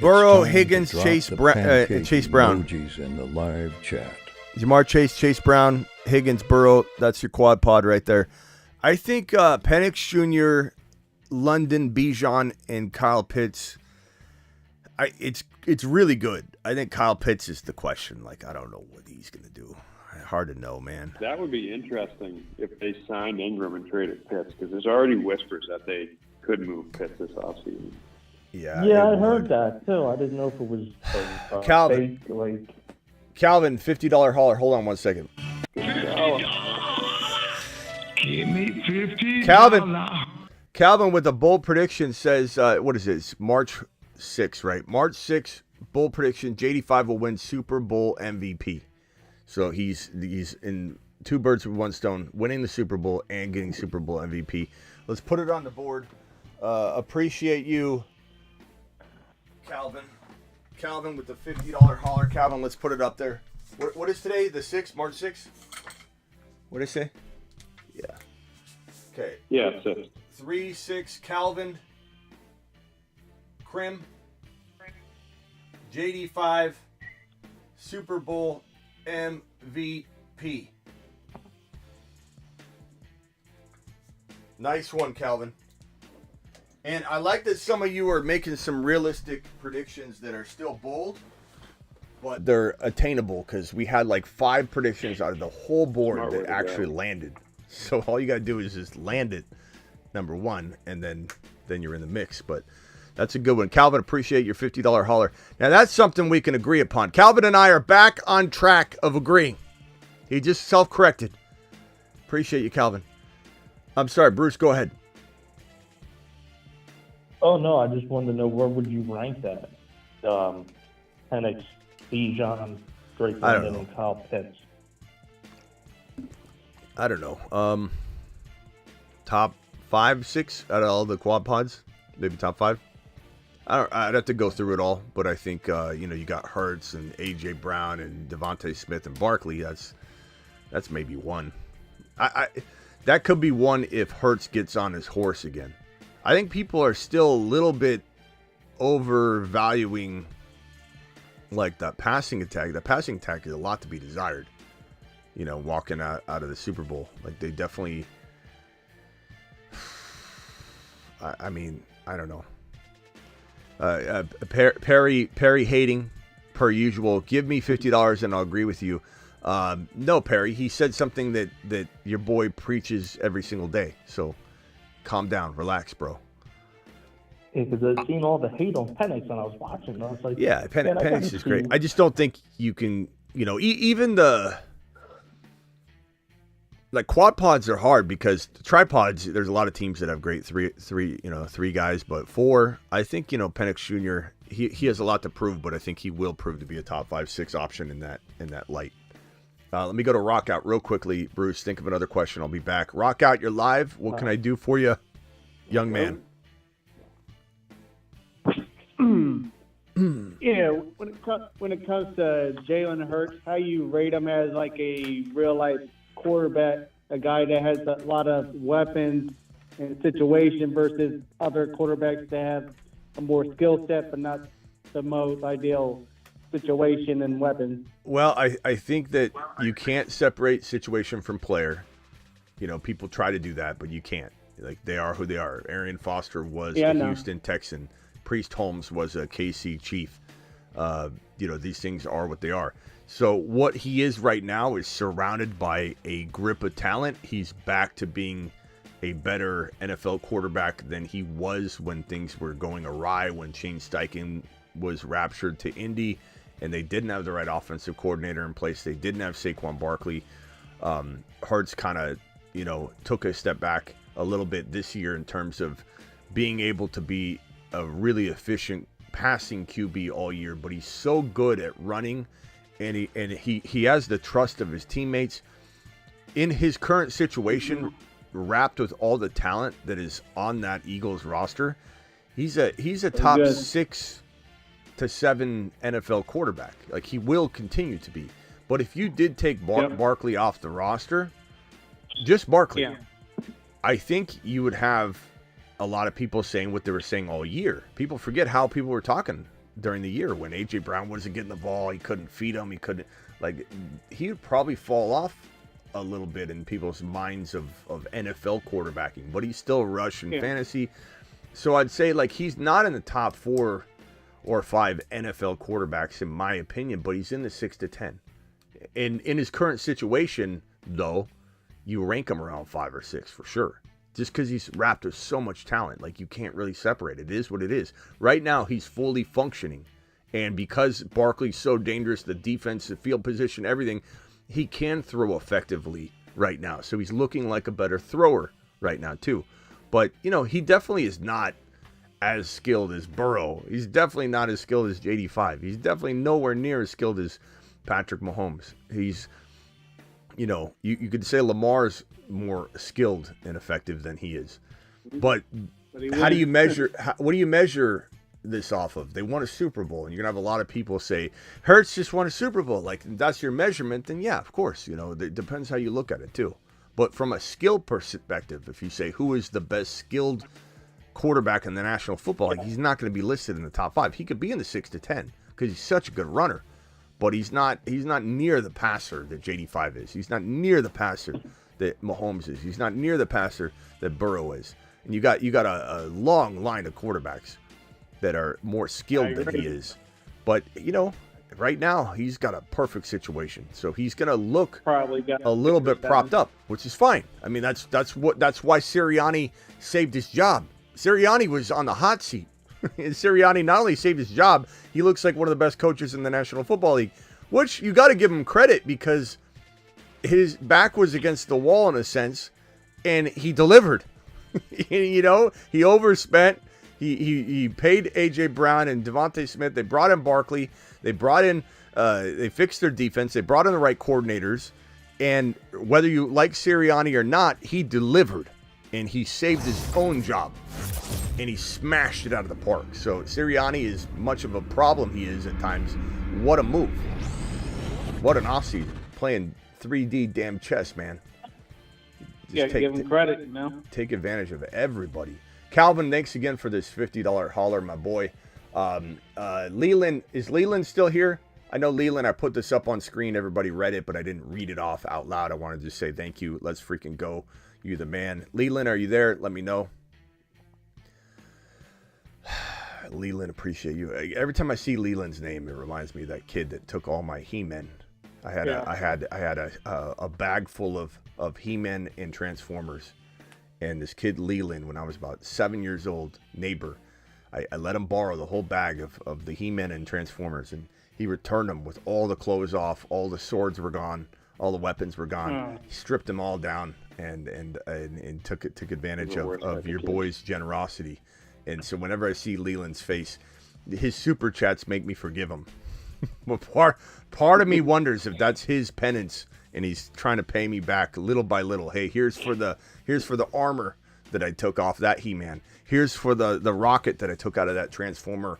Burrow, Higgins, Chase Brown. Emojis in the live chat. Jamar Chase Brown, Higgins, Burrow. That's your quad pod right there. I think Penix Jr., London, Bijan, and Kyle Pitts. It's really good. I think Kyle Pitts is the question. Like, I don't know what he's going to do. Hard to know, man. That would be interesting if they signed Engram and traded Pitts, because there's already whispers that they could move Pitts this offseason. Yeah, I heard that too. I didn't know if it was Calvin. fake, like Calvin, $50 hauler. Hold on one second. Give me $50. Calvin with the bold prediction says, what is this? March 6th, right? March 6th, bold prediction. JD5 will win Super Bowl MVP. So he's in 2 birds with 1 stone, winning the Super Bowl and getting Super Bowl MVP. Let's put it on the board. Appreciate you, Calvin. Calvin with the $50 hauler. Calvin, let's put it up there. What is today? The 6th? March 6th? What did I say? Yeah. Okay. Yeah, 6. 3-6 Calvin. Krim. JD5. Super Bowl MVP. Nice one, Calvin. And I like that some of you are making some realistic predictions that are still bold, but they're attainable, because we had like 5 predictions out of the whole board that actually landed. So all you got to do is just land it, number 1, and then you're in the mix. But that's a good one. Calvin, appreciate your $50 hauler. Now, that's something we can agree upon. Calvin and I are back on track of agreeing. He just self-corrected. Appreciate you, Calvin. I'm sorry, Bruce, go ahead. Oh no, I just wanted to know where would you rank that? Penix, Bijan, Drake London, and Kyle Pitts. I don't know. Top 5, 6 out of all the quad pods, maybe top 5. I'd have to go through it all, but I think you got Hurts and AJ Brown and Devontae Smith and Barkley. That's maybe 1. That could be 1 if Hurts gets on his horse again. I think people are still a little bit overvaluing like that passing attack. The passing attack is a lot to be desired. Walking out of the Super Bowl, like they definitely. I mean, I don't know. Perry hating per usual. Give me $50 and I'll agree with you. No, Perry. He said something that your boy preaches every single day. So calm down, relax, bro. Yeah, because I've seen all the hate on Penix and I was watching. And I was like, yeah, Penix is great. I just don't think you can. Even the. Like quad pods are hard because the tripods, there's a lot of teams that have great three guys, but 4, I think, Penix Jr., he has a lot to prove, but I think he will prove to be a top 5, 6 option in that light. Let me go to Rock Out real quickly. Bruce, think of another question. I'll be back. Rock Out, you're live. What can I do for you, young man? Yeah, when it comes to Jalen Hurts, how you rate him as like a real life quarterback, a guy that has a lot of weapons and situation versus other quarterbacks that have a more skill set but not the most ideal situation and weapons? Well, I think that you can't separate situation from player. People try to do that, but you can't. Like, they are who they are. Arian Foster was a Houston Texan. Priest Holmes was a KC Chief. These things are what they are. So what he is right now is surrounded by a grip of talent. He's back to being a better NFL quarterback than he was when things were going awry, when Shane Steichen was raptured to Indy, and they didn't have the right offensive coordinator in place. They didn't have Saquon Barkley. Hurts kind of, took a step back a little bit this year in terms of being able to be a really efficient passing QB all year, but he's so good at running. And he has the trust of his teammates. In his current situation, wrapped with all the talent that is on that Eagles roster, he's a top 6 to 7 NFL quarterback. Like, he will continue to be. But if you did take Barkley off the roster, just Barkley, I think you would have a lot of people saying what they were saying all year. People forget how people were talking during the year when AJ Brown wasn't getting the ball. He couldn't feed him. He would probably fall off a little bit in people's minds of NFL quarterbacking, but he's still rush in fantasy. So I'd say he's not in the top 4 or 5 NFL quarterbacks in my opinion, but he's in the 6 to 10. And in his current situation, though, you rank him around 5 or 6 for sure. Just because he's wrapped with so much talent, you can't really separate it. It is what it is. Right now, he's fully functioning. And because Barkley's so dangerous, the defense, the field position, everything, he can throw effectively right now. So he's looking like a better thrower right now, too. But, he definitely is not as skilled as Burrow. He's definitely not as skilled as JD5. He's definitely nowhere near as skilled as Patrick Mahomes. He's, you could say Lamar's more skilled and effective than he is. But how do you measure? What do you measure this off of? They won a Super Bowl, and you're gonna have a lot of people say Hurts just won a Super Bowl. That's your measurement. Then yeah, of course, it depends how you look at it too. But from a skill perspective, if you say who is the best skilled quarterback in the National Football League, he's not going to be listed in the top 5. He could be in the 6 to 10 because he's such a good runner. But he's not near the passer that JD5 is. He's not near the passer that Mahomes is. He's not near the passer that Burrow is. And you got a long line of quarterbacks that are more skilled than he is. But, right now he's got a perfect situation. So he's going to look a little bit propped up, which is fine. I mean, that's why Sirianni saved his job. Sirianni was on the hot seat. And Sirianni not only saved his job, he looks like one of the best coaches in the National Football League, which you got to give him credit because his back was against the wall in a sense, and he delivered. He overspent. He paid A.J. Brown and Devontae Smith. They brought in Barkley. They brought in they fixed their defense. They brought in the right coordinators. And whether you like Sirianni or not, he delivered. And he saved his own job. And he smashed it out of the park. So Sirianni, is much of a problem he is at times, what a move. What an offseason. Playing 3D damn chess, man. Just give him credit, Take advantage of everybody. Calvin, thanks again for this $50 holler, my boy. Leland, is Leland still here? I know Leland, I put this up on screen. Everybody read it, but I didn't read it off out loud. I wanted to say thank you. Let's freaking go. You the man. Leland, are you there? Let me know. Leland, appreciate you. Every time I see Leland's name, it reminds me of that kid that took all my He-Men. I had a bag full of He-Men and Transformers. And this kid Leland, when I was about 7 years old, neighbor, I let him borrow the whole bag of the He-Men and Transformers, and he returned them with all the clothes off, all the swords were gone, all the weapons were gone. He stripped them all down and took advantage of your boy's generosity. And so whenever I see Leland's face, his super chats make me forgive him. But part of me wonders if that's his penance, and he's trying to pay me back little by little. Hey, here's for the armor that I took off that He-Man. Here's for the rocket that I took out of that Transformer,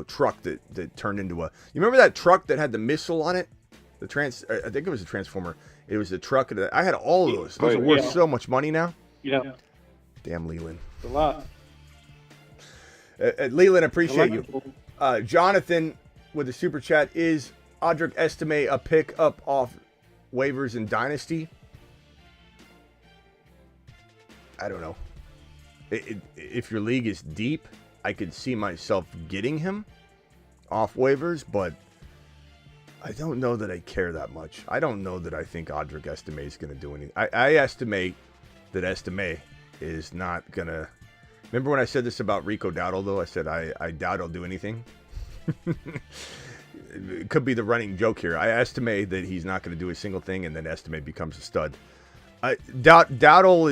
truck that turned into a. You remember that truck that had the missile on it? I think it was a Transformer. It was the truck. I had all of those. Those are worth so much money now. Yeah. Damn, Leland. A lot. Leland, appreciate you. Jonathan with the super chat, is Audric Estime a pick up off waivers in Dynasty? I don't know. If your league is deep, I could see myself getting him off waivers, but I don't know that I care that much. I don't know that I think Audric Estime is going to do anything. I estimate that Estime is not going to... Remember when I said this about Rico Dowdle, though? I said I doubt he'll do anything. It could be the running joke here. I estimate that he's not going to do a single thing, and then Estime becomes a stud. Dowdle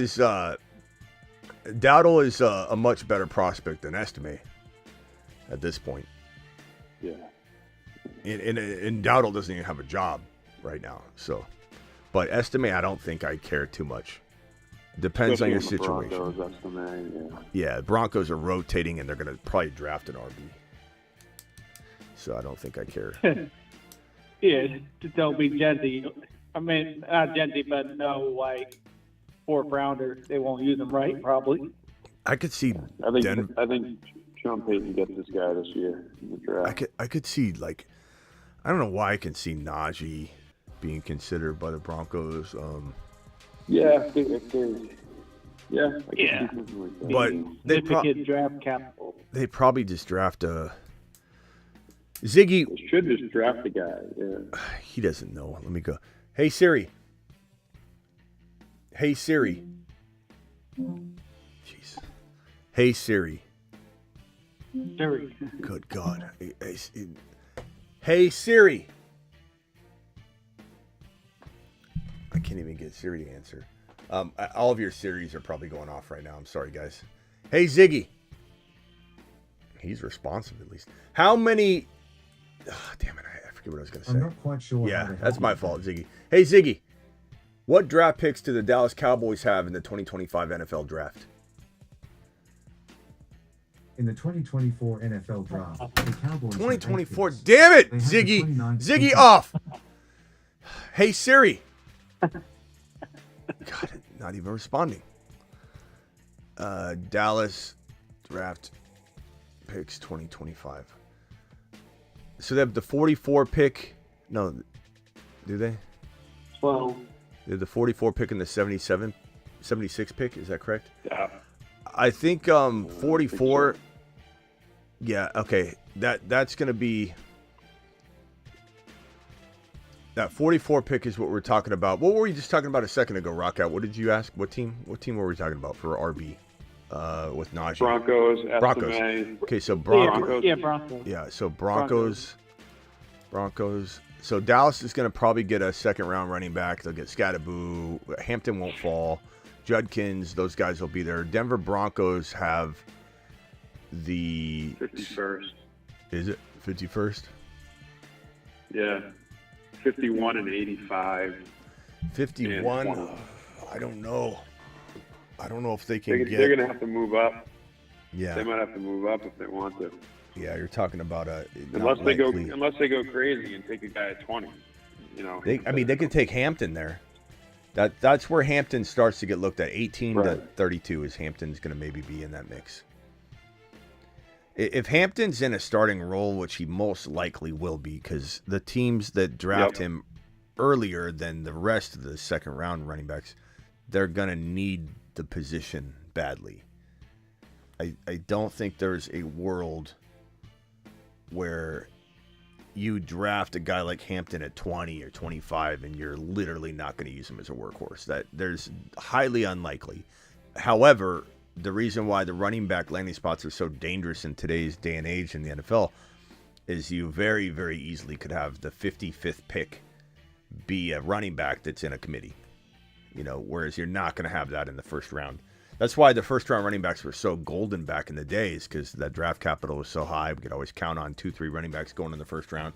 is a much better prospect than Estime at this point. Yeah. And Dowdle doesn't even have a job right now. So, but Estime, I don't think I care too much. Depends on your situation. Broncos, Estime, yeah, Broncos are rotating, and they're going to probably draft an RB. So I don't think I care. Yeah, don't be Genty. I mean, not Genty, but no, fourth rounder. They won't use him, right? Probably. I could see. I think Sean Payton gets this guy this year in the draft. I could see I don't know why I can see Najee being considered by the Broncos. Yeah. But they draft capital. They probably just draft a Ziggy. They should just draft the guy. Yeah. He doesn't know. Let me go. Hey Siri. Hey Siri. Jeez. Hey Siri. Siri. Good God. Hey Siri. I can't even get Siri to answer. All of your Siris are probably going off right now. I'm sorry, guys. Hey Ziggy. He's responsive at least. How many... Oh, damn it. I forget what I was going to say. I'm not quite sure. Yeah, that's my fault, Ziggy. Hey, Ziggy. What draft picks do the Dallas Cowboys have in the 2025 NFL Draft? In the 2024 NFL Draft, the Cowboys... 2024? Damn it, Ziggy. Ziggy off. Hey, Siri. God, not even responding. Dallas Draft picks 2025. So they have the 44 pick. No, do they? 12. They have the 44 pick and the 76 pick. Is that correct? Yeah. I think 44. Yeah. Okay. That's gonna be. That 44 pick is what we're talking about. What were we just talking about a second ago, Rockout? What did you ask? What team were we talking about for RB? With Najee. Broncos. Okay, so Broncos. Yeah, Broncos. Yeah, so Broncos. So Dallas is going to probably get a second-round running back. They'll get Scattaboo. Hampton won't fall. Judkins, those guys will be there. Denver Broncos have the 51st. Is it 51st? Yeah, 51 and 85. 51. And 20. I don't know. I don't know if they can get. They're going to have to move up. Yeah, they might have to move up if they want to. Yeah, you're talking about unless they go crazy and take a guy at 20. You know, they could take Hampton there. That's where Hampton starts to get looked at. 18 to 32 is Hampton's going to maybe be in that mix. If Hampton's in a starting role, which he most likely will be, because the teams that draft him earlier than the rest of the second round running backs, they're going to need the position badly. I don't think there's a world where you draft a guy like Hampton at 20 or 25 and you're literally not going to use him as a workhorse. That there's highly unlikely. However, the reason why the running back landing spots are so dangerous in today's day and age in the NFL is you very, very easily could have the 55th pick be a running back that's in a committee, whereas you're not going to have that in the first round. That's why the first round running backs were so golden back in the days, because that draft capital was so high. We could always count on 2-3 running backs going in the first round.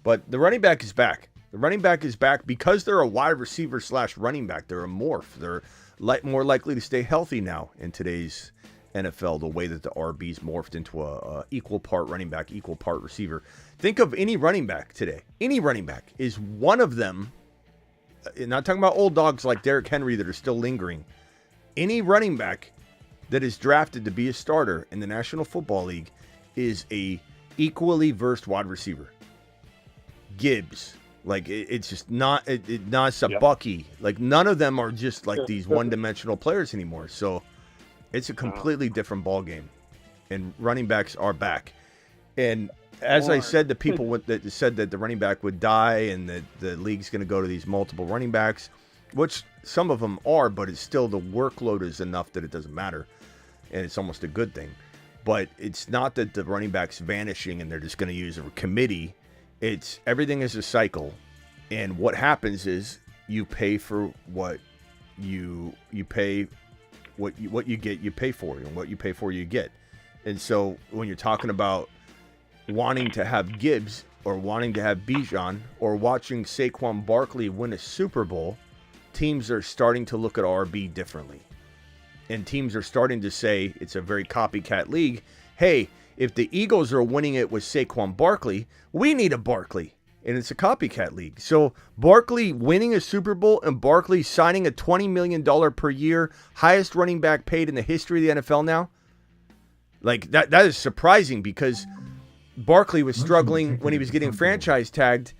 But the running back is back. The running back is back because they're a wide receiver / running back. They're a morph. They're more likely to stay healthy now in today's NFL, the way that the RB's morphed into a equal part running back, equal part receiver. Think of any running back today. Any running back is one of them. Not talking about old dogs like Derrick Henry that are still lingering. Any running back that is drafted to be a starter in the National Football League is a equally versed wide receiver. Gibbs, like it's just not Bucky. Like none of them are just like these one-dimensional players anymore. So it's a completely different ball game, and running backs are back. And as I said to people that said that the running back would die and that the league's going to go to these multiple running backs, which some of them are, but it's still the workload is enough that it doesn't matter, and it's almost a good thing. But it's not that the running back's vanishing and they're just going to use a committee. It's everything is a cycle, and what happens is you pay for what you pay, what you get, you pay for, and what you pay for, you get. And so when you're talking about wanting to have Gibbs or wanting to have Bijan or watching Saquon Barkley win a Super Bowl, teams are starting to look at RB differently. And teams are starting to say, it's a very copycat league, hey, if the Eagles are winning it with Saquon Barkley, we need a Barkley. And it's a copycat league. So Barkley winning a Super Bowl and Barkley signing a $20 million per year, highest running back paid in the history of the NFL now, like that is surprising, because Barkley was struggling when he was getting franchise tagged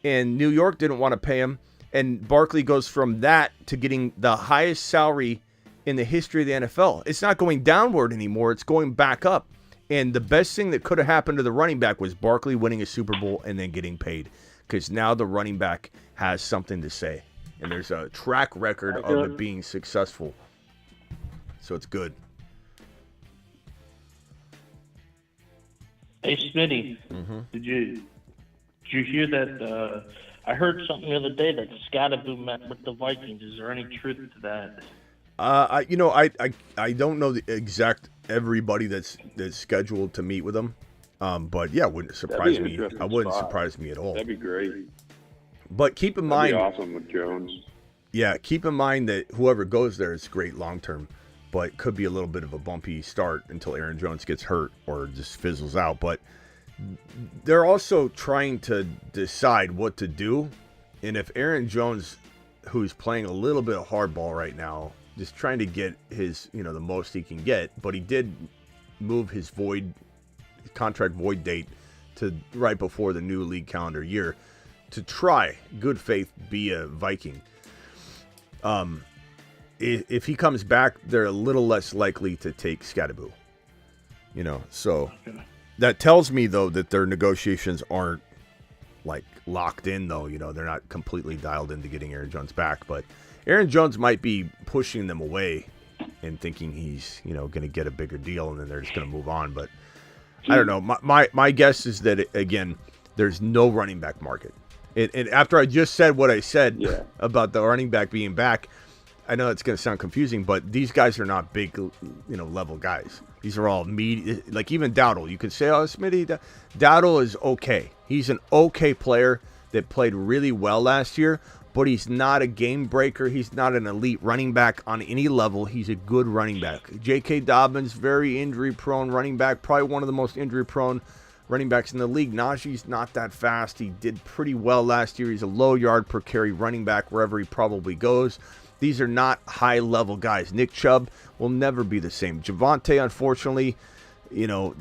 and New York didn't want to pay him. And Barkley goes from that to getting the highest salary in the history of the NFL. It's not going downward anymore. It's going back up. And the best thing that could have happened to the running back was Barkley winning a Super Bowl and then getting paid, because now the running back has something to say. And there's a track record of it being successful. So it's good. Hey, Smitty, did you hear that? I heard something the other day that Scottaboo met with the Vikings. Is there any truth to that? I don't know the exact everybody that's scheduled to meet with them, but yeah, it wouldn't surprise me. I wouldn't surprise me at all. That'd be great. But keep in mind, that'd be awesome with Jones. Yeah, keep in mind that whoever goes there is great long term, but could be a little bit of a bumpy start until Aaron Jones gets hurt or just fizzles out. But they're also trying to decide what to do, and if Aaron Jones, who's playing a little bit of hardball right now, just trying to get his, the most he can get, but he did move his contract void date to right before the new league calendar year to try, good faith, be a Viking. If he comes back, they're a little less likely to take Scottaboo. So that tells me, though, that their negotiations aren't like locked in, though. They're not completely dialed into getting Aaron Jones back, but Aaron Jones might be pushing them away and thinking he's, going to get a bigger deal, and then they're just going to move on. But I don't know. My guess is that, again, there's no running back market. And after I just said what I said about the running back being back, I know it's going to sound confusing, but these guys are not big, level guys. These are all like even Dowdle. You could say, oh, Smitty, Dowdle is okay. He's an okay player that played really well last year, but he's not a game breaker. He's not an elite running back on any level. He's a good running back. J.K. Dobbins, very injury-prone running back, probably one of the most injury-prone running backs in the league. Najee's not that fast. He did pretty well last year. He's a low yard per carry running back wherever he probably goes. These are not high-level guys. Nick Chubb will never be the same. Javonte, unfortunately,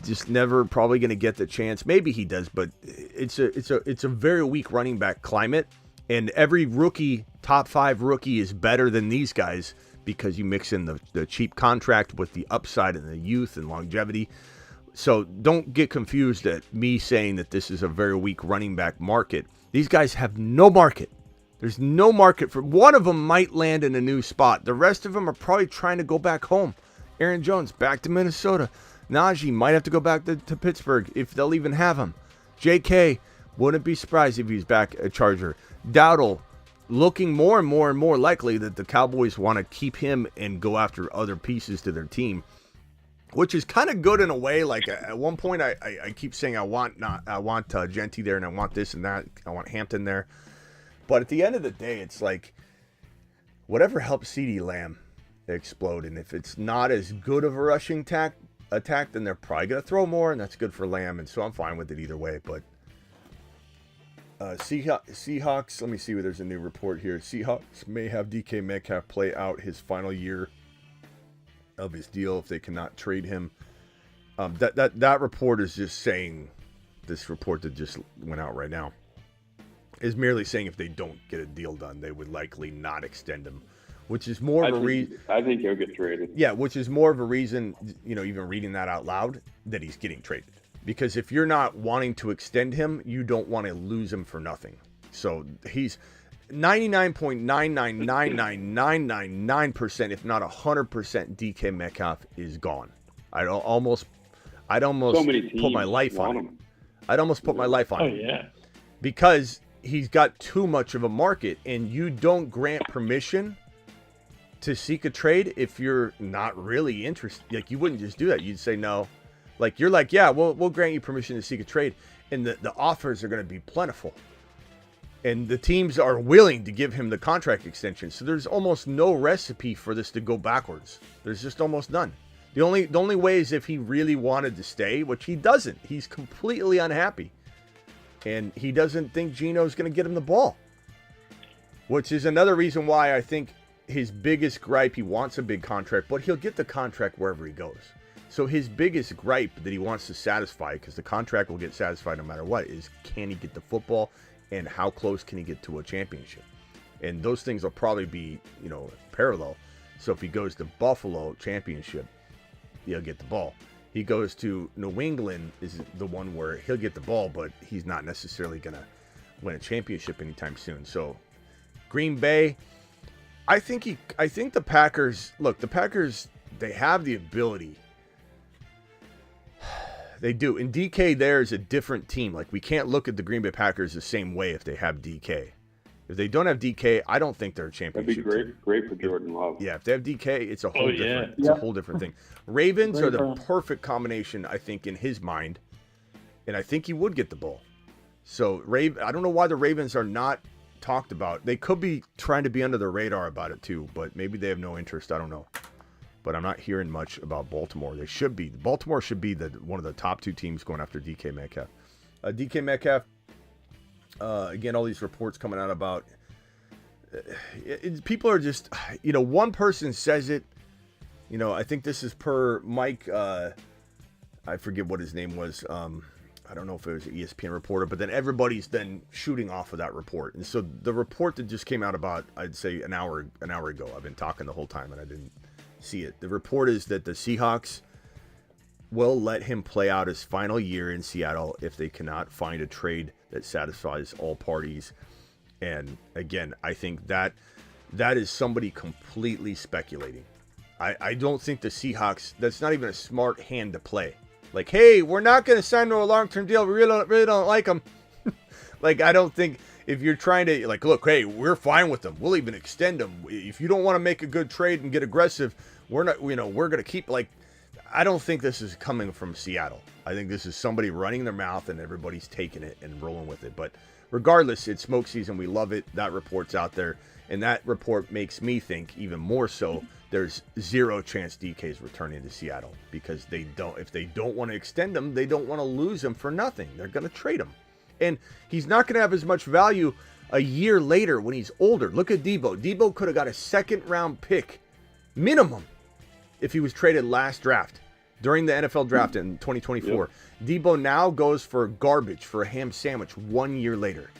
just never probably going to get the chance. Maybe he does, but it's a very weak running back climate. And every rookie, top 5 rookie, is better than these guys because you mix in the cheap contract with the upside and the youth and longevity. So don't get confused at me saying that this is a very weak running back market. These guys have no market. There's no market for one of them might land in a new spot. The rest of them are probably trying to go back home. Aaron Jones back to Minnesota. Najee might have to go back to Pittsburgh if they'll even have him. J.K. wouldn't be surprised if he's back a Charger. Dowdle looking more and more and more likely that the Cowboys want to keep him and go after other pieces to their team, which is kind of good in a way. Like at one point I keep saying I want Genty there and I want this and that. I want Hampton there. But at the end of the day, it's like whatever helps CeeDee Lamb explode. And if it's not as good of a rushing attack, then they're probably going to throw more, and that's good for Lamb. And so I'm fine with it either way. But Seahawks, let me see where there's a new report here. Seahawks may have DK Metcalf play out his final year of his deal if they cannot trade him. That report is just saying, this report that just went out right now, is merely saying if they don't get a deal done, they would likely not extend him, which is more of a reason. I think he'll get traded. Yeah, which is more of a reason, even reading that out loud, that he's getting traded. Because if you're not wanting to extend him, you don't want to lose him for nothing. So he's 99.999999%, if not 100%, DK Metcalf is gone. I'd almost so put my life on him. I'd almost put my life on him. Oh, yeah. Because he's got too much of a market, and you don't grant permission to seek a trade if you're not really interested. Like, you wouldn't just do that. You'd say no. Like, you're like, yeah, we'll grant you permission to seek a trade, and the offers are going to be plentiful. And the teams are willing to give him the contract extension. So there's almost no recipe for this to go backwards. There's just almost none. The only way is if he really wanted to stay, which he doesn't. He's completely unhappy. And he doesn't think Geno's going to get him the ball. Which is another reason why I think his biggest gripe, he wants a big contract, but he'll get the contract wherever he goes. So his biggest gripe that he wants to satisfy, because the contract will get satisfied no matter what, is can he get the football and how close can he get to a championship? And those things will probably be, parallel. So if he goes to Buffalo championship, he'll get the ball. He goes to New England is the one where he'll get the ball, but he's not necessarily going to win a championship anytime soon. So Green Bay, I think the Packers, they have the ability. They do. And DK there is a different team. Like, we can't look at the Green Bay Packers the same way if they have DK. If they don't have DK, I don't think they're a championship That'd be team. great for Jordan Love. Yeah, if they have DK, it's a whole different thing. Ravens are the perfect combination, I think, in his mind, and I think he would get the ball. So I don't know why the Ravens are not talked about. They could be trying to be under the radar about it too, but maybe they have no interest. I don't know. But I'm not hearing much about Baltimore. They should be. Baltimore should be one of the top 2 teams going after DK Metcalf. DK Metcalf. Again, all these reports coming out about people are just, one person says it, I think this is per Mike, I forget what his name was. I don't know if it was an ESPN reporter, but then everybody's then shooting off of that report. And so the report that just came out about, I'd say an hour ago, I've been talking the whole time and I didn't see it. The report is that the Seahawks will let him play out his final year in Seattle if they cannot find a trade that satisfies all parties. And again, I think that is somebody completely speculating. I don't think the Seahawks, that's not even a smart hand to play. Like, hey, we're not going to sign to a long-term deal. We really don't like him. Like, I don't think if you're trying to like, look, hey, we're fine with them. We'll even extend them. If you don't want to make a good trade and get aggressive, we're not. We're going to keep like. I don't think this is coming from Seattle. I think this is somebody running their mouth and everybody's taking it and rolling with it. But regardless, it's smoke season. We love it. That report's out there. And that report makes me think even more so there's zero chance DK's returning to Seattle because if they don't want to extend him, they don't want to lose him for nothing. They're going to trade him. And he's not going to have as much value a year later when he's older. Look at Debo. Debo could have got a second-round pick minimum if he was traded last draft during the NFL draft in 2024. Yep. Debo now goes for garbage for a ham sandwich 1 year later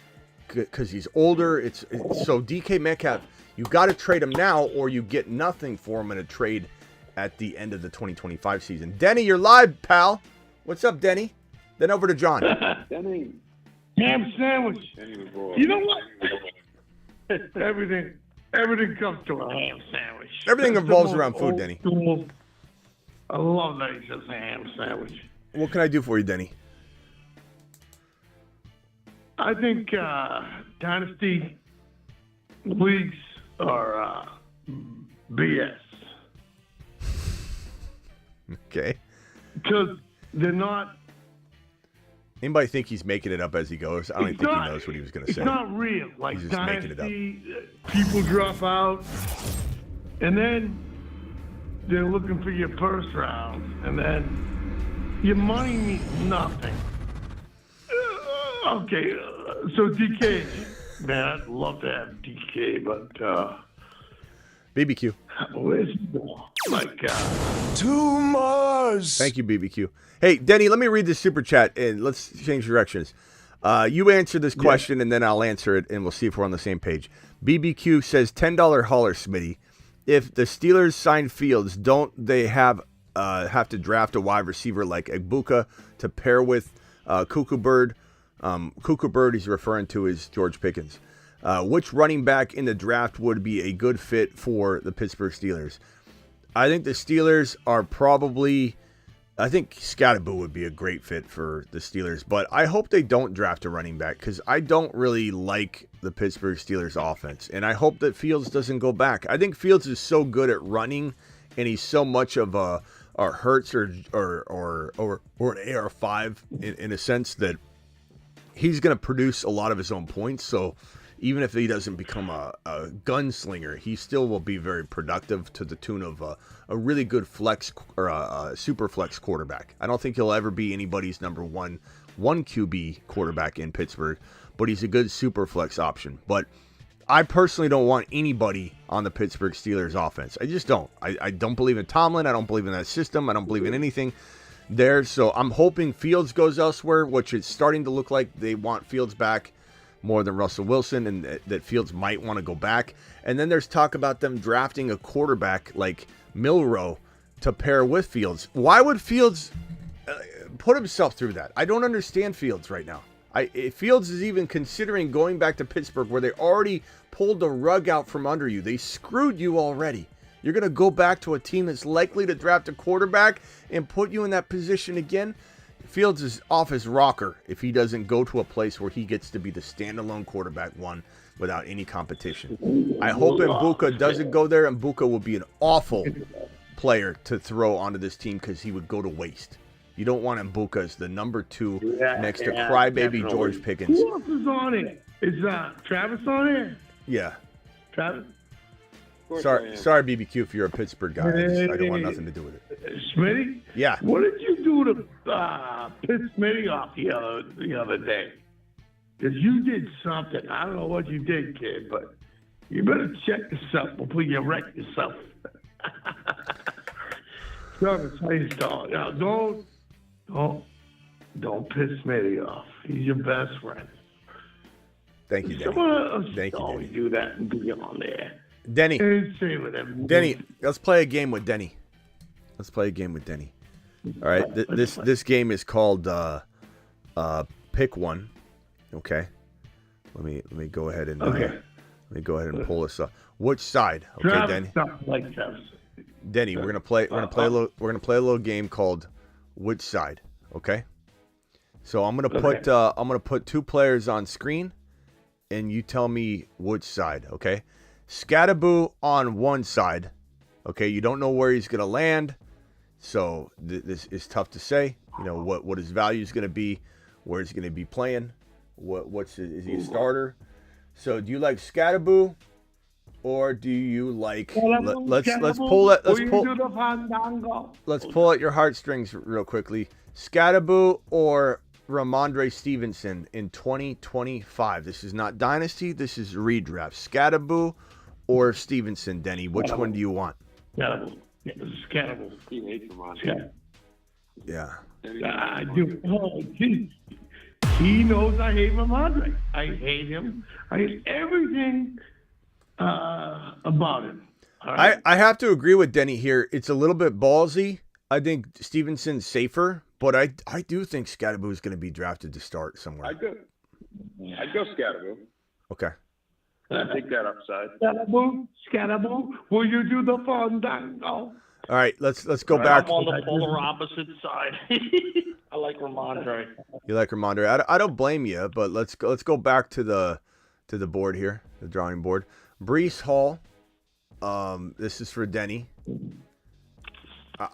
because he's older. So DK Metcalf, you got to trade him now or you get nothing for him in a trade at the end of the 2025 season. Denny, you're live, pal. What's up, Denny? Then over to John. Denny. Ham sandwich. You know what? Everything comes to a ham sandwich. Everything revolves around food, Denny. I love that he says ham sandwich. What can I do for you, Denny? I think dynasty leagues are BS. Okay. Because they're not. Anybody think he's making it up as he goes? I don't think he knows what he was going to say. It's not real. Like he's just making it up. People drop out, and then they're looking for your first round, and then your money means nothing. Okay, so DK, man, I'd love to have DK, but BBQ. Where's my God? Too much. Thank you, BBQ. Hey, Denny, let me read this super chat and let's change directions. You answer this question and then I'll answer it and we'll see if we're on the same page. BBQ says $10 hauler, Smitty. If the Steelers sign Fields, don't they have to draft a wide receiver like Egbuka to pair with Cuckoo Bird? Cuckoo Bird he's referring to is George Pickens. Which running back in the draft would be a good fit for the Pittsburgh Steelers? I think the Steelers are probably... I think Scatterboo would be a great fit for the Steelers, but I hope they don't draft a running back because I don't really like the Pittsburgh Steelers offense, and I hope that Fields doesn't go back. I think Fields is so good at running, and he's so much of a Hurts or an AR5 in a sense that he's going to produce a lot of his own points. So even if he doesn't become a gunslinger, he still will be very productive to the tune of a really good flex or a super flex quarterback. I don't think he'll ever be anybody's number one QB quarterback in Pittsburgh, but he's a good super flex option. But I personally don't want anybody on the Pittsburgh Steelers offense. I just don't. I don't believe in Tomlin. I don't believe in that system. I don't believe in anything there. So I'm hoping Fields goes elsewhere, which is starting to look like they want Fields back more than Russell Wilson, and that Fields might want to go back. And then there's talk about them drafting a quarterback like Milroe to pair with Fields. Why would Fields put himself through that? I don't understand Fields right now. Fields is even considering going back to Pittsburgh where they already pulled the rug out from under you. They screwed you already. You're going to go back to a team that's likely to draft a quarterback and put you in that position again? Fields is off his rocker if he doesn't go to a place where he gets to be the standalone quarterback one without any competition. I hope Mbuka doesn't go there. Mbuka will be an awful player to throw onto this team because he would go to waste. You don't want Mbuka as the number 2 next to crybaby George Pickens. Who else is on it? Is Travis on it? Yeah. Travis? Sorry, BBQ, if you're a Pittsburgh guy. I don't want nothing to do with it. Smitty? Yeah. What did you do to piss Smitty off the other day? Because you did something. I don't know what you did, kid, but you better check yourself before you wreck yourself. Travis, how you doing? Now, don't piss Smitty off. He's your best friend. Thank you, Denny. Someone else Thank you, always Denny. do that and be on there. Denny, Denny, let's play a game with Denny. All right, this game is called Pick One. Okay, let me go ahead and pull this up. Which side? Okay, Denny. Denny, we're gonna play a little game called Which Side. Okay. So I'm gonna put 2 players on screen, and you tell me which side, okay? Scatterboo on one side, okay? You don't know where he's going to land, so this is tough to say. You know, what his value is going to be, where he's going to be playing, is he a starter? So do you like Scatterboo, or do you like let's pull out your heartstrings real quickly. Scatterboo or Ramondre Stevenson in 2025. This is not Dynasty, this is redraft. Scatterboo or Stevenson, Denny, which one do you want? Scatterboo. Yeah, Scatterboo. He hates Ramondre. Yeah. I do. Oh, he knows I hate Ramondre. I hate him. I hate everything about him. All right? I have to agree with Denny here. It's a little bit ballsy. I think Stevenson's safer, but I do think Scatterboo is going to be drafted to start somewhere. I'd go Scatterboo. Okay. I take that upside. Scatterboo, will you do the fandango? All right, let's go back. I'm on the polar opposite side. I like Ramondre. You like Ramondre? I don't blame you, but let's go back to the board here, the drawing board. Breece Hall. This is for Denny.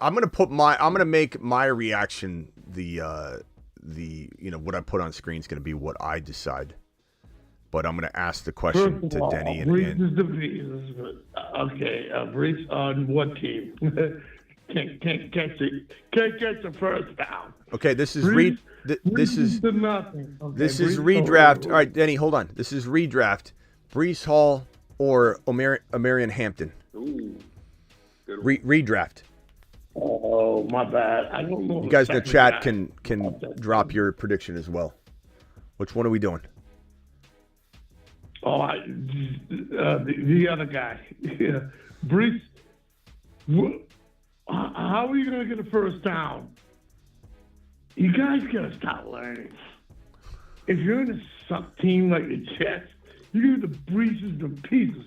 I'm gonna make my reaction what I put on screen is gonna be what I decide. But I'm gonna ask the question to Denny. Breece is the Breece. Okay, Breece on what team? can't catch the first down. Okay, this is This is nothing. Okay, this is redraft. All right, Denny, hold on. This is redraft. Breece Hall or Omarion Hampton. Ooh, good one. Redraft. Oh, my bad. I don't know. You guys in the chat can drop your prediction as well. Which one are we doing? Oh, the other guy. Yeah. Breece, how are you going to get a first down? You guys got to start learning. If you're in a suck team like the Jets, you do the Breeces to pieces.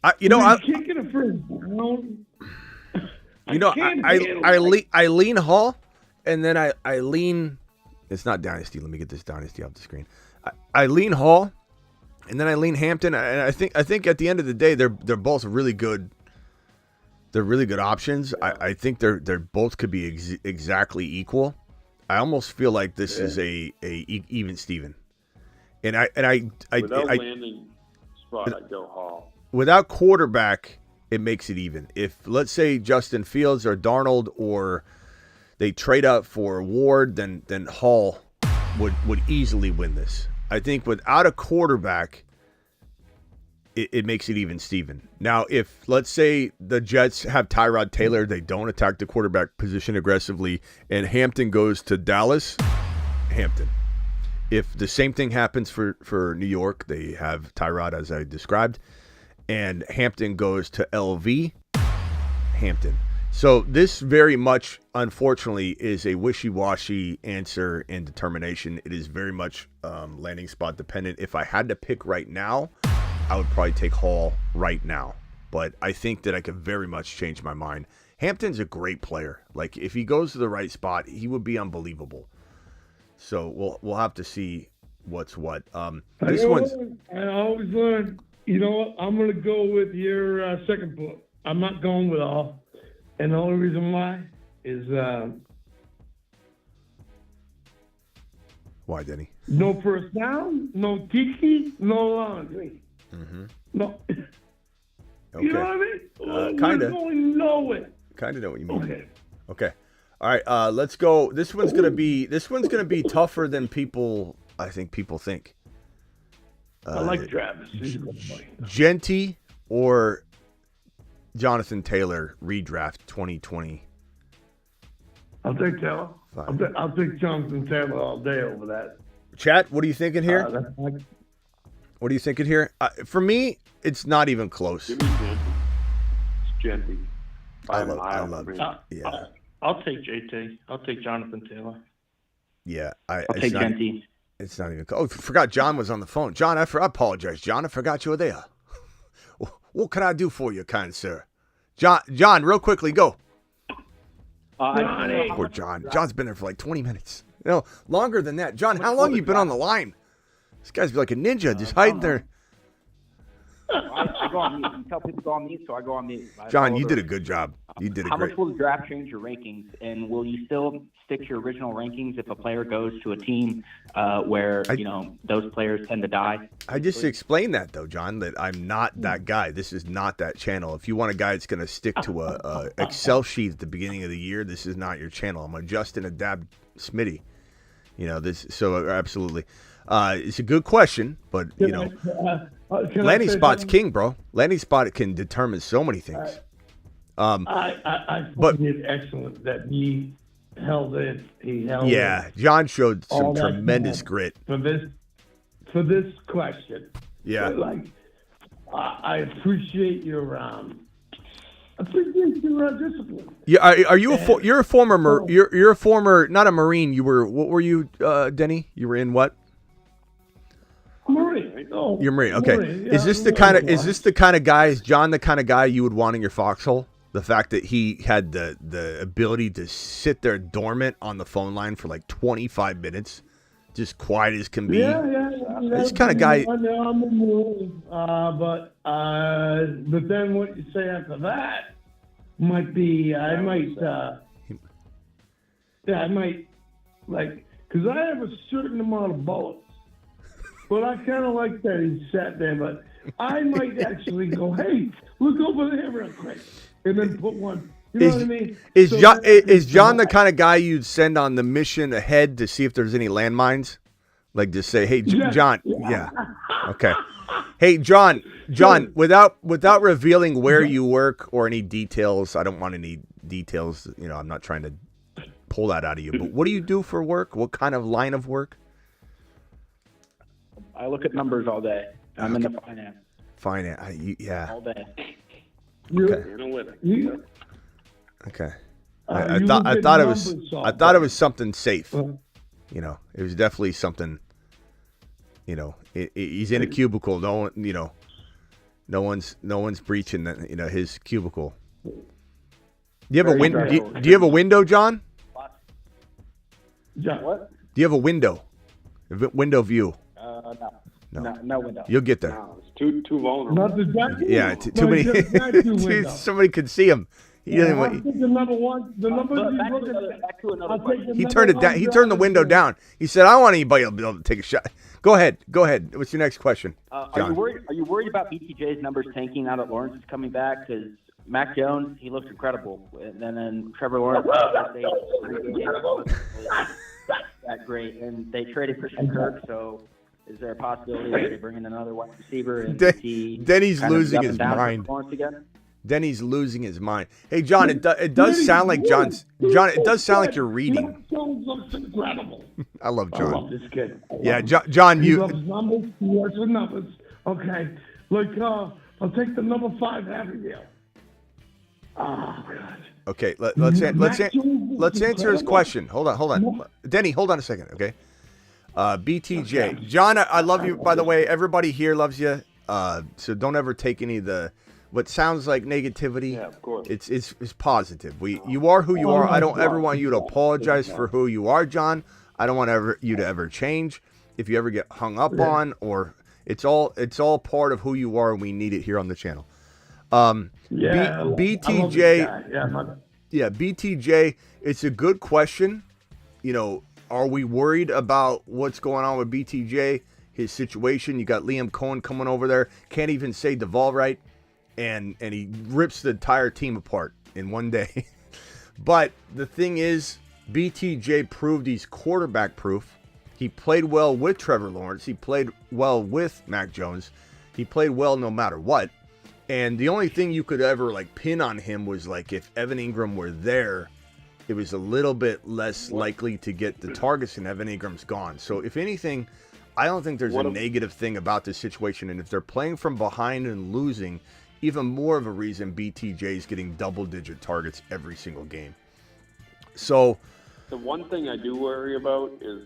I can't get a first down. I lean Hall, and then I lean. It's not Dynasty. Let me get this Dynasty off the screen. I lean Hall, and then I lean Hampton. And I think at the end of the day, they're both really good. They're really good options. I think they're both could be exactly equal. I almost feel like this is a even Steven. And without landing spot, I'd go Hall. Without quarterback, it makes it even. If, let's say, Justin Fields or Darnold, or they trade up for Ward, then Hall would easily win this. I think without a quarterback, it makes it even Steven. Now, if, let's say, the Jets have Tyrod Taylor, they don't attack the quarterback position aggressively, and Hampton goes to Dallas, Hampton. If the same thing happens for New York, they have Tyrod, as I described, and Hampton goes to LV, Hampton. So this very much, unfortunately, is a wishy-washy answer and determination. It is very much landing spot dependent. If I had to pick right now, I would probably take Hall right now. But I think that I could very much change my mind. Hampton's a great player. Like, if he goes to the right spot, he would be unbelievable. So we'll have to see what's what. I always learn. You know what? I'm going to go with your second book. I'm not going with Hall. And the only reason why is why, Denny? No first down, no tiki, no laundry. Mm-hmm. No. Okay. You know what I mean? Kind of. Know it. Kind of know what you mean. Okay. Okay. All right. Let's go. This one's gonna be tougher than I think people think. I like Travis. Genty or Jonathan Taylor redraft 2020. I'll take Taylor. I'll take Jonathan Taylor all day over that. Chat, what are you thinking here? What are you thinking here? For me, it's not even close. Give me Genty. It's Genty. I love it. Yeah. I'll take JT. I'll take Jonathan Taylor. Yeah. I'll take Genty. It's not even close. Oh, I forgot John was on the phone. John, I apologize. John, I forgot you were there. What can I do for you, kind sir? John, real quickly, go. Poor John. John's been there for like 20 minutes. No, longer than that. John, how long you been on the line? This guy's like a ninja, just hiding there. I go on mute. You tell people to go on mute, so I go on mute. John, you did a good job. You did How great. much will the draft change your rankings, and will you still stick to your original rankings if a player goes to a team where those players tend to die? I just explained that though, John, that I'm not that guy. This is not that channel. If you want a guy that's going to stick to a Excel sheet at the beginning of the year, this is not your channel. I'm adjusting a dab Smitty. So absolutely. It's a good question, but landing spot's king, bro. Landing spot can determine so many things. I find it excellent that he held it. John showed some tremendous grit for this question. Yeah, I appreciate your discipline. Yeah, are you you're a former you're a former, not a Marine. You were, what were you, Denny? You were in what? Marine. Oh, you're Marine. Okay. Marine. Yeah, is this the kind of guy? Is John the kind of guy you would want in your foxhole? The fact that he had the ability to sit there dormant on the phone line for like 25 minutes, just quiet as can be. Yeah. This kind of guy. I know I'm a Marine, but then what you say after that might be I might because I have a certain amount of bullets. But I kind of like that he sat there. But I might actually go, hey, look over there real quick, and then put one. You know what I mean? Is John the kind of guy you'd send on the mission ahead to see if there's any landmines? Like just say, hey, John. Yeah. Okay. Hey, John. Without revealing where you work or any details, I don't want any details. I'm not trying to pull that out of you. But what do you do for work? What kind of line of work? I look at numbers all day. I'm into finance. Yeah. All day. Okay. Okay. I thought it was something safe. It was definitely something. He's in a cubicle. No one's breaching that. His cubicle. Do you have a window? Do you have a window, John? John, what? Do you have a window? Window view. No window. You'll get there. No, it's too vulnerable. Yeah, too many. Somebody could see him. He doesn't want. The number one. The number He turned it down. He turned the window down. He said, "I don't want anybody to be able to take a shot." Go ahead. What's your next question, John? Are you worried about BTJ's numbers tanking now that Lawrence is coming back? Because Mac Jones, he looked incredible, and then Trevor Lawrence, that great, and they traded Christian Kirk, so. Is there a possibility that they bring in another wide receiver? And Denny's losing his mind. Denny's losing his mind. Hey, John, it does sound like John. It does sound like you're reading. Jones looks incredible. I love John. I love this kid. Yeah, John, he loves numbers. He works with numbers. Okay, I'll take the number 5 Abigail. Oh God. Okay, let's answer his question. Hold on, Denny. Hold on a second. Okay. BTJ. Okay. John, I love you, by the way. Everybody here loves you. So don't ever take any of what sounds like negativity. Yeah, of course. It's positive. You are who you are. I don't ever want you to apologize for who you are, John. I don't want you to ever change. If you ever get hung up on, or it's all part of who you are, and we need it here on the channel. BTJ. BTJ. It's a good question. Are we worried about what's going on with BTJ, his situation? You got Liam Cohen coming over there, can't even say Duvall right, and he rips the entire team apart in one day. But the thing is, BTJ proved he's quarterback proof. He played well with Trevor Lawrence. He played well with Mac Jones. He played well no matter what. And the only thing you could ever pin on him was if Evan Engram were there, it was a little bit less likely to get the targets, and Evan Ingram's gone. So if anything, I don't think there's a negative thing about this situation. And if they're playing from behind and losing, even more of a reason BTJ is getting double-digit targets every single game. So the one thing I do worry about is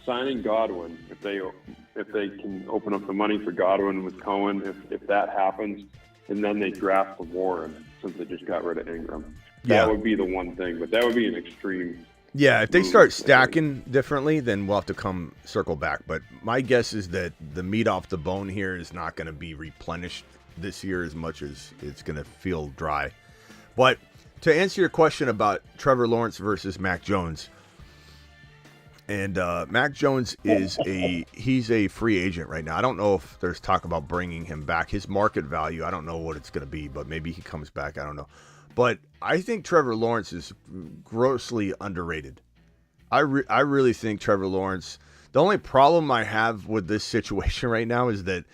signing Godwin. If they can open up the money for Godwin with Cohen, if that happens, and then they draft for Warren since they just got rid of Engram. That would be the one thing, but that would be an extreme Yeah, if they start stacking differently, then we'll have to come circle back. But my guess is that the meat off the bone here is not going to be replenished this year as much as it's going to feel dry. But to answer your question about Trevor Lawrence versus Mac Jones, and Mac Jones he's a free agent right now. I don't know if there's talk about bringing him back. His market value, I don't know what it's going to be, but maybe he comes back. I don't know. But I think Trevor Lawrence is grossly underrated. I really think Trevor Lawrence, the only problem I have with this situation right now is that,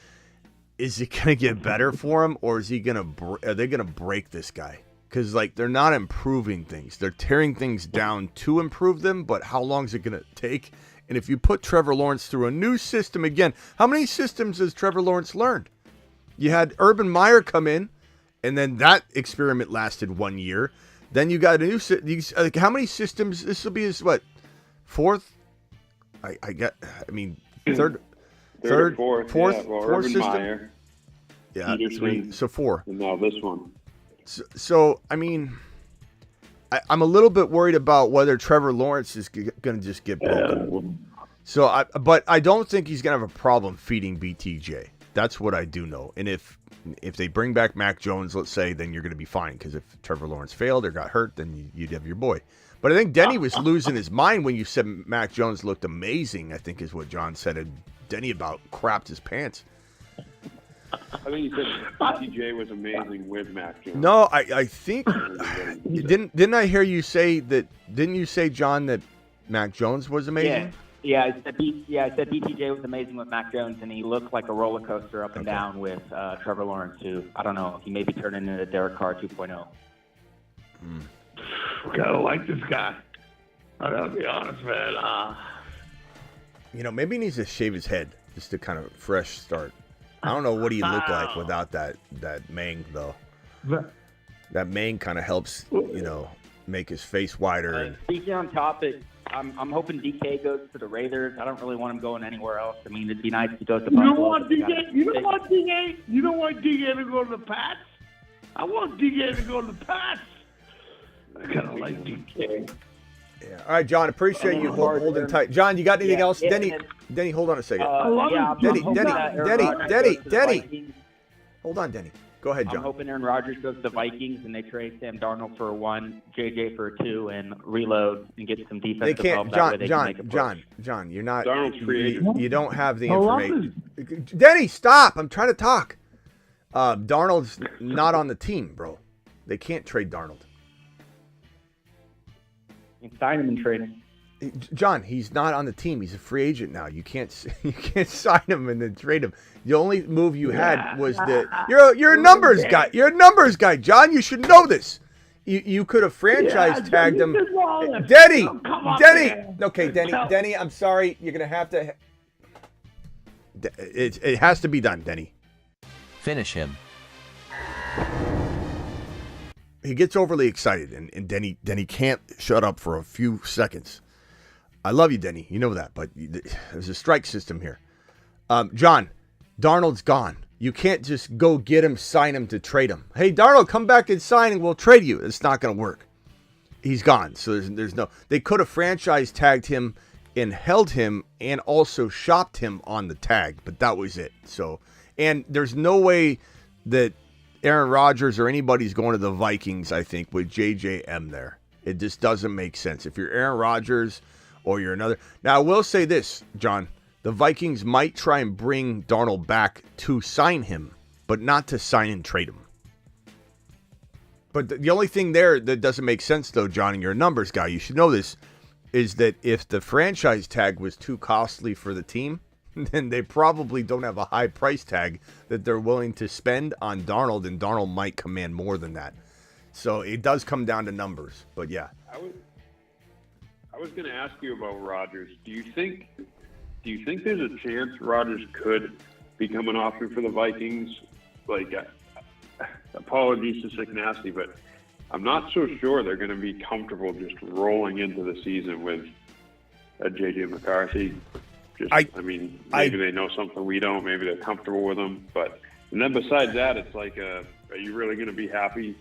is it going to get better for him, or are they going to break this guy? Because, like, they're not improving things. They're tearing things down to improve them, but how long is it going to take? And if you put Trevor Lawrence through a new system again, how many systems has Trevor Lawrence learned? You had Urban Meyer come in, and then that experiment lasted 1 year. Then you got a new like, how many systems? This will be his, what, fourth? Third or fourth. Fourth, yeah, well, fourth Urban system. Meyer, Yeah, Peterson, 3, so 4. and now this one. So I mean, I'm a little bit worried about whether Trevor Lawrence is going to just get broken. But I don't think he's going to have a problem feeding BTJ. That's what I do know. And if they bring back Mac Jones, let's say, then you're going to be fine. Because if Trevor Lawrence failed or got hurt, then you'd have your boy. But I think Denny was losing his mind when you said Mac Jones looked amazing, I think is what John said. And Denny about crapped his pants. I think you said BTJ was amazing with Mac Jones. No, I think didn't I hear you say that? Didn't you say, John, that Mac Jones was amazing? Yeah, I said BTJ was amazing with Mac Jones, and he looked like a roller coaster up and down with Trevor Lawrence, who, I don't know, he may be turning into Derek Carr 2.0. Kind of like this guy. I gotta be honest, man. Maybe he needs to shave his head just to kind of fresh start. I don't know what he'd look like without that mane, though. That mane kind of helps, make his face wider. Speaking on topic, I'm hoping DK goes to the Raiders. I don't really want him going anywhere else. I mean, it'd be nice to go to Buffalo. You don't want DK? You don't want DK to go to the Pats? I want DK to go to the Pats. I kind of like DK. Yeah. All right, John, appreciate you holding tight. John, you got anything else? Denny, hold on a second. Denny. Hold on, Denny. Go ahead, John. I'm hoping Aaron Rodgers goes to the Vikings and they trade Sam Darnold for 1, JJ for 2, and reload and get some defensive help. John, you're not. Darnold's free agent. You don't have the information. Denny, stop! I'm trying to talk. Darnold's not on the team, bro. They can't trade Darnold. You can sign him and trade him. John, he's not on the team. He's a free agent now. You can't sign him and then trade him. The only move you had was that you're a numbers guy. You're a numbers guy, John. You should know this. You could have franchise tagged him. Denny. Okay, Denny. I'm sorry. You're gonna have to. It has to be done, Denny. Finish him. He gets overly excited, and Denny can't shut up for a few seconds. I love you, Denny. You know that, but there's a strike system here. John, Darnold's gone. You can't just go get him, sign him to trade him. Hey, Darnold, come back and sign, and we'll trade you. It's not going to work. He's gone. So there's no. They could have franchise tagged him and held him, and also shopped him on the tag, but that was it. So, and there's no way that Aaron Rodgers or anybody's going to the Vikings, I think, with JJM there. It just doesn't make sense. If you're Aaron Rodgers or you're another. Now, I will say this, John. The Vikings might try and bring Darnold back to sign him, but not to sign and trade him. But the only thing there that doesn't make sense, though, John, and you're a numbers guy, you should know this, is that if the franchise tag was too costly for the team, then they probably don't have a high price tag that they're willing to spend on Darnold, and Darnold might command more than that. So it does come down to numbers, but yeah. I was going to ask you about Rodgers. Do you think there's a chance Rodgers could become an option for the Vikings? Like, apologies to Sick Nasty, but I'm not so sure they're going to be comfortable just rolling into the season with a J.J. McCarthy. Maybe they know something we don't. Maybe they're comfortable with him. And then besides that, it's like, are you really going to be happy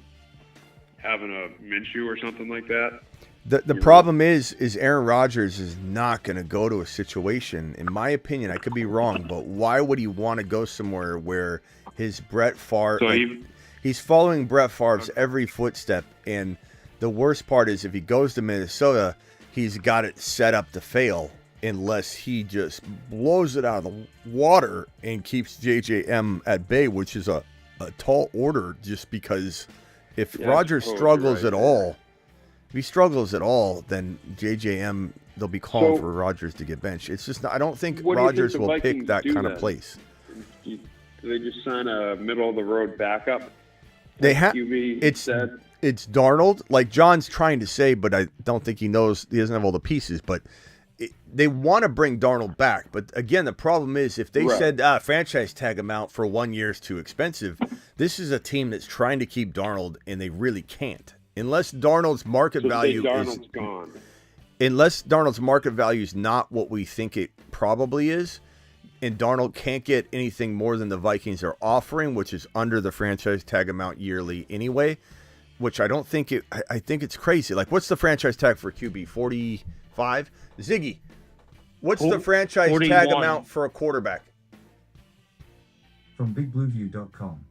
having a Minshew or something like that? The problem is Aaron Rodgers is not going to go to a situation, in my opinion, I could be wrong, but why would he want to go somewhere where his Brett Favre, he's following Brett Favre's every footstep, and the worst part is if he goes to Minnesota, he's got it set up to fail unless he just blows it out of the water and keeps JJM at bay, which is a tall order just because if Rodgers struggles at all, if he struggles at all, then JJM, they'll be calling for Rodgers to get benched. It's just, I don't think Rodgers will pick that kind of place. Do they just sign a middle-of-the-road backup? It's Darnold, like John's trying to say, but I don't think he knows. He doesn't have all the pieces, but they want to bring Darnold back. But again, the problem is if they said franchise tag him out for 1 year is too expensive, this is a team that's trying to keep Darnold, and they really can't. Unless Darnold's market value is gone. Unless Darnold's market value is not what we think it probably is, and Darnold can't get anything more than the Vikings are offering, which is under the franchise tag amount yearly anyway, which I don't think it. I think it's crazy. Like, what's the franchise tag for QB? 45? Ziggy, what's the franchise 41. tag amount for a quarterback? From BigBlueView.com.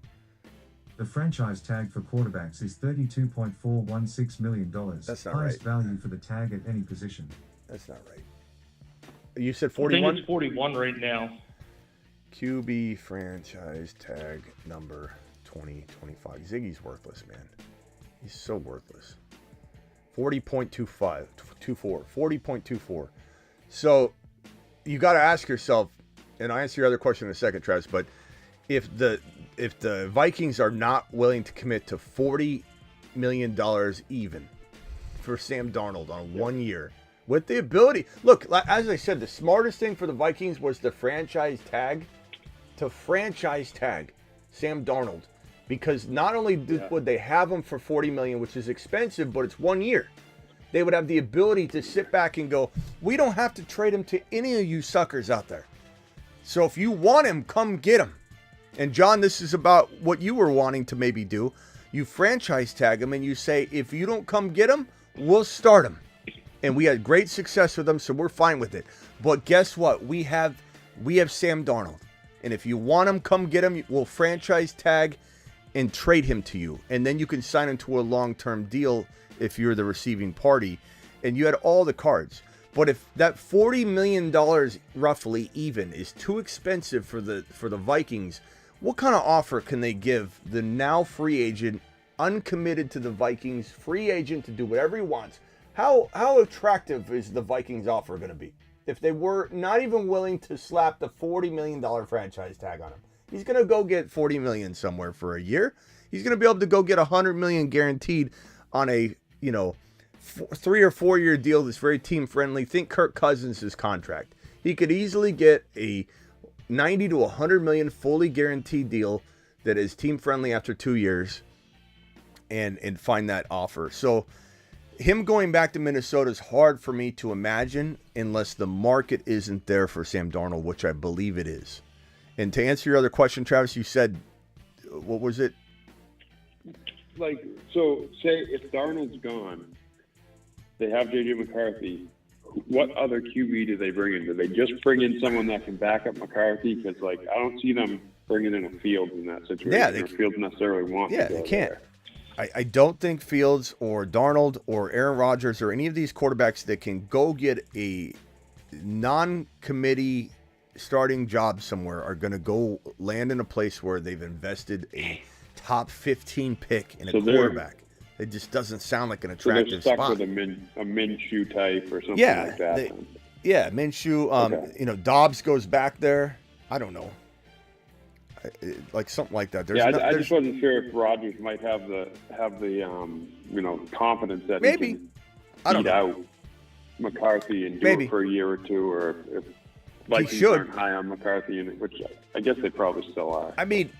The franchise tag for quarterbacks is $32.416 million. That's not highest right. value for the tag at any position. That's not right. You said I 41? think it's 41 right now. QB franchise tag number 2025. Ziggy's worthless, man. He's so worthless. 40.24. 40.24. So you got to ask yourself, and I'll answer your other question in a second, Travis, but if the Vikings are not willing to commit to $40 million even for Sam Darnold on 1 year, with the ability, look, as I said, the smartest thing for the Vikings was the franchise tag, to franchise tag Sam Darnold, because not only would they have him for $40 million, which is expensive, but it's 1 year. They would have the ability to sit back and go, we don't have to trade him to any of you suckers out there. So if you want him, come get him. And John, this is about what you were wanting to maybe do. You franchise tag him and you say, if you don't come get him, we'll start him. And we had great success with them, so we're fine with it. But guess what? We have Sam Darnold. And if you want him, come get him. We'll franchise tag and trade him to you. And then you can sign him to a long-term deal if you're the receiving party. And you had all the cards. But if that $40 million roughly even is too expensive for the Vikings, what kind of offer can they give the now free agent, uncommitted to the Vikings, free agent to do whatever he wants? How attractive is the Vikings offer going to be if they were not even willing to slap the $40 million franchise tag on him? He's going to go get $40 million somewhere for a year. He's going to be able to go get $100 million guaranteed on a 3 or 4 year deal that's very team friendly. Think Kirk Cousins' contract. He could easily get a 90 to 100 million fully guaranteed deal that is team friendly after 2 years and find that offer. So him going back to Minnesota is hard for me to imagine unless the market isn't there for Sam Darnold, which I believe it is. And to answer your other question, Travis, you said, what was it? Like, so say if Darnold's gone, they have J.J. McCarthy. What other QB do they bring in? Do they just bring in someone that can back up McCarthy? Because, like, I don't see them bringing in a Fields in that situation. Yeah, Fields necessarily wants to go they can't. there. I don't think Fields or Darnold or Aaron Rodgers or any of these quarterbacks that can go get a non-committee starting job somewhere are going to go land in a place where they've invested a top 15 pick in a quarterback. It just doesn't sound like an attractive so they're stuck spot. with a Minshew type or something like that. Minshew. Dobbs goes back there. I don't know. Like something like that. I just wasn't sure if Rodgers might have the confidence that maybe he can beat out McCarthy and do it for a year or two, or if Vikings aren't high on McCarthy, which I guess they probably still are. I mean,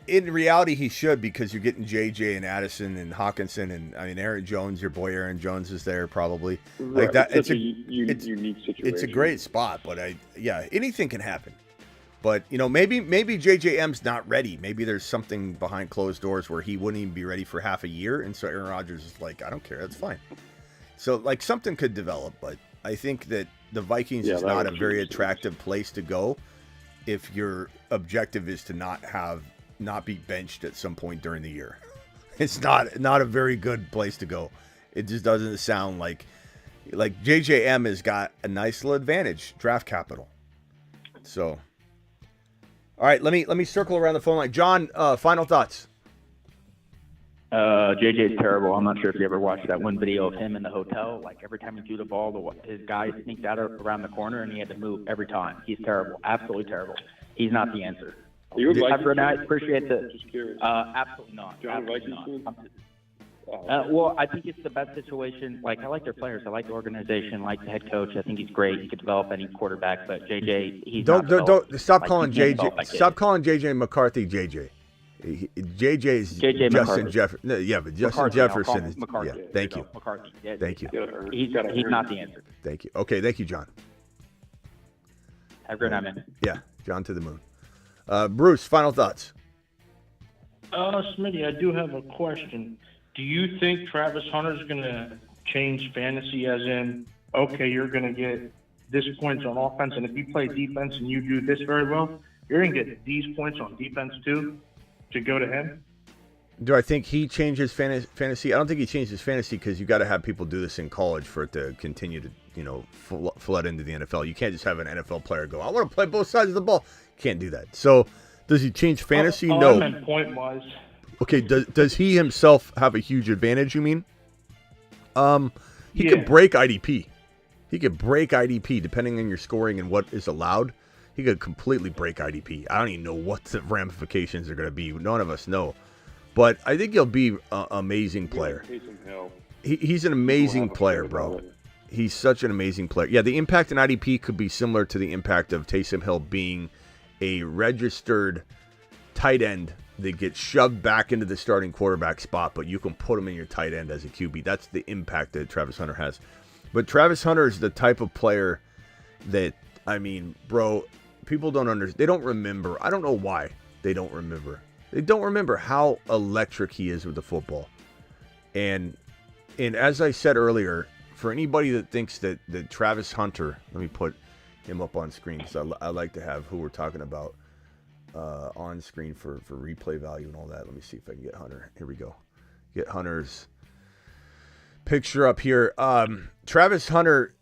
in reality, he should, because you're getting JJ and Addison and Hawkinson, and I mean Aaron Jones. Your boy Aaron Jones is there probably. Right. Like that. It's a unique situation. It's a great spot, but anything can happen. But maybe JJM's not ready. Maybe there's something behind closed doors where he wouldn't even be ready for half a year, and so Aaron Rodgers is like, I don't care, that's fine. So, like, something could develop, but I think that the Vikings is not a very attractive place to go if your objective is to not be benched at some point during the year. It's not a very good place to go. It just doesn't sound like JJM has got a nice little advantage, draft capital. So, all right, let me circle around the phone line. John, final thoughts. JJ's terrible. I'm not sure if you ever watched that one video of him in the hotel. Like, every time he threw the ball, his guy sneaked out around the corner, and he had to move every time. He's terrible. Absolutely terrible. He's not the answer. I appreciate the. Absolutely not. Absolutely not. Well, I think it's the best situation. Like, I like their players. I like the organization. I like the head coach. I think he's great. He could develop any quarterback. But JJ, he's don't stop calling JJ. Stop calling JJ McCarthy JJ. JJ is JJ Justin Jefferson. No, yeah, but Justin McCarthy, Jefferson is. McCarthy. Yeah, thank you. McCarthy. Yeah, thank you. He's not the answer. Thank you. Okay, thank you, John. Have a great night, man. Yeah, John to the moon. Bruce, final thoughts. Smitty, I do have a question. Do you think Travis Hunter's going to change fantasy as in, okay, you're going to get this points on offense, and if you play defense and you do this very well, you're going to get these points on defense too to go to him? Do I think he changes fantasy? I don't think he changes fantasy because you got to have people do this in college for it to continue to, flood into the NFL. You can't just have an NFL player go, I want to play both sides of the ball. Can't do that. So, does he change fantasy? No. I meant point-wise. Okay, does he himself have a huge advantage, you mean? He could break IDP. He could break IDP depending on your scoring and what is allowed. He could completely break IDP. I don't even know what the ramifications are going to be. None of us know. But I think he'll be an amazing player. He's an amazing player, bro. He's such an amazing player. Yeah, the impact in IDP could be similar to the impact of Taysom Hill being a registered tight end that gets shoved back into the starting quarterback spot, but you can put him in your tight end as a QB. That's the impact that Travis Hunter has. But Travis Hunter is the type of player that, I mean, bro, people don't understand. They don't remember. I don't know why they don't remember. They don't remember how electric he is with the football. And as I said earlier, for anybody that thinks that Travis Hunter, let me put him up on screen because I like to have who we're talking about on screen for replay value and all that. Let me see if I can get Hunter. Here we go. Get Hunter's picture up here. Travis Hunter,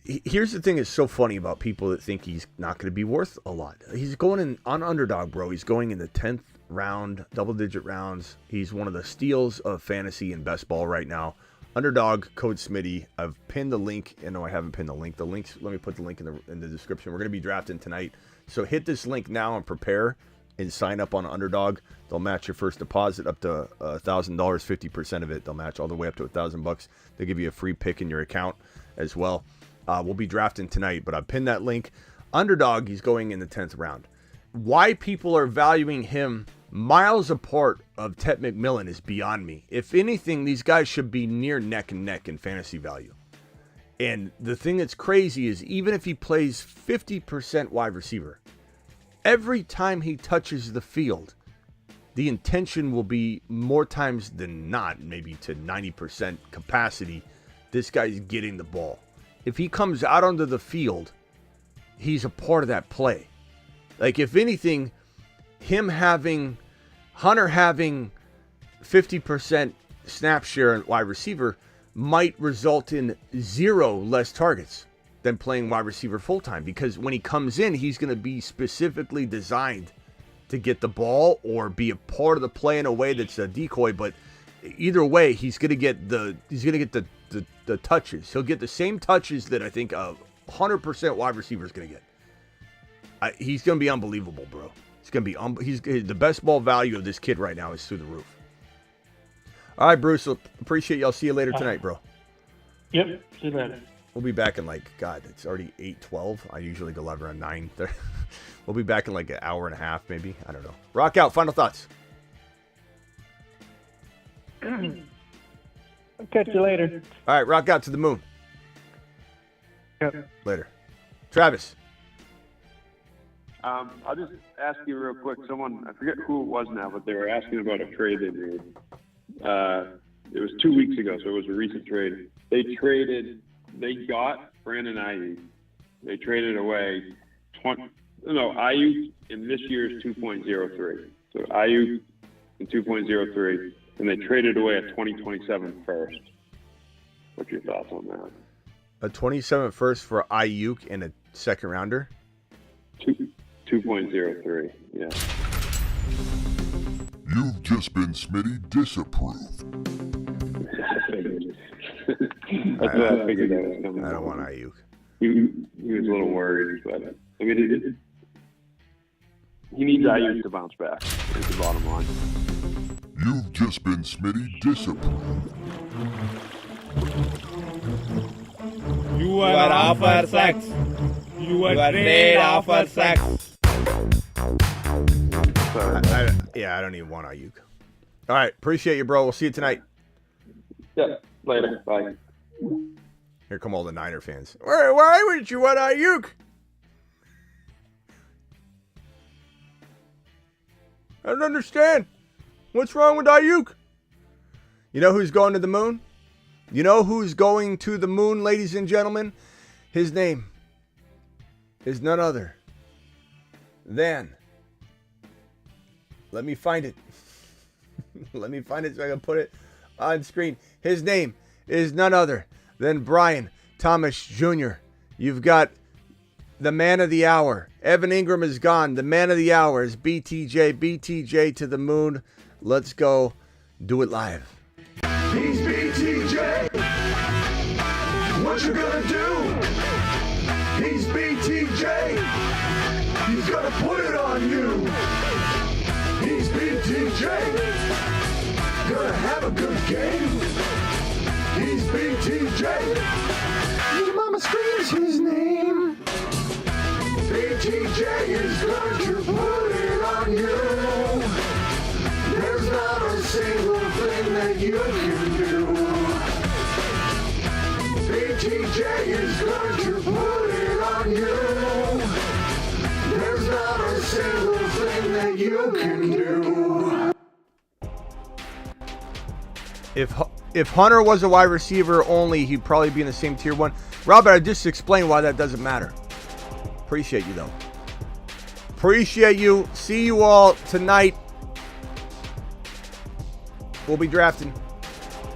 here's the thing that's so funny about people that think he's not going to be worth a lot. He's going in on underdog, bro. He's going in the 10th round, double-digit rounds. He's one of the steals of fantasy and best ball right now. Underdog, code Smitty. I've pinned the link. No, I haven't pinned the link. The links, let me put the link in the description. We're going to be drafting tonight. So hit this link now and prepare and sign up on Underdog. They'll match your first deposit up to $1,000, 50% of it. They'll match all the way up to $1,000. They'll give you a free pick in your account as well. We'll be drafting tonight, but I've pinned that link. Underdog, he's going in the 10th round. Why people are valuing him miles apart of Ted McMillan is beyond me. If anything, these guys should be near neck and neck in fantasy value. And the thing that's crazy is even if he plays 50% wide receiver, every time he touches the field, the intention will be more times than not, maybe to 90% capacity, this guy's getting the ball. If he comes out onto the field, he's a part of that play. Like, if anything, Hunter having 50% snap share in wide receiver might result in 0 less targets than playing wide receiver full-time, because when he comes in, he's going to be specifically designed to get the ball or be a part of the play in a way that's a decoy. But either way, he's going to get the touches. He'll get the same touches that I think a 100% wide receiver is going to get. He's going to be unbelievable, bro. It's going to be the best ball value of this kid right now is through the roof. All right, Bruce. Appreciate you. I'll see you later tonight, bro. Yep. See you later. We'll be back in it's already 8:12. I usually go live around 9. We'll be back in like an hour and a half, maybe. I don't know. Rock out. Final thoughts. I'll catch you later. All right, rock out to the moon. Yep. Later. Travis. I'll just ask you real quick. Someone, I forget who it was now, but they were asking about a trade they made. it was 2 weeks ago, so it was a recent trade. They got Brandon Ayuk. They traded away Ayuk in this year's 2.03. So Ayuk in 2.03, and they traded away a 2027 first. What's your thoughts on that? A 27 first for Ayuk and a second rounder? 2.03, yeah. You've just been Smitty disapproved. I figured that was coming. I don't want Ayuk. He was a little worried, but I mean, he needs Ayuk to bounce back. Is the bottom line. You've just been Smitty disapproved. You were offered sex. You were made offered sex. I don't even want Ayuk. All right, appreciate you, bro. We'll see you tonight. Yeah, later. Bye. Here come all the Niner fans. Why wouldn't you want Ayuk? I don't understand. What's wrong with Ayuk? You know who's going to the moon? You know who's going to the moon, ladies and gentlemen? His name is none other than... Let me find it. Let me find it so I can put it on screen. His name is none other than Brian Thomas Jr. You've got the man of the hour. Evan Engram is gone. The man of the hour is BTJ. BTJ to the moon. Let's go. Do it live. He's BTJ. What you gonna do? He's BTJ. He's gonna put it on you. He's BTJ. Gonna have a good game. He's BTJ. Your mama screams his name. BTJ is going to put it on you. There's not a single thing that you can do. BTJ is going to put it on you. There's not a single thing that you can do. If Hunter was a wide receiver only, he'd probably be in the same tier one. Robert, I just explained why that doesn't matter. Appreciate you, though. Appreciate you. See you all tonight. We'll be drafting.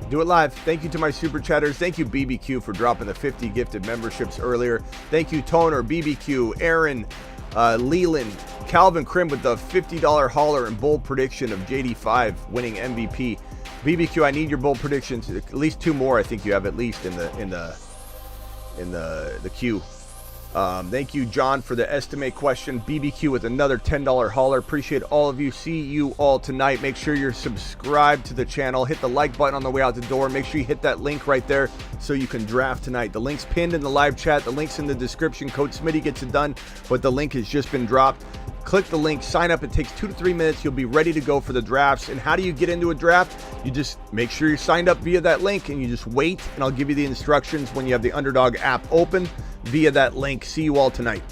Do it live. Thank you to my super chatters. Thank you, BBQ, for dropping the 50 gifted memberships earlier. Thank you, Toner, BBQ, Aaron, Leland, Calvin Krim with the $50 hauler and bold prediction of JD5 winning MVP. BBQ, I need your bold predictions. At least two more, I think you have at least in the queue. Thank you, John, for the estimate question. BBQ with another $10 hauler. Appreciate all of you. See you all tonight. Make sure you're subscribed to the channel. Hit the like button on the way out the door. Make sure you hit that link right there so you can draft tonight. The link's pinned in the live chat. The link's in the description. Code Smitty gets it done, but the link has just been dropped. Click the link, sign up. It takes 2 to 3 minutes. You'll be ready to go for the drafts. And how do you get into a draft? You just make sure you're signed up via that link, and you just wait, and I'll give you the instructions when you have the Underdog app open via that link. See you all tonight.